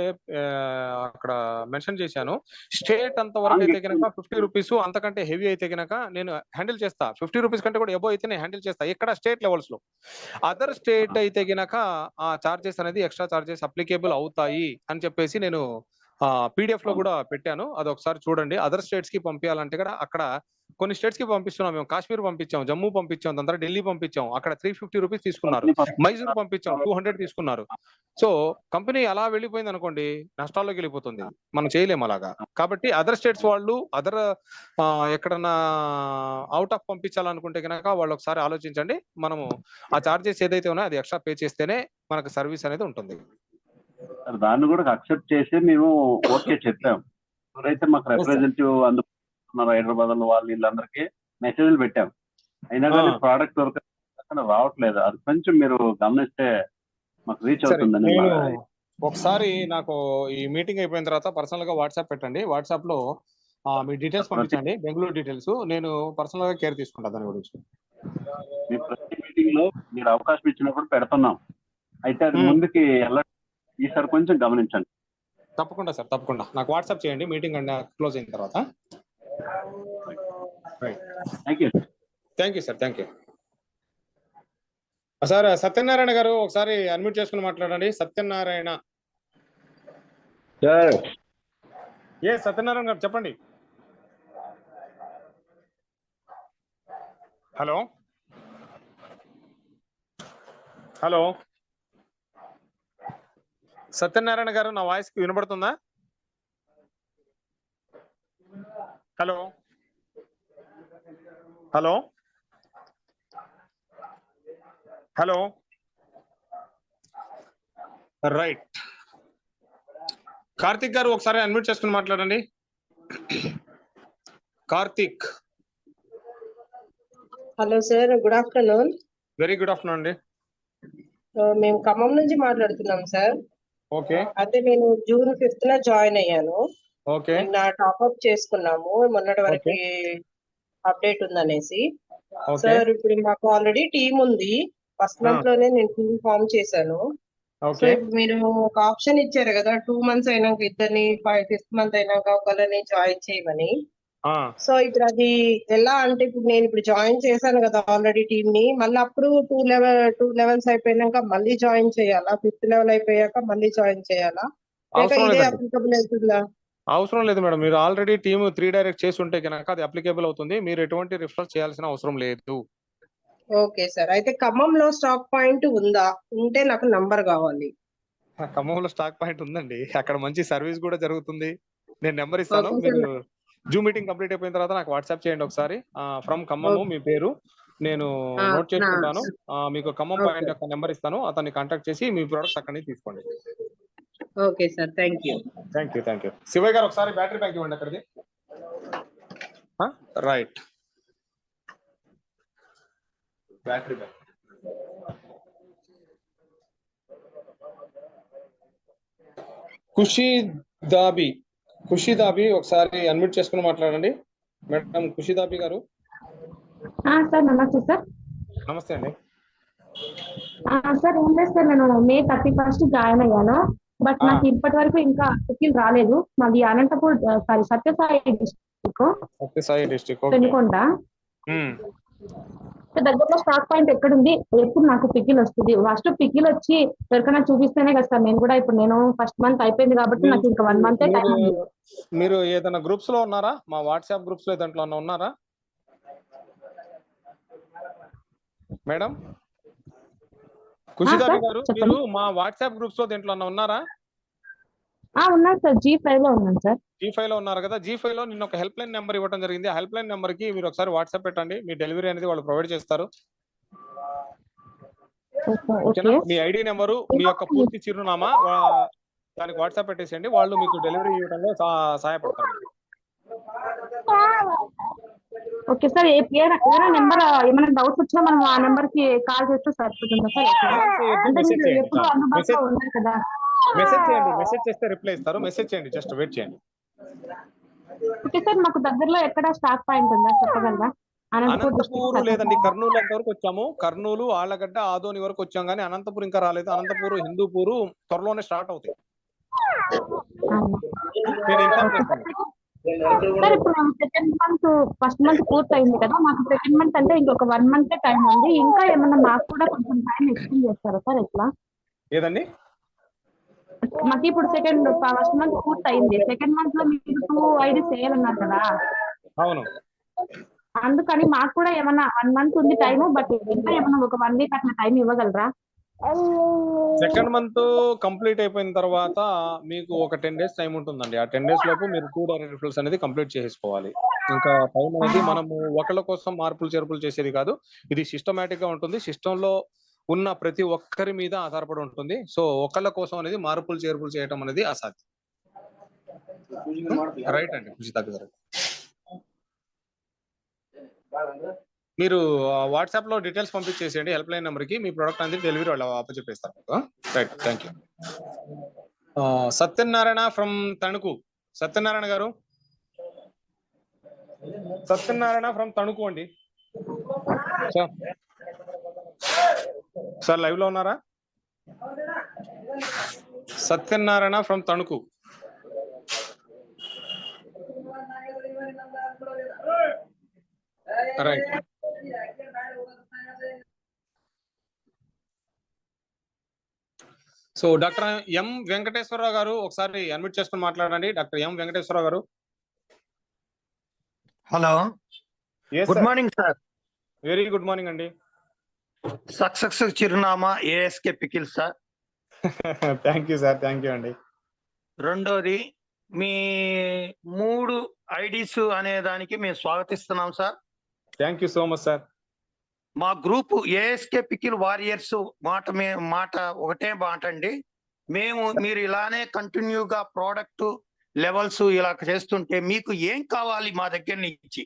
అక్కడ మెన్షన్ చేశాను. స్టేట్ అంత వరకు అయితే కనుక 50 రూపీస్, అంతకంటే హెవీ అయితే కనుక నేను హ్యాండిల్ చేస్తా. 50 రూపీస్ కంటే కూడా ఎబో అయితే నేను హ్యాండిల్ చేస్తా ఇక్కడ స్టేట్ లెవెల్స్ లో. అదర్ స్టేట్ అయితే కనుక ఆ చార్జెస్ అనేది ఎక్స్ట్రా చార్జెస్ అప్లికేబుల్ అవుతాయి అని చెప్పేసి నేను PDF లో కూడా పెట్టాను. అది ఒకసారి చూడండి. అదర్ స్టేట్స్ కి పంపించాలంటే కూడా అక్కడ కొన్ని స్టేట్స్ కి పంపిస్తున్నాం. మేము కాశ్మీర్ పంపించాం, జమ్మూ పంపించాం, దాని తర్వాత ఢిల్లీ పంపించాం. అక్కడ 350 రూపీస్ తీసుకున్నారు. మైసూర్ పంపించాం, 200 తీసుకున్నారు. సో కంపెనీ అలా వెళ్ళిపోయింది అనుకోండి, నష్టాల్లోకి వెళ్ళిపోతుంది. మనం చేయలేము అలాగా. కాబట్టి అదర్ స్టేట్స్ వాళ్ళు ఎక్కడన్నా అవుట్ ఆఫ్ పంపించాలనుకుంటే కనుక వాళ్ళు ఒకసారి ఆలోచించండి. మనము ఆ చార్జెస్ ఏదైతే ఉన్నాయో అది ఎక్స్ట్రా పే చేస్తేనే మనకు సర్వీస్ అనేది ఉంటుంది. దాన్ని కూడా అక్సెప్ట్ చేసి మేము ఓకే చెప్పాం. ఎవరైతే మాకు రిప్రజెంటేటివ్ అందుకున్నారు హైదరాబాద్ లో వాళ్ళు వీళ్ళందరికీ మెసేజ్లు పెట్టాం. అయినా కానీ ప్రోడక్ట్ రావట్లేదు. అది కొంచెం మీరు గమనిస్తే మాకు రీచ్ అవుతుందని. ఒకసారి నాకు ఈ మీటింగ్ అయిపోయిన తర్వాత పర్సనల్ గా వాట్సాప్ పెట్టండి. వాట్సాప్ లో మీ డీటెయిల్స్ పంపించండి, బెంగళూరు డీటెయిల్స్. నేను పర్సనల్ గా కేర్ తీసుకుంటా దాని గురించి. మీ ప్రతి మీటింగ్ లో మీరు అవకాశం ఇచ్చినప్పుడు పెడుతున్నాం. అయితే అది ముందుకి ఈసారి కొంచెం గమనించండి. తప్పకుండా సార్, తప్పకుండా. నాకు వాట్సాప్ చేయండి మీటింగ్ క్లోజ్ అయిన తర్వాత. Thank you sir, thank you sir. Satyanarayana గారు ఒకసారి అన్మ్యూట్ చేసుకుని మాట్లాడండి. సత్యనారాయణ. సత్యనారాయణ గారు చెప్పండి. హలో హలో సత్యనారాయణ గారు, నా వాయిస్ వినబడుతుందా? Hello hello hello right. Karthik గారు ఒకసారి అన్మ్యూట్ చేసుకుని మాట్లాడండి. Karthik. Hello sir, good afternoon. Very good afternoon అండి. మేము ఖమ్మం నుంచి మాట్లాడుతున్నాం సార్. ఓకే. అయితే నేను జూన్ 5th జాయిన్ అయ్యాను. ఓకే. నిన్న టాప్అప్ చేసుకున్నాము, మొన్నటి వరకు అప్డేట్ ఉందనేసి. సార్ ఇప్పుడు మాకు ఆల్రెడీ టీమ్ ఉంది. ఫస్ట్ మంత్ లోనే నేను టీమ్ ఫామ్ చేశాను. సో ఇప్పుడు మీరు ఒక ఆప్షన్ ఇచ్చారు కదా, 2 months అయినాక ఇద్దరిని, 5th month అయినాక ఒకరిని జాయిన్ చేయమని. సో ఇప్పుడు అది ఎలా అంటే, ఇప్పుడు నేను ఇప్పుడు జాయిన్ చేశాను కదా ఆల్రెడీ టీమ్ ని, మళ్ళీ అప్పుడు 2 levels అయిపోయినాక మళ్ళీ జాయిన్ చేయాలా? 5th level అయిపోయాక మళ్ళీ జాయిన్ చేయాలా, లేక ఇదే అప్లికబుల్ అవుతుందా? అవసరం లేదు మేడం. మీరు ఆల్రెడీ టీమ్ 3 డైరెక్ట్ చేసి ఉంటే కనుక అది అప్లికేబుల్ అవుతుంది. మీరు ఎటువంటి రిఫర్ చేయాల్సిన అవసరం లేదు. Okay sir. అయితే ఖమ్మంలో స్టాక్ పాయింట్ ఉందా? ఉంటే నాకు నంబర్ కావాలి. ఖమ్మంలో స్టాక్ పాయింట్ ఉందండి. అక్కడ మంచి సర్వీస్ కూడా జరుగుతుంది. నేను నెంబర్ ఇస్తాను. మీరు జూమ్ మీటింగ్ కంప్లీట్ అయిపోయిన తర్వాత నాకు వాట్సాప్ చేయండి ఒకసారి. ఫ్రమ్ ఖమ్మము మీ పేరు నేను నోట్ చేసుకుంటాను. మీకు ఖమ్మం పాయింట్ యొక్క నెంబర్ ఇస్తాను. అతన్ని కాంటాక్ట్ చేసి మీ ప్రొడక్ట్స్ అక్కడి నుంచి తీసుకోండి. Okay sir, thank you. Thank you, thank you. Shivayya గారు ఒకసారి బ్యాటరీ బ్యాంక్ ఇవ్వండి అక్కడిది. Right. Battery bank. Khushi Dabi ఒకసారి అన్మ్యూట్ చేసుకుని మాట్లాడండి మేడం. ఖుషి దాబి గారు. సార్ నమస్తే సార్. నమస్తే అండి. సార్ ఏం లేదు సార్, నేను May 31st జాయిన్ అయ్యాను. బట్ నాకు ఇప్పటి వరకు ఇంకా టికెట్ రాలేదు. మాది అనంతపూర్, సారీ సత్యసాయి డిస్ట్రిక్ట్ పెనుకొండ. దగ్గరలో స్టాక్ పాయింట్ ఎక్కడ ఉంది, ఎప్పుడు నాకు పికిల్ వస్తుంది? ఫస్ట్ పికిల్ వచ్చి ఎవరికైనా చూపిస్తేనే కదా సార్. నేను కూడా ఇప్పుడు నేను ఫస్ట్ మంత్ అయిపోయింది కాబట్టి నాకు ఇంకా 1 month టైం ఉంది. మీరు ఏదైనా గ్రూప్స్ లో ఉన్నారా? మా వాట్సాప్ గ్రూప్స్ లో దాంట్లో ఉన్నారా మేడం? ఖుషిదాబి గారు, మీరు మా వాట్సాప్ గ్రూప్స్ లో దేంట్లో ఉన్నారా? ఉన్నాను సార్, G5 లో ఉన్నాను సార్. G5 లో ఉన్నారు కదా. G5 లో నిన్న ఒక హెల్ప్ లైన్ నెంబర్ ఇవ్వడం జరిగింది. ఆ హెల్ప్ లైన్ నెంబర్ కి మీరు ఒకసారి వాట్సాప్ పెట్టండి. మీ డెలివరీ అనేది వాళ్ళు ప్రొవైడ్ చేస్తారు. మీ ఐడి నెంబరు, మీ యొక్క పూర్తి చిరునామా దానికి వాట్సాప్ పెట్టేసేయండి. వాళ్ళు మీకు డెలివరీ ఇవ్వడంలో సహాయపడతారు. Okay sir. ఏదైనా నెంబర్ ఏమైనా డౌట్స్ వచ్చినా మనం ఆ నెంబర్ కి కాల్ చేస్తే సరిపోతుందా సార్? ఎప్పుడు అందుబాటులో ఉన్నారు కదా. మెసేజ్ చేస్తే రిప్లై ఇస్తారు. మెసేజ్ చేయండి, జస్ట్ వెయిట్ చేయండి. Okay sir. మాకు దగ్గరలో ఎక్కడ స్టాక్ పాయింట్ ఉందా చెప్పగలరా? అనంతపూర్ లేదండి, కర్నూలు అంతవరకు వచ్చాము. కర్నూలు, ఆళ్లగడ్డ, ఆదోని వరకు వచ్చాం కానీ అనంతపూర్ ఇంకా రాలేదు. అనంతపూర్, హిందూపూర్ త్వరలోనే స్టార్ట్ అవుతాయి. సార్ ఇప్పుడు సెకండ్ మంత్, ఫస్ట్ మంత్ పూర్తి అయింది కదా, మాకు సెకండ్ మంత్ అంటే ఇంకొక 1 month టైం ఉంది. ఇంకా ఏమన్నా మాకు కూడా కొంచెం టైం ఎక్స్టెండ్ చేస్తారా సార్? ఎట్లా ఏదండి? మాకు ఇప్పుడు ఫస్ట్ మంత్ పూర్తి అయింది. సెకండ్ మంత్ లో మీరు 2 IDs చేయాలన్నారు కదా. అవును. అందుకని మాకు కూడా ఏమన్నా 1 month ఉంది టైం, బట్ ఇంకా ఏమన్నా ఒక 1 week అట్లా టైం ఇవ్వగలరా? సెకండ్ మంత్ కంప్లీట్ అయిపోయిన తర్వాత మీకు ఒక 10 days టైం ఉంటుందండి. ఆ 10 days లోపు మీరు 2 direct referrals అనేది కంప్లీట్ చేసుకోవాలి. ఇంకా టైం అనేది మనము ఒకళ్ళ కోసం మార్పులు చేర్పులు చేసేది కాదు. ఇది సిస్టమేటిక్ గా ఉంటుంది. సిస్టమ్ లో ఉన్న ప్రతి ఒక్కరి మీద ఆధారపడి ఉంటుంది. సో ఒకళ్ళ కోసం అనేది మార్పులు చేర్పులు చేయడం అనేది అసాధ్యం. రైట్ అండి ఖుషిదాబి గారు. మీరు వాట్సాప్ లో డీటెయిల్స్ పంపించేసేయండి హెల్ప్ లైన్ నెంబర్ కి. మీ ప్రొడక్ట్ అనేది డెలివరీ వాళ్ళు అప్పచెప్పేస్తారు. Right, thank you. Satyanarayana from Tanuku. Satyanarayana గారు, సత్యనారాయణ ఫ్రమ్ తణుకు అండి. సార్ లైవ్ లో ఉన్నారా? Satyanarayana from Tanuku. Right. So doctor M Venkateswararao గారు ఒకసారి అన్మ్యూట్ చేసుకుని మాట్లాడండి. డాక్టర్ ఎం వెంకటేశ్వరరావు గారు. Hello, good morning sir. Very good morning అండి. సక్సెస్ చిరునామా ASK pickle sir. Thank you sir, thank you అండి. రెండోది, మీ 3 IDs అనే దానికి మేము స్వాగతిస్తున్నాం సార్. Thank you so much sir. మా గ్రూప్ ASK పికిల్ వారియర్స్ మాట ఒకటే మాట అండి. మీరు ఇలానే కంటిన్యూగా ప్రోడక్ట్ లెవెల్స్ ఇలా చేస్తుంటే మీకు ఏం కావాలి మా దగ్గర నుంచి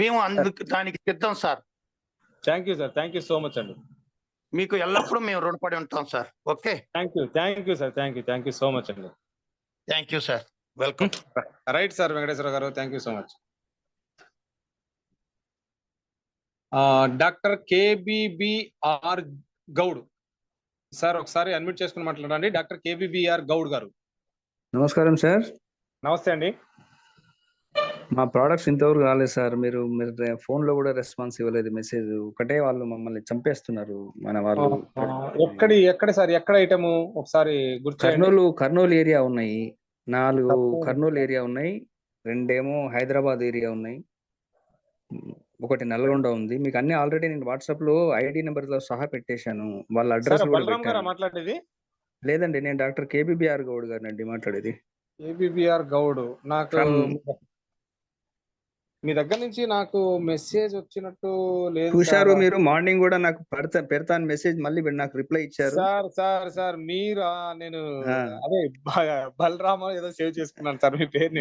మేము దానికి సిద్ధం sir. Thank you sir, thank you so much అండి. మీకు ఎల్లప్పుడూ మేము రుణపడి ఉంటాం sir. Okay, thank you sir, thank you so much అండి. Thank you sir, welcome. Right sir Venkateswara గారు, thank you so much. Doctor KBBR Goud sir, ఒకసారి అన్మ్యూట్ చేసుకుని మాట్లాడండి. డాక్టర్ కేబిబిఆర్ గౌడ్ గారు. నమస్కారం సార్. నమస్తే అండి. మా ప్రోడక్ట్స్ ఇంతవరకు రాలేదు సార్. మీరు ఫోన్ లో కూడా రెస్పాన్స్ ఇవ్వలేదు. మెసేజ్ ఒకటే, వాళ్ళు మమ్మల్ని చంపేస్తున్నారు మన వాళ్ళు. ఎక్కడ సార్, ఎక్కడ ఐటమ్ ఒకసారి గుర్తు? కర్నూలు ఏరియా ఉన్నాయి, 4 కర్నూలు ఏరియా ఉన్నాయి, 2 హైదరాబాద్ ఏరియా ఉన్నాయి, 1 నల్గొండ ఉంది. మీకు అన్ని ఆల్రెడీ నేను వాట్సాప్ లో ఐడి నెంబర్ తో సహా పెట్టేశాను. వాళ్ళ అడ్రస్ కూడా పెట్టాను. మాట్లాడేది లేదండి, నేను డాక్టర్ కేబిబిఆర్ గౌడ్ గారిని అండి మాట్లాడేది. కేబిబిఆర్ గౌడ్. నాకు మీ దగ్గర నుంచి నాకు మెసేజ్ వచ్చినట్టు లేదు. చూశారు మీరు, మార్నింగ్ కూడా నాకు పెడతాను మెసేజ్, మళ్ళీ నాకు రిప్లై ఇచ్చారు. సార్ మీరా? నేను అదే బలరామ ఏదో సేవ్ చేసుకున్నాను సార్ మీ పేరు.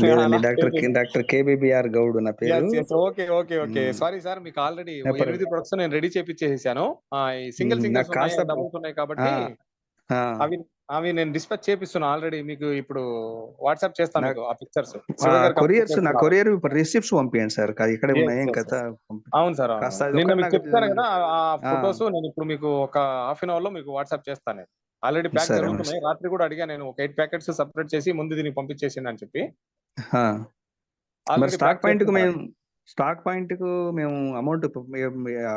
నేను డాక్టర్ కేబిబిఆర్ గౌడ్ నా పేరు. ఓకే సారీ సార్, మీకు ఆల్రెడీ 8 ప్రొడక్ట్స్ నేను రెడీ చేపించేసాను. సింగిల్ డబుల్స్ ఉన్నాయి కాబట్టి అవి నేను డిస్పాచ్ చేపిస్తున్నా ఆల్రెడీ. మీకు ఇప్పుడు వాట్సాప్ చేస్తాను ఆ పిక్చర్స్. కొరియర్ రిసిప్ట్స్ పంపించండి సార్. ఇక్కడ ఉన్నాయి కదా. అవును సార్, నేను మీకు చెప్తాను కదా ఆ ఫొటోస్. నేను ఇప్పుడు మీకు ఒక హాఫ్ అన్ అవర్ లో మీకు వాట్సాప్ చేస్తాను. ఆల్రెడీ ప్యాక్ జరుగుతున్నాయి. రాత్రి కూడా అడిగా నేను, ఒక 8 ప్యాకెట్స్ సపరేట్ చేసి ముందు దీనికి పంపించేసింది అని చెప్పి. స్టాక్ పాయింట్ కు మేము అమౌంట్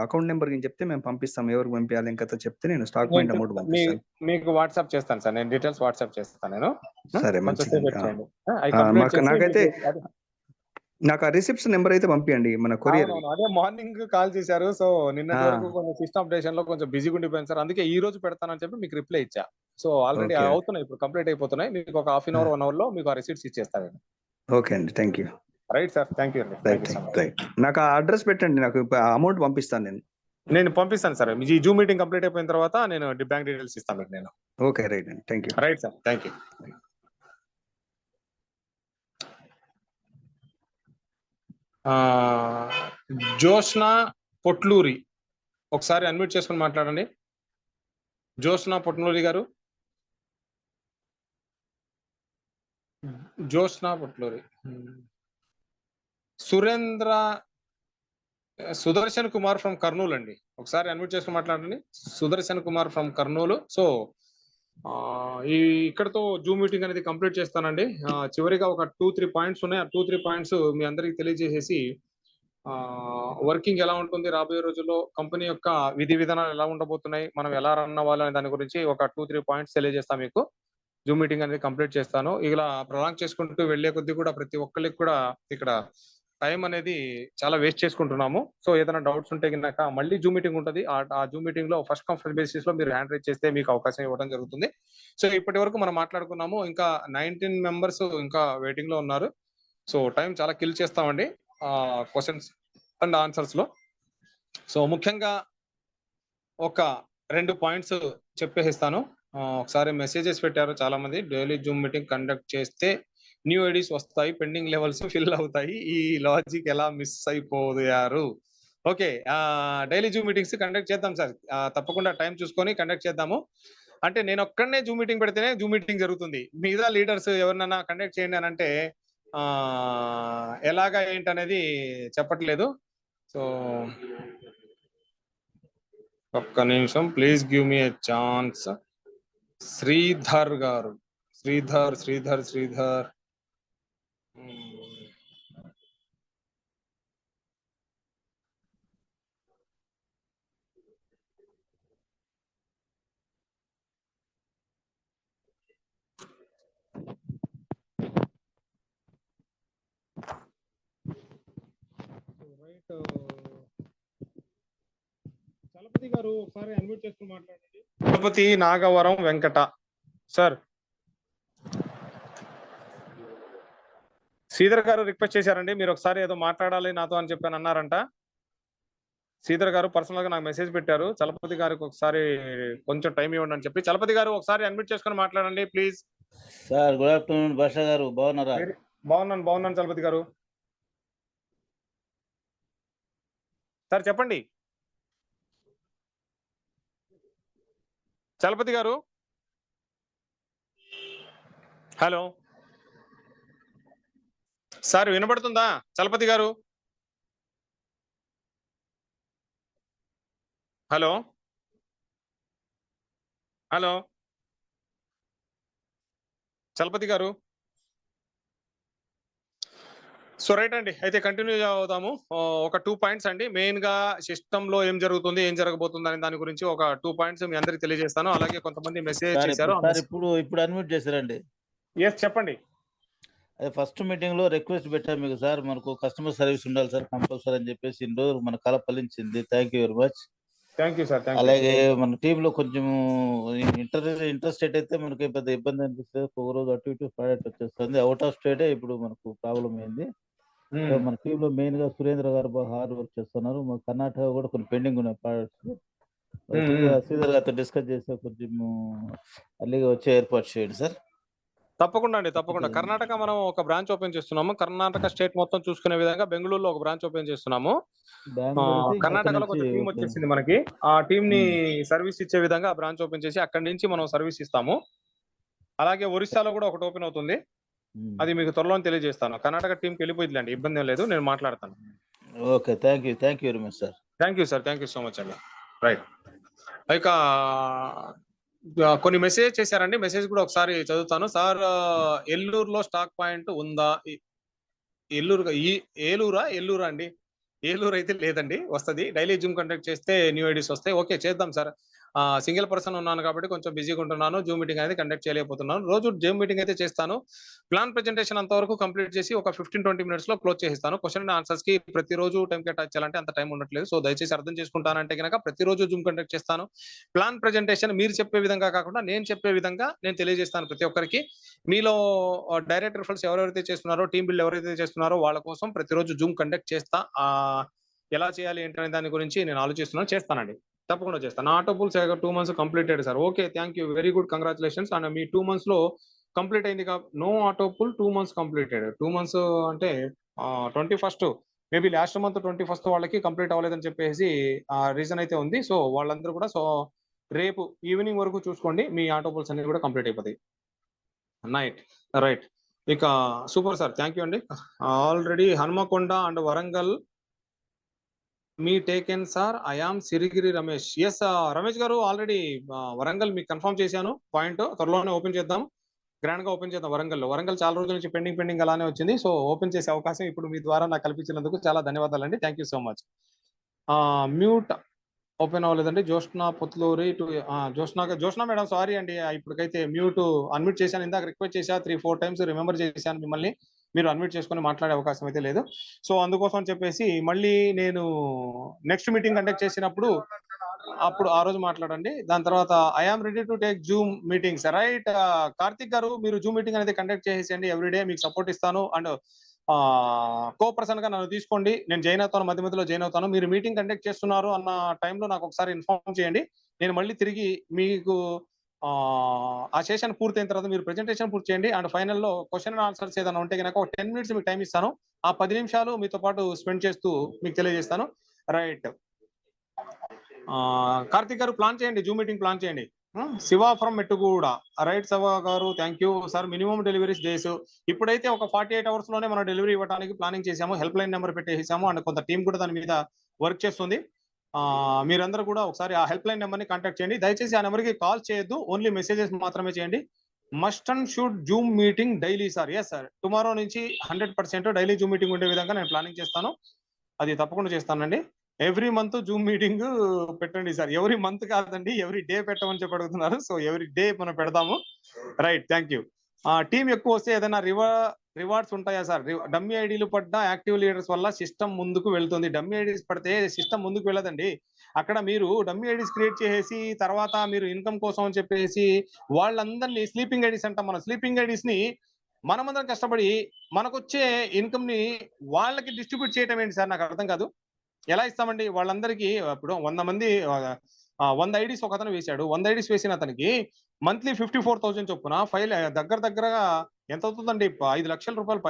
అకౌంట్ నెంబర్ చెప్తే మేము పంపిస్తాం. ఎవరికి పంపించాలి ఇంకా చెప్తే నేను స్టాక్ పాయింట్ అమౌంట్ పంపిస్తాను. మీకు వాట్సాప్ చేస్తాను సార్, నేను డీటెయిల్స్ వాట్సాప్ చేస్తాను నేను. సరే, నాకు ఆ రిసిప్ట్స్ నెంబర్ అయితే పంపించండి మన కొరియర్. అదే మార్నింగ్ కాల్ చేశారు, సో నిన్నటి వరకు కొంచెం సిస్టమ్ అప్డేషన్ లో కొంచెం బిజీగా ఉండిపోయింది సార్. అందుకే ఈ రోజు పెడతానని చెప్పి మీకు రిప్లై ఇచ్చా. సో ఆల్రెడీ అవుతున్నాయి, ఇప్పుడు కంప్లీట్ అయిపోతున్నాయి. మీకు ఒక హాఫ్ అన్ అవర్ 1 అవర్ లో మీకు ఆ రిసిప్ట్స్ ఇచ్చేస్తాను. ఓకే అండి, thank you. Right sir, thank you అండి. రైట్, నాకు ఆ అడ్రస్ పెట్టండి, నాకు అమౌంట్ పంపిస్తాను. నేను పంపిస్తాను సార్. మీ జూమ్ మీటింగ్ కంప్లీట్ అయిపోయిన తర్వాత నేను బ్యాంక్ డీటెయిల్స్ ఇస్తాను మీకు నేను. ఓకే, రైట్ అండి, thank you. Right sir, thank you. Joshna Potluri, ఒకసారి అన్మ్యూట్ చేసుకుని మాట్లాడండి. జోష్నా పొట్లూరి గారు. జోష్నా పొట్లూరి. సుదర్శన్ కుమార్ ఫ్రమ్ కర్నూలు అండి, ఒకసారి అన్మ్యూట్ చేసుకుని మాట్లాడండి. సుదర్శన్ కుమార్ ఫ్రమ్ కర్నూలు. సో ఇక్కడతో జూమ్ మీటింగ్ అనేది కంప్లీట్ చేస్తానండి. చివరిగా ఒక 2-3 పాయింట్స్ ఉన్నాయి. ఆ 2-3 పాయింట్స్ మీ అందరికి తెలియజేసేసి వర్కింగ్ ఎలా ఉంటుంది, రాబోయే రోజుల్లో కంపెనీ యొక్క విధి విధానాలు ఎలా ఉండబోతున్నాయి, మనం ఎలా రన్ అవ్వాలనే దాని గురించి ఒక 2-3 పాయింట్స్ తెలియజేస్తాను మీకు. జూమ్ మీటింగ్ అనేది కంప్లీట్ చేస్తాను. ఇలా ప్రొలాంగ్ చేసుకుంటూ వెళ్లే కొద్దీ కూడా ప్రతి ఒక్కరికి కూడా ఇక్కడ టైం అనేది చాలా వేస్ట్ చేసుకుంటున్నాము. సో ఏదైనా డౌట్స్ ఉంటే కనుక మళ్ళీ జూమ్ మీటింగ్ ఉంటుంది. ఆ జూమ్ మీటింగ్ లో ఫస్ట్ కమ్ ఫస్ట్ బేసిస్ లో మీరు హ్యాండ్ రైజ్ చేస్తే మీకు అవకాశం ఇవ్వడం జరుగుతుంది. సో ఇప్పటి వరకు మనం మాట్లాడుకున్నాము, ఇంకా 19 మెంబర్స్ ఇంకా వెయిటింగ్ లో ఉన్నారు. సో టైం చాలా కిల్ చేస్తామండి క్వశ్చన్స్ అండ్ ఆన్సర్స్ లో. సో ముఖ్యంగా ఒక 2 పాయింట్స్ చెప్పేస్తాను. ఒకసారి మెసేజెస్ పెట్టారు చాలా మంది. డైలీ జూమ్ మీటింగ్ కండక్ట్ చేస్తే న్యూ ఐడీస్ వస్తాయి, పెండింగ్ లెవెల్స్ ఫిల్ అవుతాయి, ఈ లాజిక్ ఎలా మిస్ అయిపోయారు? Okay, daily Zoom meetings conduct చేద్దాం సార్, తప్పకుండా టైం చూసుకొని కండక్ట్ చేద్దాము. అంటే నేను ఒక్కడనే జూమ్ మీటింగ్ పెడితేనే జూమ్ మీటింగ్ జరుగుతుంది. మిగతా లీడర్స్ ఎవరినైనా కండక్ట్ చేయండి అని అంటే ఎలాగా ఏంటనేది చెప్పట్లేదు. సో ఒక్క నిమిషం, please give me a chance. Sridhar గారు, శ్రీధర్ చలపతి గారు ఒకసారి అన్మ్యూట్ చేసుకుని మాట్లాడండి. చలపతి నాగవరం వెంకట సార్. శ్రీధర్ గారు రిక్వెస్ట్ చేశారండి, మీరు ఒకసారి ఏదో మాట్లాడాలి నాతో అని చెప్పాను అన్నారంట. శ్రీధర్ గారు పర్సనల్ గా నాకు మెసేజ్ పెట్టారు, చలపతి గారికి ఒకసారి కొంచెం టైం ఇవ్వండి అని చెప్పి. చలపతి గారు ఒకసారి అడ్మిట్ చేసుకొని మాట్లాడండి ప్లీజ్. సార్ గుడ్ ఆఫ్టర్నూన్ భాష గారు, బాగున్నారా? బాగున్నాను చలపతి గారు. సార్ చెప్పండి చలపతి గారు. హలో సార్, వినబడుతుందా చలపతి గారు? హలో హలో చలపతి గారు. సో రైట్ అండి, అయితే కంటిన్యూ అవుదాము. ఒక 2 పాయింట్స్ అండి. మెయిన్ గా సిస్టమ్ లో ఏం జరుగుతుంది, ఏం జరగబోతుంది అనే దాని గురించి ఒక 2 పాయింట్స్ మీ అందరికి తెలియజేస్తాను. అలాగే కొంతమంది మెసేజ్ చేశారు. ఇప్పుడు అన్మ్యూట్ చేశారండి. ఎస్ చెప్పండి. అదే ఫస్ట్ మీటింగ్ లో రిక్వెస్ట్ పెట్టారు మీకు సార్, మనకు కస్టమర్ సర్వీస్ ఉండాలి సార్ కంపల్సరీ అని చెప్పేసి ఇన్ని రోజులు మన కళ ఫలించింది. Thank you very much. Thank you sir. అలాగే మన టీమ్ లో కొంచెం ఇంట్రెస్టెడ్ అయితే మనకి పెద్ద ఇబ్బంది అనిపిస్తుంది. ఒక రోజు అటు ఇటు ప్రాడక్ట్ వచ్చేస్తుంది. అవుట్ ఆఫ్ స్టేటే ఇప్పుడు మనకు ప్రాబ్లం అయింది. సో మన టీమ్ లో మెయిన్ గా సురేంద్ర గారు బాగా హార్డ్ వర్క్ చేస్తున్నారు. మన కర్ణాటక కూడా కొన్ని పెండింగ్ ఉన్నాయి ప్రాడక్ట్స్. శ్రీధర్ గారితో డిస్కస్ చేస్తే కొంచెం అల్లిగా వచ్చే ఏర్పాటు చేయండి సార్. తప్పకుండా అండి, తప్పకుండా. కర్ణాటక మనం ఒక బ్రాంచ్ ఓపెన్ చేస్తున్నాము. కర్ణాటక స్టేట్ మొత్తం చూసుకునే విధంగా బెంగళూరులో ఒక బ్రాంచ్ ఓపెన్ చేస్తున్నాము. కర్ణాటకలో కొంచెం టీం వచ్చేసింది మనకి. ఆ టీం ని సర్వీస్ ఇచ్చే విధంగా ఆ బ్రాంచ్ ఓపెన్ చేసి అక్కడి నుంచి మనం సర్వీస్ ఇస్తాము. అలాగే ఒరిస్సాలో కూడా ఒకటి ఓపెన్ అవుతుంది. అది మీకు త్వరలో తెలియజేస్తాను. కర్ణాటక టీంకి వెళ్ళిపోయిందిలేండి, ఇబ్బంది ఏం లేదు, నేను మాట్లాడతాను. Okay, thank you very much sir. Thank you sir, thank you so much అండి. రైట్, ఇక కొన్ని మెసేజ్ చేశారండి. మెసేజ్ కూడా ఒకసారి చదువుతాను. సార్ ఎల్లూరులో స్టాక్ పాయింట్ ఉందా? ఏలూరా అండి? ఏలూరు అయితే లేదండి, వస్తుంది. డైలీ జూమ్ కండక్ట్ చేస్తే న్యూ ఐడీస్ వస్తాయి. ఓకే, చేద్దాం సార్. సింగిల్ పర్సన్ ఉన్నాను కాబట్టి కొంచెం బిజీగా ఉంటున్నాను. జూమ్ మీటింగ్ అయితే కండక్ట్ చేయలేకపోతున్నాను. రోజు జూమ్ మీటింగ్ అయితే చేస్తాను. ప్లాన్ ప్రెజెంటేషన్ అంతవరకు కంప్లీట్ చేసి ఒక 15-20 మినిట్స్ లో క్లోజ్ చేస్తాను. క్వశ్చన్ అండ్ ఆన్సర్స్ కి ప్రతిరోజు టైం కేటాయించాలంటే అంత టైం ఉండట్లేదు. సో దయచేసి అర్థం చేసుకుంటానంటే కనుక ప్రతిరోజు జూమ్ కండక్ట్ చేస్తాను. ప్లాన్ ప్రెజెంటేషన్ మీరు చెప్పే విధంగా కాకుండా నేను చెప్పే విధంగా నేను తెలియజేస్తాను ప్రతి ఒక్కరికి. మీలో డైరెక్ట్ రిఫరల్స్ ఎవరెవరైతే చేస్తున్నారో, టీమ్ బిల్డ్ ఎవరైతే చేస్తున్నారో వాళ్ళ కోసం ప్రతిరోజు జూమ్ కండక్ట్ చేస్తా. ఎలా చేయాలి ఏంటనే దాని గురించి నేను ఆలోచిస్తున్నాను, చేస్తానండి, తప్పకుండా చేస్తాను. Auto pools 2 months completed sir. Okay, thank you, very good, congratulations. And మీ 2 months లో కంప్లీట్ అయింది. No auto pool 2 months completed. 2 months అంటే 21st, maybe last month 21st వాళ్ళకి కంప్లీట్ అవ్వలేదని చెప్పేసి రీజన్ అయితే ఉంది. సో వాళ్ళందరూ కూడా రేపు ఈవినింగ్ వరకు చూసుకోండి, మీ ఆటో పూల్స్ అన్ని కూడా కంప్లీట్ అయిపోతాయి. రైట్, ఇక సూపర్ సార్, థ్యాంక్ యూ అండి. ఆల్రెడీ హనుమకొండ అండ్ వరంగల్ మీ taken sir. I am Sirigiri Ramesh. S Ramesh గారు, ఆల్రెడీ వరంగల్ మీకు కన్ఫర్మ్ చేశాను పాయింట్. త్వరలోనే ఓపెన్ చేద్దాం, గ్రాండ్ గా ఓపెన్ చేద్దాం. వరంగల్ చాలా రోజుల నుంచి పెండింగ్ అలానే వచ్చింది. సో ఓపెన్ చేసే అవకాశం ఇప్పుడు మీ ద్వారా నాకు కల్పించినందుకు చాలా ధన్యవాదాలండి. Thank you so much. Mute open అవ్వలేదండి. Joshna Puthluri to Joshna madam, sorry అండి, ఇప్పటికైతే మ్యూట్ అన్మ్యూట్ చేశాను. ఇందాక రిక్వెస్ట్ చేశా 3-4 times, రిమెంబర్ చేశాను మిమ్మల్ని. మీరు అన్మ్యూట్ చేసుకుని మాట్లాడే అవకాశం అయితే లేదు. సో అందుకోసం చెప్పేసి మళ్ళీ నేను నెక్స్ట్ మీటింగ్ కండక్ట్ చేసినప్పుడు అప్పుడు ఆ రోజు మాట్లాడండి. దాని తర్వాత I am ready to take Zoom meetings. Right, Karthik గారు, మీరు జూమ్ మీటింగ్ అనేది కండక్ట్ చేసేయండి. ఎవ్రీడే మీకు సపోర్ట్ ఇస్తాను. అండ్ కో పర్సన్ గా నన్ను తీసుకోండి, నేను జాయిన్ అవుతాను, మధ్యలో జాయిన్ అవుతాను. మీరు మీటింగ్ కండక్ట్ చేస్తున్నారు అన్న టైంలో నాకు ఒకసారి ఇన్ఫార్మ్ చేయండి. నేను మళ్ళీ తిరిగి మీకు ఆ సెషన్ పూర్తయిన తర్వాత మీరు ప్రెజెంటేషన్ పూర్తి చేయండి. అండ్ ఫైనల్లో క్వశ్చన్ అండ్ ఆన్సర్స్ ఏదైనా ఉంటే కనుక ఒక 10 minutes మీకు టైం ఇస్తాను. ఆ 10 నిమిషాలు మీతో పాటు స్పెండ్ చేస్తూ మీకు తెలియజేస్తాను. రైట్, కార్తిక్ గారు ప్లాన్ చేయండి, జూమ్ మీటింగ్ ప్లాన్ చేయండి. శివ ఫ్రమ్ మెట్టుగూడ. రైట్ శివ గారు, thank you sir. Minimum deliveries days ఇప్పుడైతే ఒక 48 hours లోనే మనం డెలివరీ ఇవ్వడానికి ప్లానింగ్ చేసాము. హెల్ప్ లైన్ నెంబర్ పెట్టేసాము. అండ్ కొంత టీం కూడా దాని మీద వర్క్ చేస్తుంది. మీరందరూ కూడా ఒకసారి ఆ హెల్ప్ లైన్ నెంబర్ ని కాంటాక్ట్ చేయండి. దయచేసి ఆ నెంబర్ కి కాల్ చేయొద్దు, ఓన్లీ మెసేజెస్ మాత్రమే చేయండి. Must and should Zoom meeting daily sir. Yes sir, tomorrow నుంచి 100% డైలీ జూమ్ మీటింగ్ ఉండే విధంగా నేను ప్లానింగ్ చేస్తాను. అది తప్పకుండా చేస్తానండి. ఎవ్రీ మంత్ జూమ్ మీటింగ్ పెట్టండి సార్. ఎవ్రీ మంత్ కాదండి, ఎవ్రీ డే పెట్టమని చెప్పి అడుగుతున్నారు. సో ఎవ్రీ డే మనం పెడతాము. Right, thank you. టీం ఎక్కువ వస్తే ఏదైనా రివార్డ్స్ ఉంటాయా సార్? డమ్మీ ఐడీలు పడ్డ యాక్టివ్ లీడర్స్ వల్ల సిస్టమ్ ముందుకు వెళ్తుంది. డమ్మీ ఐడీస్ పడితే సిస్టమ్ ముందుకు వెళ్ళదండి. అక్కడ మీరు డమ్మీ ఐడీస్ క్రియేట్ చేసి తర్వాత మీరు ఇన్కమ్ కోసం అని చెప్పేసి వాళ్ళందరినీ స్లీపింగ్ ఐడీస్ అంటాం. మన స్లీపింగ్ ఐడీస్ ని మనమందరం కష్టపడి మనకొచ్చే ఇన్కమ్ ని వాళ్ళకి డిస్ట్రిబ్యూట్ చేయటం ఏంటి సార్? నాకు అర్థం కాదు. ఎలా ఇస్తామండి వాళ్ళందరికీ? ఇప్పుడు 100 మంది 100 ఐడీస్ ఒక అతను వేశాడు. 100 ఐడీస్ వేసిన అతనికి మంత్లీ 54,000 చొప్పున దగ్గరగా ఎంత అవుతుందండి? 5 లక్షల రూపాయలు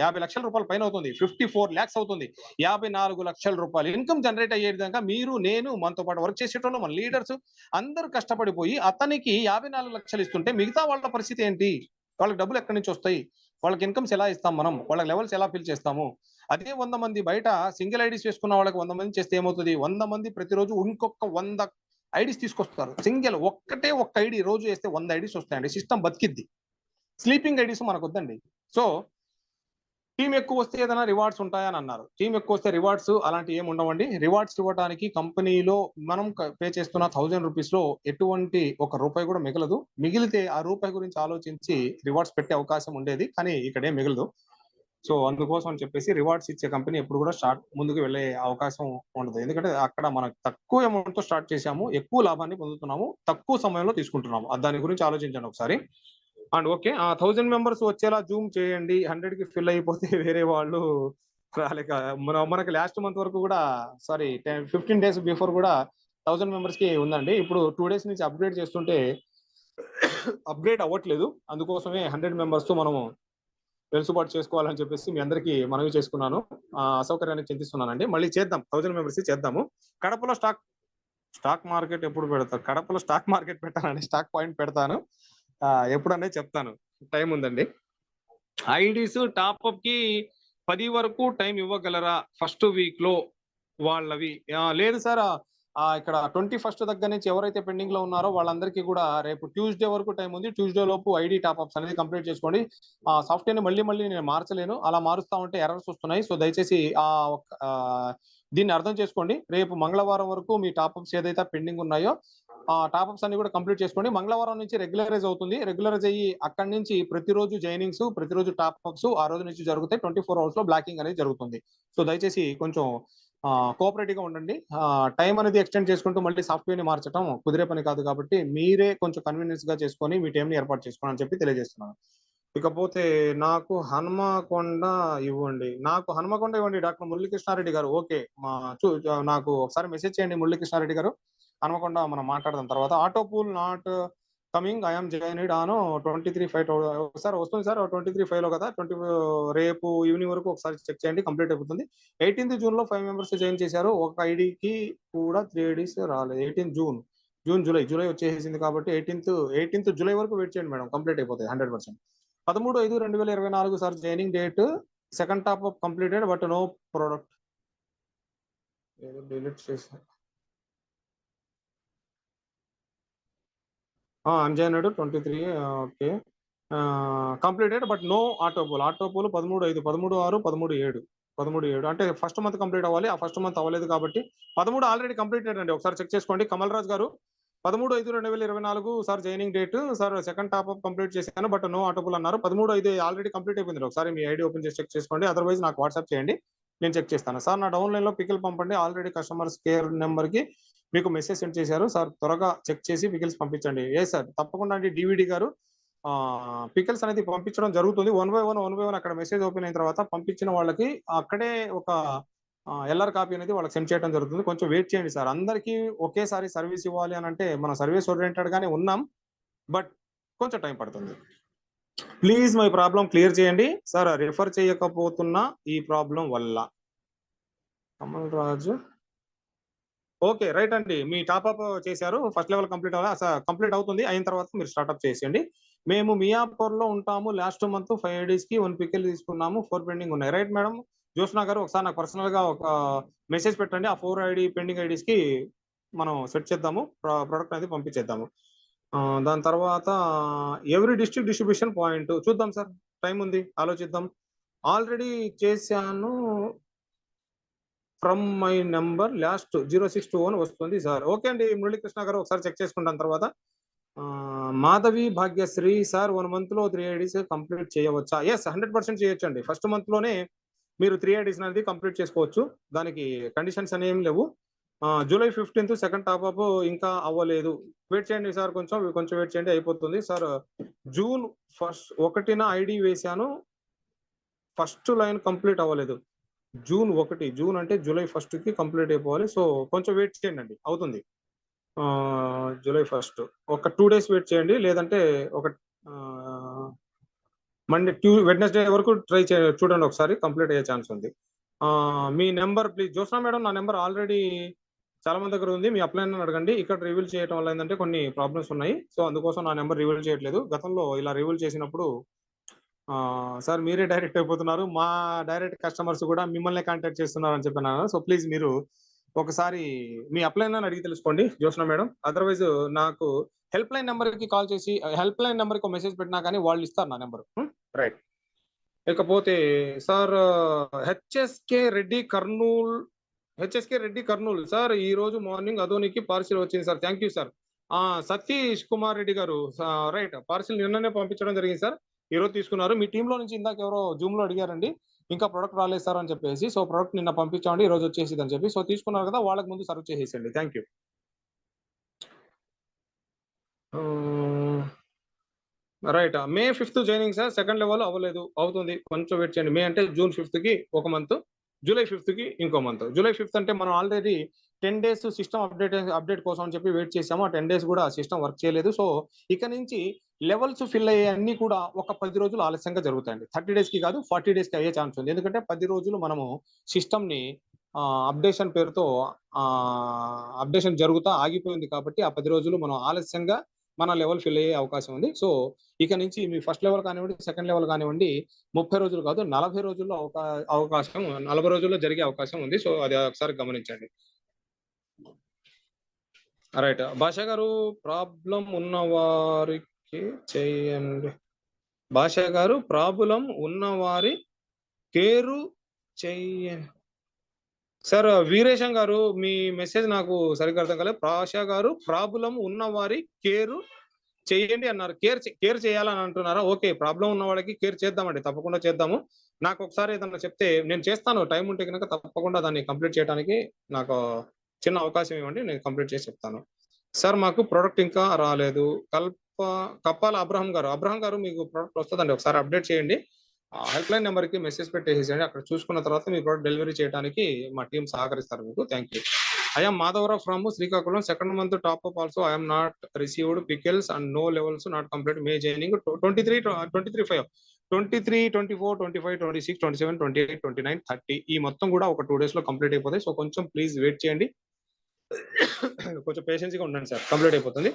50 లక్షల రూపాయల పైన అవుతుంది. 54 lakhs అవుతుంది. 54 లక్షల రూపాయలు ఇన్కమ్ జనరేట్ అయ్యే విధంగా మీరు, నేను, మనతో పాటు వర్క్ చేసేటోళ్ళు, మన లీడర్స్ అందరూ కష్టపడిపోయి అతనికి 54 లక్షలు ఇస్తుంటే మిగతా వాళ్ళ పరిస్థితి ఏంటి? వాళ్ళకి డబ్బులు ఎక్కడి నుంచి వస్తాయి? వాళ్ళకి ఇన్కమ్స్ ఎలా ఇస్తాం మనం? వాళ్ళకి లెవెల్స్ ఎలా ఫిల్ చేస్తాము? అదే 100 మంది బయట సింగిల్ ఐడీస్ వేసుకున్న వాళ్ళకి 100 మంది చేస్తే ఏమవుతుంది? 100 మంది ప్రతిరోజు ఇంకొక 100 ఐడీస్ తీసుకొస్తారు. సింగిల్ ఒక్క ఐడి రోజు వేస్తే 100 ఐడీస్ వస్తాయండి. సిస్టమ్ బతికిద్ది. స్లీపింగ్ ఐడీస్ మనకు వద్దండి. సో టీం ఎక్కువ వస్తే ఏదైనా రివార్డ్స్ ఉంటాయని అన్నారు. టీం ఎక్కువ వస్తే రివార్డ్స్ అలాంటి ఏమి ఉండవండి. రివార్డ్స్ ఇవ్వడానికి కంపెనీలో మనం పే చేస్తున్న 1000 రూపీస్ లో ఎటువంటి ఒక రూపాయి కూడా మిగలదు. మిగిలితే ఆ రూపాయి గురించి ఆలోచించి రివార్డ్స్ పెట్టే అవకాశం ఉండేది, కానీ ఇక్కడే మిగలదు. సో అందుకోసం అని చెప్పేసి రివార్డ్స్ ఇచ్చే కంపెనీ ఎప్పుడు కూడా ముందుకు వెళ్ళే అవకాశం ఉండదు. ఎందుకంటే అక్కడ మనం తక్కువ అమౌంట్ తో స్టార్ట్ చేశాము, ఎక్కువ లాభాన్ని పొందుతున్నాము, తక్కువ సమయంలో తీసుకుంటున్నాము. దాని గురించి ఆలోచించండి ఒకసారి. అండ్ ఓకే, 1000 మెంబర్స్ వచ్చేలా జూమ్ చేయండి. 100 కి ఫిల్ అయిపోతే వేరే వాళ్ళు రాలేక మనకి లాస్ట్ మంత్ వరకు కూడా 15 days బిఫోర్ కూడా 1000 మెంబర్స్ కి ఉందండి. ఇప్పుడు 2 days నుంచి అప్గ్రేడ్ చేస్తుంటే అప్గ్రేడ్ అవ్వట్లేదు. అందుకోసమే 100 మెంబర్స్ తో మనము వెలుసుబాటు చేసుకోవాలని చెప్పేసి మీ అందరికీ మనవి చేసుకున్నాను. అసౌకర్యానికి చింతిస్తున్నానండి. మళ్ళీ చేద్దాం, 1000 మెంబర్స్ చేద్దాము. కడపలో స్టాక్ మార్కెట్ ఎప్పుడు పెడతారు? కడపలో స్టాక్ మార్కెట్ పెట్టానండి. స్టాక్ పాయింట్ పెడతాను, ఎప్పుడనే చెప్తాను. టైం ఉందండి. ఐడీస్ టాప్అప్ కి 10 వరకు టైం ఇవ్వగలరా ఫస్ట్ వీక్ లో వాళ్ళవి? లేదు సార్, ఇక్కడ 21st దగ్గర నుంచి ఎవరైతే పెండింగ్ లో ఉన్నారో వాళ్ళందరికీ కూడా రేపు ట్యూస్డే వరకు టైం ఉంది. ట్యూస్డే లోపు ఐడి టాప్అప్స్ అనేది కంప్లీట్ చేసుకోండి. సాఫ్ట్వేర్ ని మళ్ళీ నేను మార్చలేను, అలా మారుస్తా ఉంటే ఎర్రర్స్ వస్తున్నాయి. సో దయచేసి దీన్ని అర్థం చేసుకోండి. రేపు మంగళవారం వరకు మీ టాప్అప్స్ ఏదైతే పెండింగ్ ఉన్నాయో ఆ టాప్అప్స్ అన్ని కూడా కంప్లీట్ చేసుకోండి. మంగళవారం నుంచి రెగ్యులరైజ్ అవుతుంది. రెగ్యులరైజ్ అయ్యి అక్కడి నుంచి ప్రతిరోజు జాయినింగ్స్, ప్రతిరోజు టాప్అప్స్ ఆ రోజు నుంచి జరుగుతాయి. 24 hours లో బ్లాకింగ్ అనేది జరుగుతుంది. సో దయచేసి కొంచెం కోఆపరేటివ్ గా ఉండండి. టైం అనేది ఎక్స్టెండ్ చేసుకుంటూ మళ్ళీ సాఫ్ట్వేర్ ని మార్చడం కుదిరే పని కాదు, కాబట్టి మీరే కొంచెం కన్వీనియన్స్ గా చేసుకొని మీ టైం ని ఏర్పాటు చేసుకోండి అని చెప్పి తెలియజేస్తున్నాను. ఇకపోతే నాకు హనుమకొండ ఇవ్వండి. డాక్టర్ మురళీకృష్ణారెడ్డి గారు. ఓకే, నాకు ఒకసారి మెసేజ్ చేయండి మురళీకృష్ణారెడ్డి గారు. హనుమకొండ మనం మాట్లాడదాం తర్వాత. Auto pool not coming, I'm joined on 23/5. ఒకసారి వస్తుంది సార్ 23/5 లో కదా. రేపు ఈవినింగ్ వరకు ఒకసారి చెక్ చేయండి, కంప్లీట్ అయిపోతుంది. 18th June లో 5 members జాయిన్ చేశారు. ఒక ఐడికి కూడా 3 IDs రాలేదు. 18th June, జూలై వచ్చేసింది కాబట్టి 18th July వరకు వెయిట్ చేయండి మేడం, కంప్లీట్ అయిపోతాయి 100%. 13/5/2024 sir joining date. Second top up completed but no product. Delete చేశారు. Unjoined 23. Okay, completed but no auto pool. 13/5, 13/6, 13/7 అంటే ఫస్ట్ మంత్ కంప్లీట్ అవ్వాలి. ఆ ఫస్ట్ మంత్ అవ్వలేదు కాబట్టి 13 ఆల్రెడీ కంప్లీటెడ్ అండి. ఒకసారి చెక్ చేసుకోండి. కమల్ రాజ్ గారు 13/5/2024 sir joining date. Sir second top-up complete చేశాను బట్ నో ఆటోపోల్ అన్నారు. 13/5 ఆల్రెడీ కంప్లీట్ అయిపోయింది. ఒకసారి మీ ఐడి ఓపెన్ చేసి చెక్ చేసుకోండి. అదర్వైజ్ నాకు వాట్సాప్ చేయండి, నేను చెక్ చేస్తాను. సార్ నా డౌన్ లైన్ లో పికిల్ పంపండి. ఆల్రెడీ కస్టమర్స్ కేర్ నెంబర్ కి మీకు మెసేజ్ సెండ్ చేశారు సార్, త్వరగా చెక్ చేసి పికిల్స్ పంపించండి. ఏ సార్ తప్పకుండా అండి. డివిడి గారు పికిల్స్ అనేది పంపించడం జరుగుతుంది. 1 by 1 అక్కడ మెసేజ్ ఓపెన్ అయిన తర్వాత పంపించిన వాళ్ళకి అక్కడే ఒక ఎల్ఆర్ కాపీ అనేది వాళ్ళకి సెండ్ చేయడం జరుగుతుంది. కొంచెం వెయిట్ చేయండి సార్. అందరికీ ఒకేసారి సర్వీస్ ఇవ్వాలి అని అంటే మనం సర్వీస్ ఓరియంటెడ్ గానే ఉన్నాం, బట్ కొంచెం టైం పడుతుంది. ప్లీజ్ మై ప్రాబ్లం క్లియర్ చేయండి సార్, రిఫర్ చేయకపోతున్నా ఈ ప్రాబ్లం వల్ల. కమల్ రాజు ఓకే రైట్ అండి. మీ టాప్అప్ చేశారు, ఫస్ట్ లెవెల్ కంప్లీట్ అవుతుంది. అయిన తర్వాత మీరు స్టార్ట్అప్ చేసేయండి. మేము మియాపూర్ లో ఉంటాము. లాస్ట్ మంత్ 5 IDs కి 1 పికిల్ తీసుకున్నాము, 4 పెండింగ్ ఉన్నాయి. Right madam. జ్యోత్స్నా గారు ఒకసారి నాకు పర్సనల్ గా ఒక మెసేజ్ పెట్టండి. ఆ 4 పెండింగ్ ఐడీస్ కి మనం సెట్ చేద్దాము, ప్రొడక్ట్ అనేది పంపించేద్దాము. దాని తర్వాత ఎవ్రీ డిస్ట్రిక్ట్ డిస్ట్రిబ్యూషన్ పాయింట్ చూద్దాం సార్, టైం ఉంది, ఆలోచిద్దాం. ఆల్రెడీ చేశాను ఫ్రమ్ మై నెంబర్ లాస్ట్ 0621 వస్తుంది సార్. ఓకే అండి మురళీకృష్ణ గారు, ఒకసారి చెక్ చేసుకుంటాను తర్వాత. మాధవి భాగ్యశ్రీ సార్ 1 month లో 3 IDs కంప్లీట్ చేయవచ్చా? ఎస్, 100% చేయొచ్చు అండి. ఫస్ట్ మంత్ లోనే మీరు 3 IDs అనేది కంప్లీట్ చేసుకోవచ్చు, దానికి కండిషన్స్ అనేం లేవు. July 15th సెకండ్ టాప్అప్ ఇంకా అవ్వలేదు, వెయిట్ చేయండి సార్, కొంచెం వెయిట్ చేయండి, అయిపోతుంది సార్. June 1st 1న ఐడి వేశాను, ఫస్ట్ లైన్ కంప్లీట్ అవ్వలేదు. జూన్ 1 జూన్ అంటే జూలై 1 కి కంప్లీట్ అయిపోవాలి. సో కొంచెం వెయిట్ చేయండి, అవుతుంది. జూలై 1 ఒక 2 డేస్ వెయిట్ చేయండి, లేదంటే ఒక మండే వెడ్నెస్డే వరకు ట్రై చూడండి, ఒకసారి కంప్లీట్ అయ్యే ఛాన్స్ ఉంది. మీ నెంబర్ ప్లీజ్. జ్యోత్స్నా మేడం, నా నెంబర్ ఆల్రెడీ చాలా మంది దగ్గర ఉంది, మీ అప్లైన్ అడగండి. ఇక్కడ రివీల్ చేయడం వల్ల ఏంటంటే కొన్ని ప్రాబ్లమ్స్ ఉన్నాయి, సో అందుకోసం నా నెంబర్ రివీల్ చేయట్లేదు. గతంలో ఇలా రివీల్ చేసినప్పుడు సార్ మీరే డైరెక్ట్ అయిపోతున్నారు, మా డైరెక్ట్ కస్టమర్స్ కూడా మిమ్మల్ని కాంటాక్ట్ చేస్తున్నారు అని చెప్పినాను. సో ప్లీజ్ మీరు ఒకసారి మీ అప్లైన్ అని అడిగి తెలుసుకోండి జ్యోత్స్నా మేడం. అదర్వైజ్ నాకు హెల్ప్ లైన్ నెంబర్ కి కాల్ చేసి హెల్ప్ లైన్ నెంబర్ కి మెసేజ్ పెట్టినా కానీ వాళ్ళు ఇస్తారు నా నెంబర్. రైట్. ఇకపోతే సార్ హెచ్ఎస్కే రెడ్డి కర్నూల్ సార్, ఈ రోజు మార్నింగ్ అదోనికి పార్సిల్ వచ్చింది sir. Thank you sir. Satish Kumar Reddy గారు, రైట్, పార్సిల్ నిన్ననే పంపించడం జరిగింది సార్, ఈ రోజు తీసుకున్నారు. మీ టీంలో నుంచి ఇందాక ఎవరో జూమ్ లో అడిగారండి, ఇంకా ప్రొడక్ట్ రాలేదు సార్ అని చెప్పేసి. సో ప్రొడక్ట్ నిన్న పంపించండి, ఈ రోజు వచ్చేసి అని చెప్పి. సో తీసుకున్నారు కదా, వాళ్ళకి ముందు సర్వ్ చేసేసండి. Thank you. Right. May 5th joining sir, second level అవ్వలేదు, అవుతుంది, కొంచెం వెయిట్ చేయండి. మే అంటే జూన్ 5th కి ఒక మంత్, జూలై 5th కి ఇంకో మంత్. జూలై 5th అంటే మనం ఆల్రెడీ 10 డేస్ సిస్టమ్ అప్డేట్ కోసం అని చెప్పి వెయిట్ చేసాము. ఆ 10 డేస్ కూడా సిస్టమ్ వర్క్ చేయలేదు. సో ఇక నుంచి లెవెల్స్ ఫిల్ అయ్యే అన్ని కూడా ఒక 10 రోజులు ఆలస్యంగా జరుగుతాయండి. 30 డేస్ కి కాదు, 40 డేస్ కి అయ్యే ఛాన్స్ ఉంది. ఎందుకంటే 10 రోజులు మనము సిస్టమ్ ని అప్డేషన్ పేరుతో అప్డేషన్ జరుగుతా ఆగిపోయింది కాబట్టి ఆ 10 రోజులు మనం ఆలస్యంగా మన లెవెల్ ఫిల్ అయ్యే అవకాశం ఉంది. సో ఇక నుంచి మీ ఫస్ట్ లెవెల్ కానివ్వండి, సెకండ్ లెవెల్ కానివ్వండి, 30 రోజులు కాదు 40 రోజుల్లో అవకాశం 40 రోజుల్లో జరిగే అవకాశం ఉంది. సో అది ఒకసారి గమనించండి. రైట్. భాషా గారు, ప్రాబ్లం ఉన్నవారికి చేయండి. భాషా గారు, ప్రాబ్లం ఉన్నవారి కేరు చెయ్యండి సార్. వీరేశం గారు, మీ మెసేజ్ నాకు సరిగ్గా అర్థం కాలేదు. భాషా గారు, ప్రాబ్లం ఉన్నవారి కేరు చేయండి అన్నారు. కేర్ చేయాలని అంటున్నారా? ఓకే, ప్రాబ్లం ఉన్న వాళ్ళకి కేర్ చేద్దామండి, తప్పకుండా చేద్దాము. నాకు ఒకసారి ఏదన్నా చెప్తే నేను చేస్తాను, టైం ఉంటే కనుక తప్పకుండా దాన్ని కంప్లీట్ చేయడానికి నాకు చిన్న అవకాశం ఇవ్వండి, నేను కంప్లీట్ చేసి చెప్తాను. సార్ మాకు ప్రోడక్ట్ ఇంకా రాలేదు. కప్పాల అబ్రహం గారు మీకు ప్రోడక్ట్ వస్తుందండి, ఒకసారి అప్డేట్ చేయండి. హెల్ప్ లైన్ నెంబర్ కి మెసేజ్ పెట్టేసేయండి, అక్కడ చూసుకున్న తర్వాత మీ ప్రోడక్ట్ డెలివరీ చేయడానికి మా టీం సహకరిస్తారు మీకు. Thank you. I'm Madhavarao from Srikakulam. Second month top up also I'm not received pickles and no levels not complete. May joining 23, 24, 25, 26, 27, 28, 29, 30 ఈ మొత్తం కూడా ఒక 2 days లో కంప్లీట్ అయిపోతాయి. సో కొంచెం ప్లీజ్ వెయిట్ చేయండి, కొంచెం పేషెన్సీగా ఉండండి సార్, కంప్లీట్ అయిపోతుంది.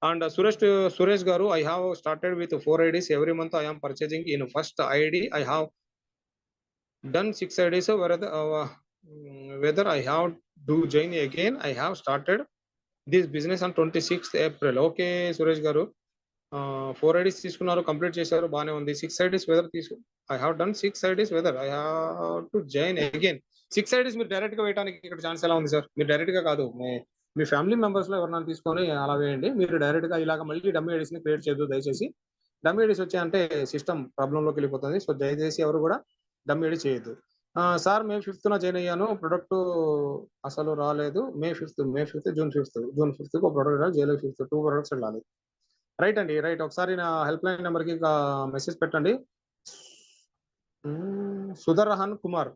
అండ్ సురేష్ గారు, I have started with 4 IDs. Every month I am purchasing in first ID. I have done 6 IDs. Whether I have do join again, I have started this business on 26th April. Okay Suresh గారు, 4 IDs తీసుకున్నారు, complete చేశారు, బాగానే ఉంది. 6 IDs weather I have done 6 IDs weather I have to join again. 6 IDs మీరు direct గా వేయడానికి ఇక్కడ chance ఎలా ఉంది సార్? మీరు డైరెక్ట్ గా కాదు, మీ ఫ్యామిలీ మెంబర్స్ లో ఎవరైనా తీసుకొని అలా వేయండి. మీరు డైరెక్ట్ గా ఇలాగ మళ్ళీ డమ్మీ ఐడీస్ ని క్రియేట్ చేయొద్దు దయచేసి. డమ్మీ ఐడీస్ వచ్చాయంటే సిస్టమ్ ప్రాబ్లం లోకి వెళ్ళిపోతుంది. సో దయచేసి ఎవరు కూడా డమ్మీ ఐడీ చేయొద్దు. సార్ మే 5th జాయిన్ అయ్యాను, ప్రొడక్ట్ అసలు రాలేదు. మే 5th జూన్ 5th ఒక ప్రొడక్ట్ రాదు, జూలై 5th 2 ప్రొడక్ట్స్ వెళ్ళాలి. రైట్ అండి, రైట్. ఒకసారి నా హెల్ప్ లైన్ నెంబర్ కి మెసేజ్ పెట్టండి. సుదర్హన్ కుమార్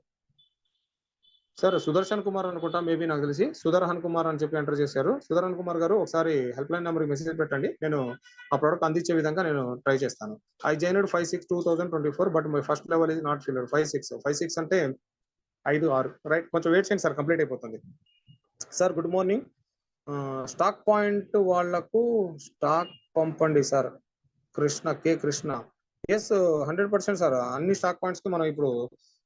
సార్, సుదర్శన్ కుమార్ అనుకుంటా, మేబీ నాకు తెలిసి సుదర్హన్ కుమార్ అని చెప్పి ఎంటర్ చేశారు. సుదర్హన్ కుమార్ గారు, ఒకసారి హెల్ప్ లైన్ నెంబర్ మెసేజ్ పెట్టండి, నేను ఆ ప్రోడక్ట్ అందించే విధంగా నేను ట్రై చేస్తాను. I joined 5/6/2024 but my first level is not field. 5/6 అంటే 5/6. రైట్, కొంచెం వెయిట్ చేయండి సార్, కంప్లీట్ అయిపోతుంది. Sir good morning. Stock point వాళ్లకు స్టాక్ పంపండి సార్. కృష్ణ. ఎస్ 100% సార్, అన్ని స్టాక్ పాయింట్స్ కి మనం ఇప్పుడు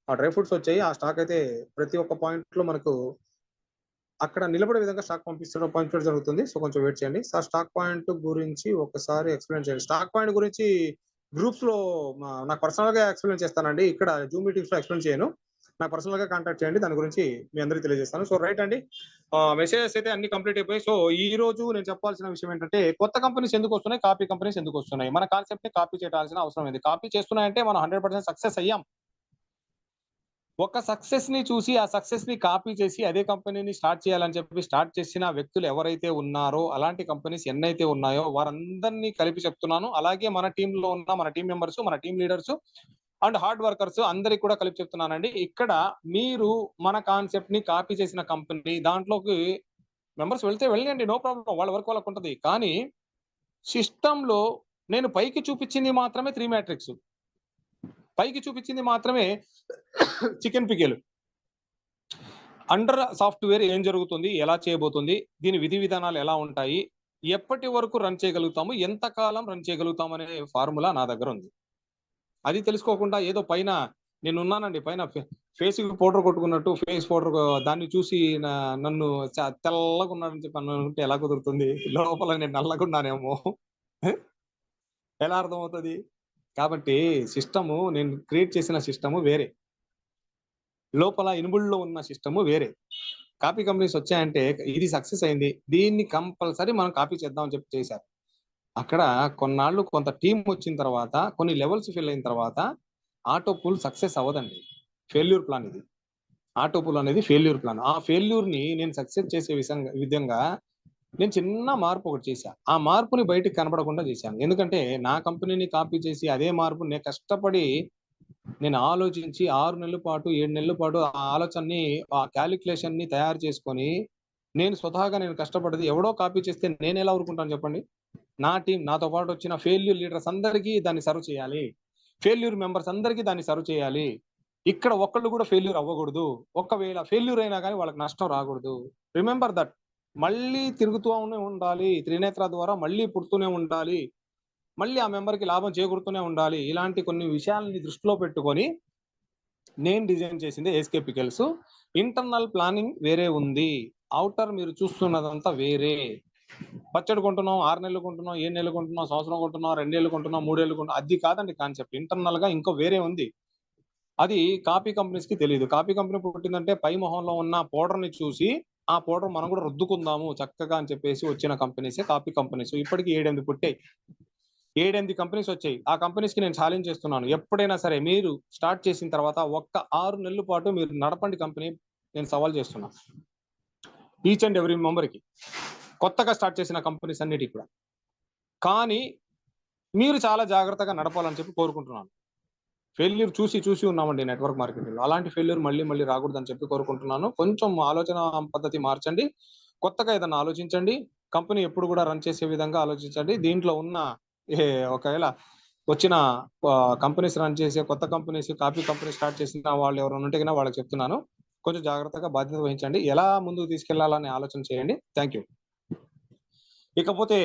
ఆ డ్రై ఫ్రూట్స్ వచ్చాయి. ఆ స్టాక్ అయితే ప్రతి ఒక్క పాయింట్ లో మనకు అక్కడ నిలబడే విధంగా స్టాక్ పంపించడం జరుగుతుంది. సో కొంచెం వెయిట్ చేయండి సార్. స్టాక్ పాయింట్ గురించి ఒకసారి ఎక్స్ప్లెయిన్ చేయండి. స్టాక్ పాయింట్ గురించి గ్రూప్స్ లో నాకు పర్సనల్ గా ఎక్స్ప్లెయిన్ చేస్తానండి, ఇక్కడ జూమ్ మీటింగ్స్ లో ఎక్స్ప్లెయిన్ చేయను. నాకు పర్సనల్ గా కాంటాక్ట్ చేయండి, దాని గురించి మీ అందరికీ తెలియజేస్తాను. సో రైట్ అండి, మెసేజెస్ అయితే అన్ని కంప్లీట్ అయిపోయి. సో ఈ రోజు నేను చెప్పాల్సిన విషయం ఏంటంటే, కొత్త కంపెనీస్ ఎందుకు వస్తున్నాయి, కాపీ కంపెనీస్ ఎందుకు వస్తున్నాయి, మన కాన్సెప్ట్ ని కాపీ చేయాల్సిన అవసరం ఏంది. కాపీ చేస్తున్నాయంటే మనం 100% సక్సెస్ అయ్యాం. ఒక సక్సెస్ ని చూసి ఆ సక్సెస్ ని కాపీ చేసి అదే కంపెనీని స్టార్ట్ చేయాలని చెప్పి స్టార్ట్ చేసిన వ్యక్తులు ఎవరైతే ఉన్నారో, అలాంటి కంపెనీస్ ఎన్నైతే ఉన్నాయో వారందరినీ కలిపి చెప్తున్నాను. అలాగే మన టీంలో ఉన్న మన టీం మెంబర్స్, మన team leaders and hard workers అందరికి కూడా కలిపి చెప్తున్నానండి. ఇక్కడ మీరు మన కాన్సెప్ట్ ని కాపీ చేసిన కంపెనీ దాంట్లోకి మెంబర్స్ వెళ్తే వెళ్ళండి, నో ప్రాబ్లం, వాళ్ళ వర్క్ వాళ్ళకు ఉంటుంది. కానీ సిస్టమ్ లో నేను పైకి చూపించింది మాత్రమే 3 మ్యాట్రిక్స్, పైకి చూపించింది మాత్రమే చికెన్ పికెలు. అండర్ సాఫ్ట్వేర్ ఏం జరుగుతుంది, ఎలా చేయబోతుంది, దీని విధి విధానాలు ఎలా ఉంటాయి, ఎప్పటి వరకు రన్ చేయగలుగుతాము, ఎంతకాలం రన్ చేయగలుగుతాం అనే ఫార్ములా నా దగ్గర ఉంది. అది తెలుసుకోకుండా ఏదో పైన నేను ఉన్నానండి, పైన ఫేస్ పౌడర్ కొట్టుకున్నట్టు ఫేస్ పౌడర్ దాన్ని చూసి నన్ను తెల్లగా ఉన్నాడని చెప్పి అనుకుంటే ఎలా కుదురుతుంది? లోపల నేను నల్లగున్నానేమో ఎలా అర్థమవుతుంది? కాబట్టి సిస్టము నేను క్రియేట్ చేసిన సిస్టము వేరే, లోపల ఇనుబుల్లో ఉన్న సిస్టము వేరే. కాపీ కంపెనీస్ వచ్చాయంటే ఇది సక్సెస్ అయింది, దీన్ని కంపల్సరీ మనం కాపీ చేద్దామని చెప్పి చేశారు. అక్కడ కొన్నాళ్ళు కొంత టీం వచ్చిన తర్వాత కొన్ని లెవెల్స్ ఫిల్ అయిన తర్వాత ఆటో పూల్ సక్సెస్ అవ్వదండి, ఫెయిల్యూర్ ప్లాన్ ఇది. ఆటో పూల్ అనేది ఫెయిల్యూర్ ప్లాన్. ఆ ఫెయిల్యూర్ ని నేను సక్సెస్ చేసే విధంగా నేను చిన్న మార్పు ఒకటి చేశా. ఆ మార్పుని బయటకు కనపడకుండా చేశాను. ఎందుకంటే నా కంపెనీని కాపీ చేసి అదే మార్పు నేను కష్టపడి నేను ఆలోచించి 6 నెలల పాటు 7 నెలల పాటు ఆ ఆలోచనని ఆ క్యాలిక్యులేషన్ ని తయారు చేసుకొని నేను స్వతహాగా నేను కష్టపడ్డది ఎవడో కాపీ చేస్తే నేను ఎలా ఊరుకుంటాను చెప్పండి? నా టీం, నాతో పాటు వచ్చిన ఫెయిల్యూర్ లీడర్స్ అందరికీ దాన్ని సర్వ్ చేయాలి, ఫెయిల్యూర్ మెంబర్స్ అందరికీ దాన్ని సర్వ్ చేయాలి. ఇక్కడ ఒక్కళ్ళు కూడా ఫెయిల్యూర్ అవ్వకూడదు. ఒకవేళ ఫెయిల్యూర్ అయినా కానీ వాళ్ళకి నష్టం రాకూడదు. Remember that. మళ్ళీ తిరుగుతూనే ఉండాలి, త్రినేత్ర ద్వారా మళ్ళీ పుడుతూనే ఉండాలి, మళ్ళీ ఆ మెంబర్కి లాభం చేకూరుతూనే ఉండాలి. ఇలాంటి కొన్ని విషయాలని దృష్టిలో పెట్టుకొని నేను డిజైన్ చేసింది ఏఎస్కే పికెల్స్. ఇంటర్నల్ ప్లానింగ్ వేరే ఉంది, అవుటర్ మీరు చూస్తున్నదంతా వేరే. పచ్చడి కొంటున్నాం, 6 నెలలు కొంటున్నాం, 7 నెలలు కొంటున్నాం, సంవత్సరం కొంటున్నాం, 2 ఏళ్ళు కొంటున్నాం, 3 ఏళ్ళు కొంటున్నాం, అది కాదండి కాన్సెప్ట్. ఇంటర్నల్ గా ఇంకో వేరే ఉంది. అది కాపీ కంపెనీస్ కి తెలియదు. కాపీ కంపెనీ పుట్టిందంటే పై మొహంలో ఉన్న పౌడర్ ని చూసి ఆ పౌడర్ మనం కూడా రుద్దుకుందాము చక్కగా అని చెప్పేసి వచ్చిన కంపెనీసే కాపీ కంపెనీస్. ఇప్పటికి 7-8 పుట్టాయి, 7-8 కంపెనీస్ వచ్చాయి. ఆ కంపెనీస్ కి నేను ఛాలెంజ్ చేస్తున్నాను, ఎప్పుడైనా సరే మీరు స్టార్ట్ చేసిన తర్వాత ఒక్క 6 నెలల పాటు మీరు నడపండి కంపెనీ. నేను సవాల్ చేస్తున్నా ఈచ్ అండ్ ఎవ్రీ మెంబర్ కి, కొత్తగా స్టార్ట్ చేసిన కంపెనీస్ అన్నిటికి కూడా. కానీ మీరు చాలా జాగ్రత్తగా నడపాలని చెప్పి కోరుకుంటున్నాను. ఫెయిల్యూర్ చూసి ఉన్నామండి నెట్వర్క్ మార్కెటింగ్. అలాంటి ఫెయిల్యూర్ మళ్ళీ రాకూడదని చెప్పి కోరుకుంటున్నాను. కొంచెం ఆలోచన పద్ధతి మార్చండి, కొత్తగా ఏదైనా ఆలోచించండి, కంపెనీ ఎప్పుడు కూడా రన్ చేసే విధంగా ఆలోచించండి. దీంట్లో ఉన్న ఒకవేళ వచ్చిన కంపెనీస్ రన్ చేసే కొత్త కంపెనీస్, కాపీ కంపెనీ స్టార్ట్ చేసిన వాళ్ళు ఎవరైనా ఉంటే కన్నా వాళ్ళకి చెప్తున్నాను, కొంచెం జాగ్రత్తగా బాధ్యత వహించండి, ఎలా ముందుకు తీసుకెళ్లాలని ఆలోచన చేయండి. Thank you. ఇకపోతే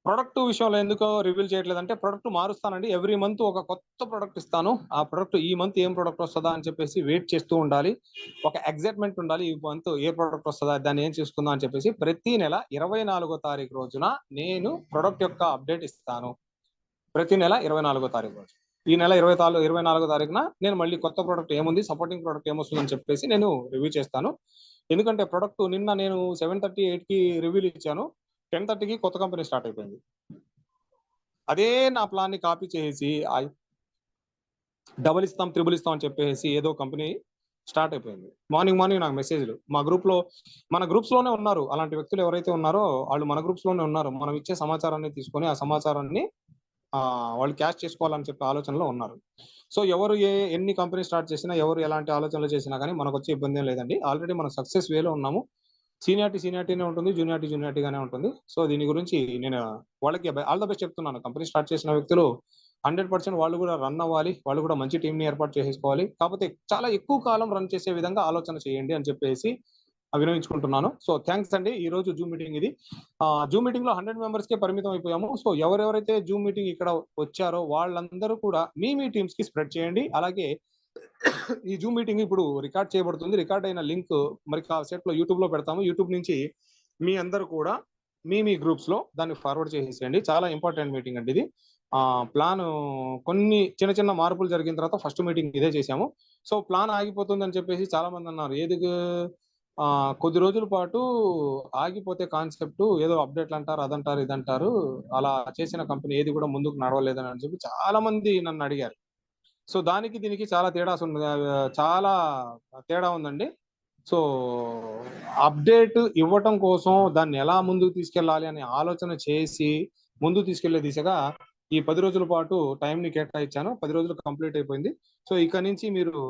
ప్రొడక్ట్ విషయంలో ఎందుకో రివీల్ చేయట్లేదంటే, ప్రొడక్ట్ మారుస్తానండి. ఎవ్రీ మంత్ ఒక కొత్త ప్రొడక్ట్ ఇస్తాను. ఆ ప్రొడక్ట్ ఈ మంత్ ఏం ప్రొడక్ట్ వస్తుందా అని చెప్పేసి వెయిట్ చేస్తూ ఉండాలి, ఒక ఎగ్జైట్మెంట్ ఉండాలి. ఈ మంత్ ఏ ప్రొడక్ట్ వస్తుందా, దాన్ని ఏం చేసుకుందాం అని చెప్పేసి ప్రతి నెల 24వ తారీఖు రోజున నేను ప్రొడక్ట్ యొక్క అప్డేట్ ఇస్తాను. ప్రతి నెల 24వ తారీఖు రోజు. ఈ నెల 24వ తారీఖున నేను మళ్ళీ కొత్త ప్రొడక్ట్ ఏముంది, సపోర్టింగ్ ప్రొడక్ట్ ఏమొస్తుందని చెప్పేసి నేను రివ్యూ చేస్తాను. ఎందుకంటే ప్రొడక్ట్ నిన్న నేను 7:30, 8కి రివ్యూలు ఇచ్చాను, 10:30కి కొత్త కంపెనీ స్టార్ట్ అయిపోయింది. అదే నా ప్లాన్ ని కాపీ చేసి డబుల్ ఇస్తాం, త్రిబుల్ ఇస్తాం అని చెప్పేసి ఏదో కంపెనీ స్టార్ట్ అయిపోయింది. మార్నింగ్ నాకు మెసేజ్లు మా గ్రూప్ లో, మన గ్రూప్స్ లోనే ఉన్నారు అలాంటి వ్యక్తులు ఎవరైతే ఉన్నారో వాళ్ళు మన గ్రూప్స్ లోనే ఉన్నారు. మనం ఇచ్చే సమాచారాన్ని తీసుకొని ఆ సమాచారాన్ని వాళ్ళు క్యాష్ చేసుకోవాలని చెప్పే ఆలోచనలో ఉన్నారు. సో ఎవరు ఎన్ని కంపెనీ స్టార్ట్ చేసినా, ఎవరు ఎలాంటి ఆలోచనలు చేసినా కానీ మనకు వచ్చే ఇబ్బంది ఏం లేదండి. ఆల్రెడీ మనం సక్సెస్ వేలో ఉన్నాము. సీనియారిటీనే ఉంటుంది, జూనియారిటీగానే ఉంటుంది. సో దీని గురించి నేను వాళ్ళకి ఆల్ ద బెస్ట్ చెప్తున్నాను. కంపెనీ స్టార్ట్ చేసిన వ్యక్తులు 100% వాళ్ళు కూడా రన్ అవ్వాలి, వాళ్ళు కూడా మంచి టీంని ఏర్పాటు చేసుకోవాలి. కాకపోతే చాలా ఎక్కువ కాలం రన్ చేసే విధంగా ఆలోచన చేయండి అని చెప్పేసి వినియోగించుకుంటున్నాను. సో థ్యాంక్స్ అండి. ఈ రోజు జూమ్ మీటింగ్ ఇది. జూమ్ మీటింగ్ లో 100 మెంబర్స్ కే పరిమితం అయిపోయాము. సో ఎవరెవరైతే జూమ్ మీటింగ్ ఇక్కడ వచ్చారో వాళ్ళందరూ కూడా మీ టీమ్స్ కి స్ప్రెడ్ చేయండి. అలాగే ఈ జూమ్ మీటింగ్ ఇప్పుడు రికార్డ్ చేయబడుతుంది. రికార్డ్ అయిన లింక్ మరి కాసేపు లో యూట్యూబ్ లో పెడతాము. యూట్యూబ్ నుంచి మీ అందరూ కూడా మీ గ్రూప్స్ లో దాన్ని ఫార్వర్డ్ చేసేయండి. చాలా ఇంపార్టెంట్ మీటింగ్ అండి ఇది. ప్లాన్ కొన్ని చిన్న మార్పులు జరిగిన తర్వాత ఫస్ట్ మీటింగ్ ఇదే చేశాము. సో ప్లాన్ ఆగిపోతుందని చెప్పేసి చాలా మంది అన్నారు. ఏది కొద్ది రోజుల పాటు ఆగిపోతే కాన్సెప్ట్ ఏదో అప్డేట్లు అంటారు, అదంటారు, ఇదంటారు, అలా చేసిన కంపెనీ ఏది కూడా ముందుకు నడవలేదని అని చెప్పి చాలా మంది నన్ను అడిగారు. సో దానికి దీనికి చాలా తేడా ఉందండి. సో అప్డేట్ ఇవ్వటం కోసం దాన్ని ఎలా ముందుకు తీసుకెళ్ళాలి అనే ఆలోచన చేసి ముందుకు తీసుకెళ్లే దిశగా ఈ 10 రోజుల పాటు టైంని కేటాయించాను. 10 రోజులు కంప్లీట్ అయిపోయింది. సో ఇక నుంచి మీరు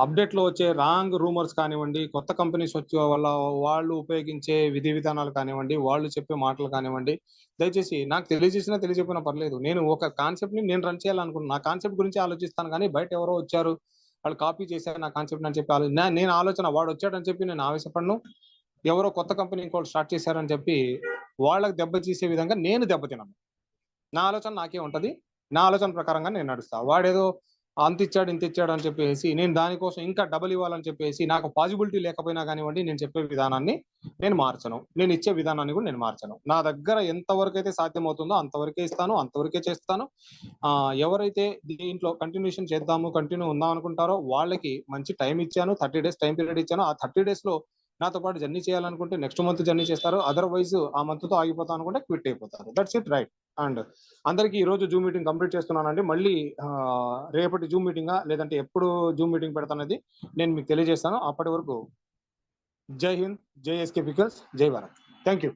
అప్డేట్లో వచ్చే రాంగ్ రూమర్స్ కానివ్వండి, కొత్త కంపెనీస్ వచ్చే వల్ల వాళ్ళు ఉపయోగించే విధి విధానాలు కానివ్వండి, వాళ్ళు చెప్పే మాటలు కానివ్వండి, దయచేసి నాకు తెలియజెప్పినా పర్లేదు. నేను ఒక కాన్సెప్ట్ని నేను రన్ చేయాలనుకుంటున్నాను. నా కాన్సెప్ట్ గురించి ఆలోచిస్తాను, కానీ బయట ఎవరో వచ్చారు వాళ్ళు కాపీ చేశారు నా కాన్సెప్ట్ అని చెప్పి నేను ఆలోచన వాడు వచ్చాడని చెప్పి నేను ఆవేశపడను. ఎవరో కొత్త కంపెనీ ఇంకోటి స్టార్ట్ చేశారని చెప్పి వాళ్ళకి దెబ్బతీసే విధంగా నేను దెబ్బతినను. నా ఆలోచన నాకే ఉంటది. నా ఆలోచన ప్రకారంగా నేను నడుస్తా. వాడేదో అంత ఇచ్చాడు ఇంత ఇచ్చాడు అని చెప్పేసి నేను దానికోసం ఇంకా డబుల్ ఇవ్వాలని చెప్పేసి నాకు పాజిబిలిటీ లేకపోయినా కానివ్వండి, నేను చెప్పే విధానాన్ని నేను మార్చను, నేను ఇచ్చే విధానాన్ని కూడా నేను మార్చను. నా దగ్గర ఎంతవరకు అయితే సాధ్యమవుతుందో అంతవరకే ఇస్తాను, అంతవరకే చేస్తాను. ఎవరైతే దీంట్లో కంటిన్యూషన్ చేద్దాము, కంటిన్యూ ఉందాం అనుకుంటారో వాళ్ళకి మంచి టైం ఇచ్చాను, 30 days టైం పీరియడ్ ఇచ్చాను. ఆ 30 days లో నాతో పాటు జర్నీ చేయాలనుకుంటే నెక్స్ట్ మంత్ జర్నీ చేస్తారు. అదర్వైజ్ ఆ మంత్తో ఆగిపోతాను అనుకుంటే క్విట్ అయిపోతారు. That's it, right. అండ్ అందరికీ ఈ రోజు జూమ్ మీటింగ్ కంప్లీట్ చేస్తున్నానండి. మళ్ళీ రేపటి జూమ్ మీటింగా లేదంటే ఎప్పుడు జూమ్ మీటింగ్ పెడతానది నేను మీకు తెలియజేస్తాను. అప్పటి వరకు జై హింద్, జై ఎస్కే పికల్స్, జై భారత్. Thank you.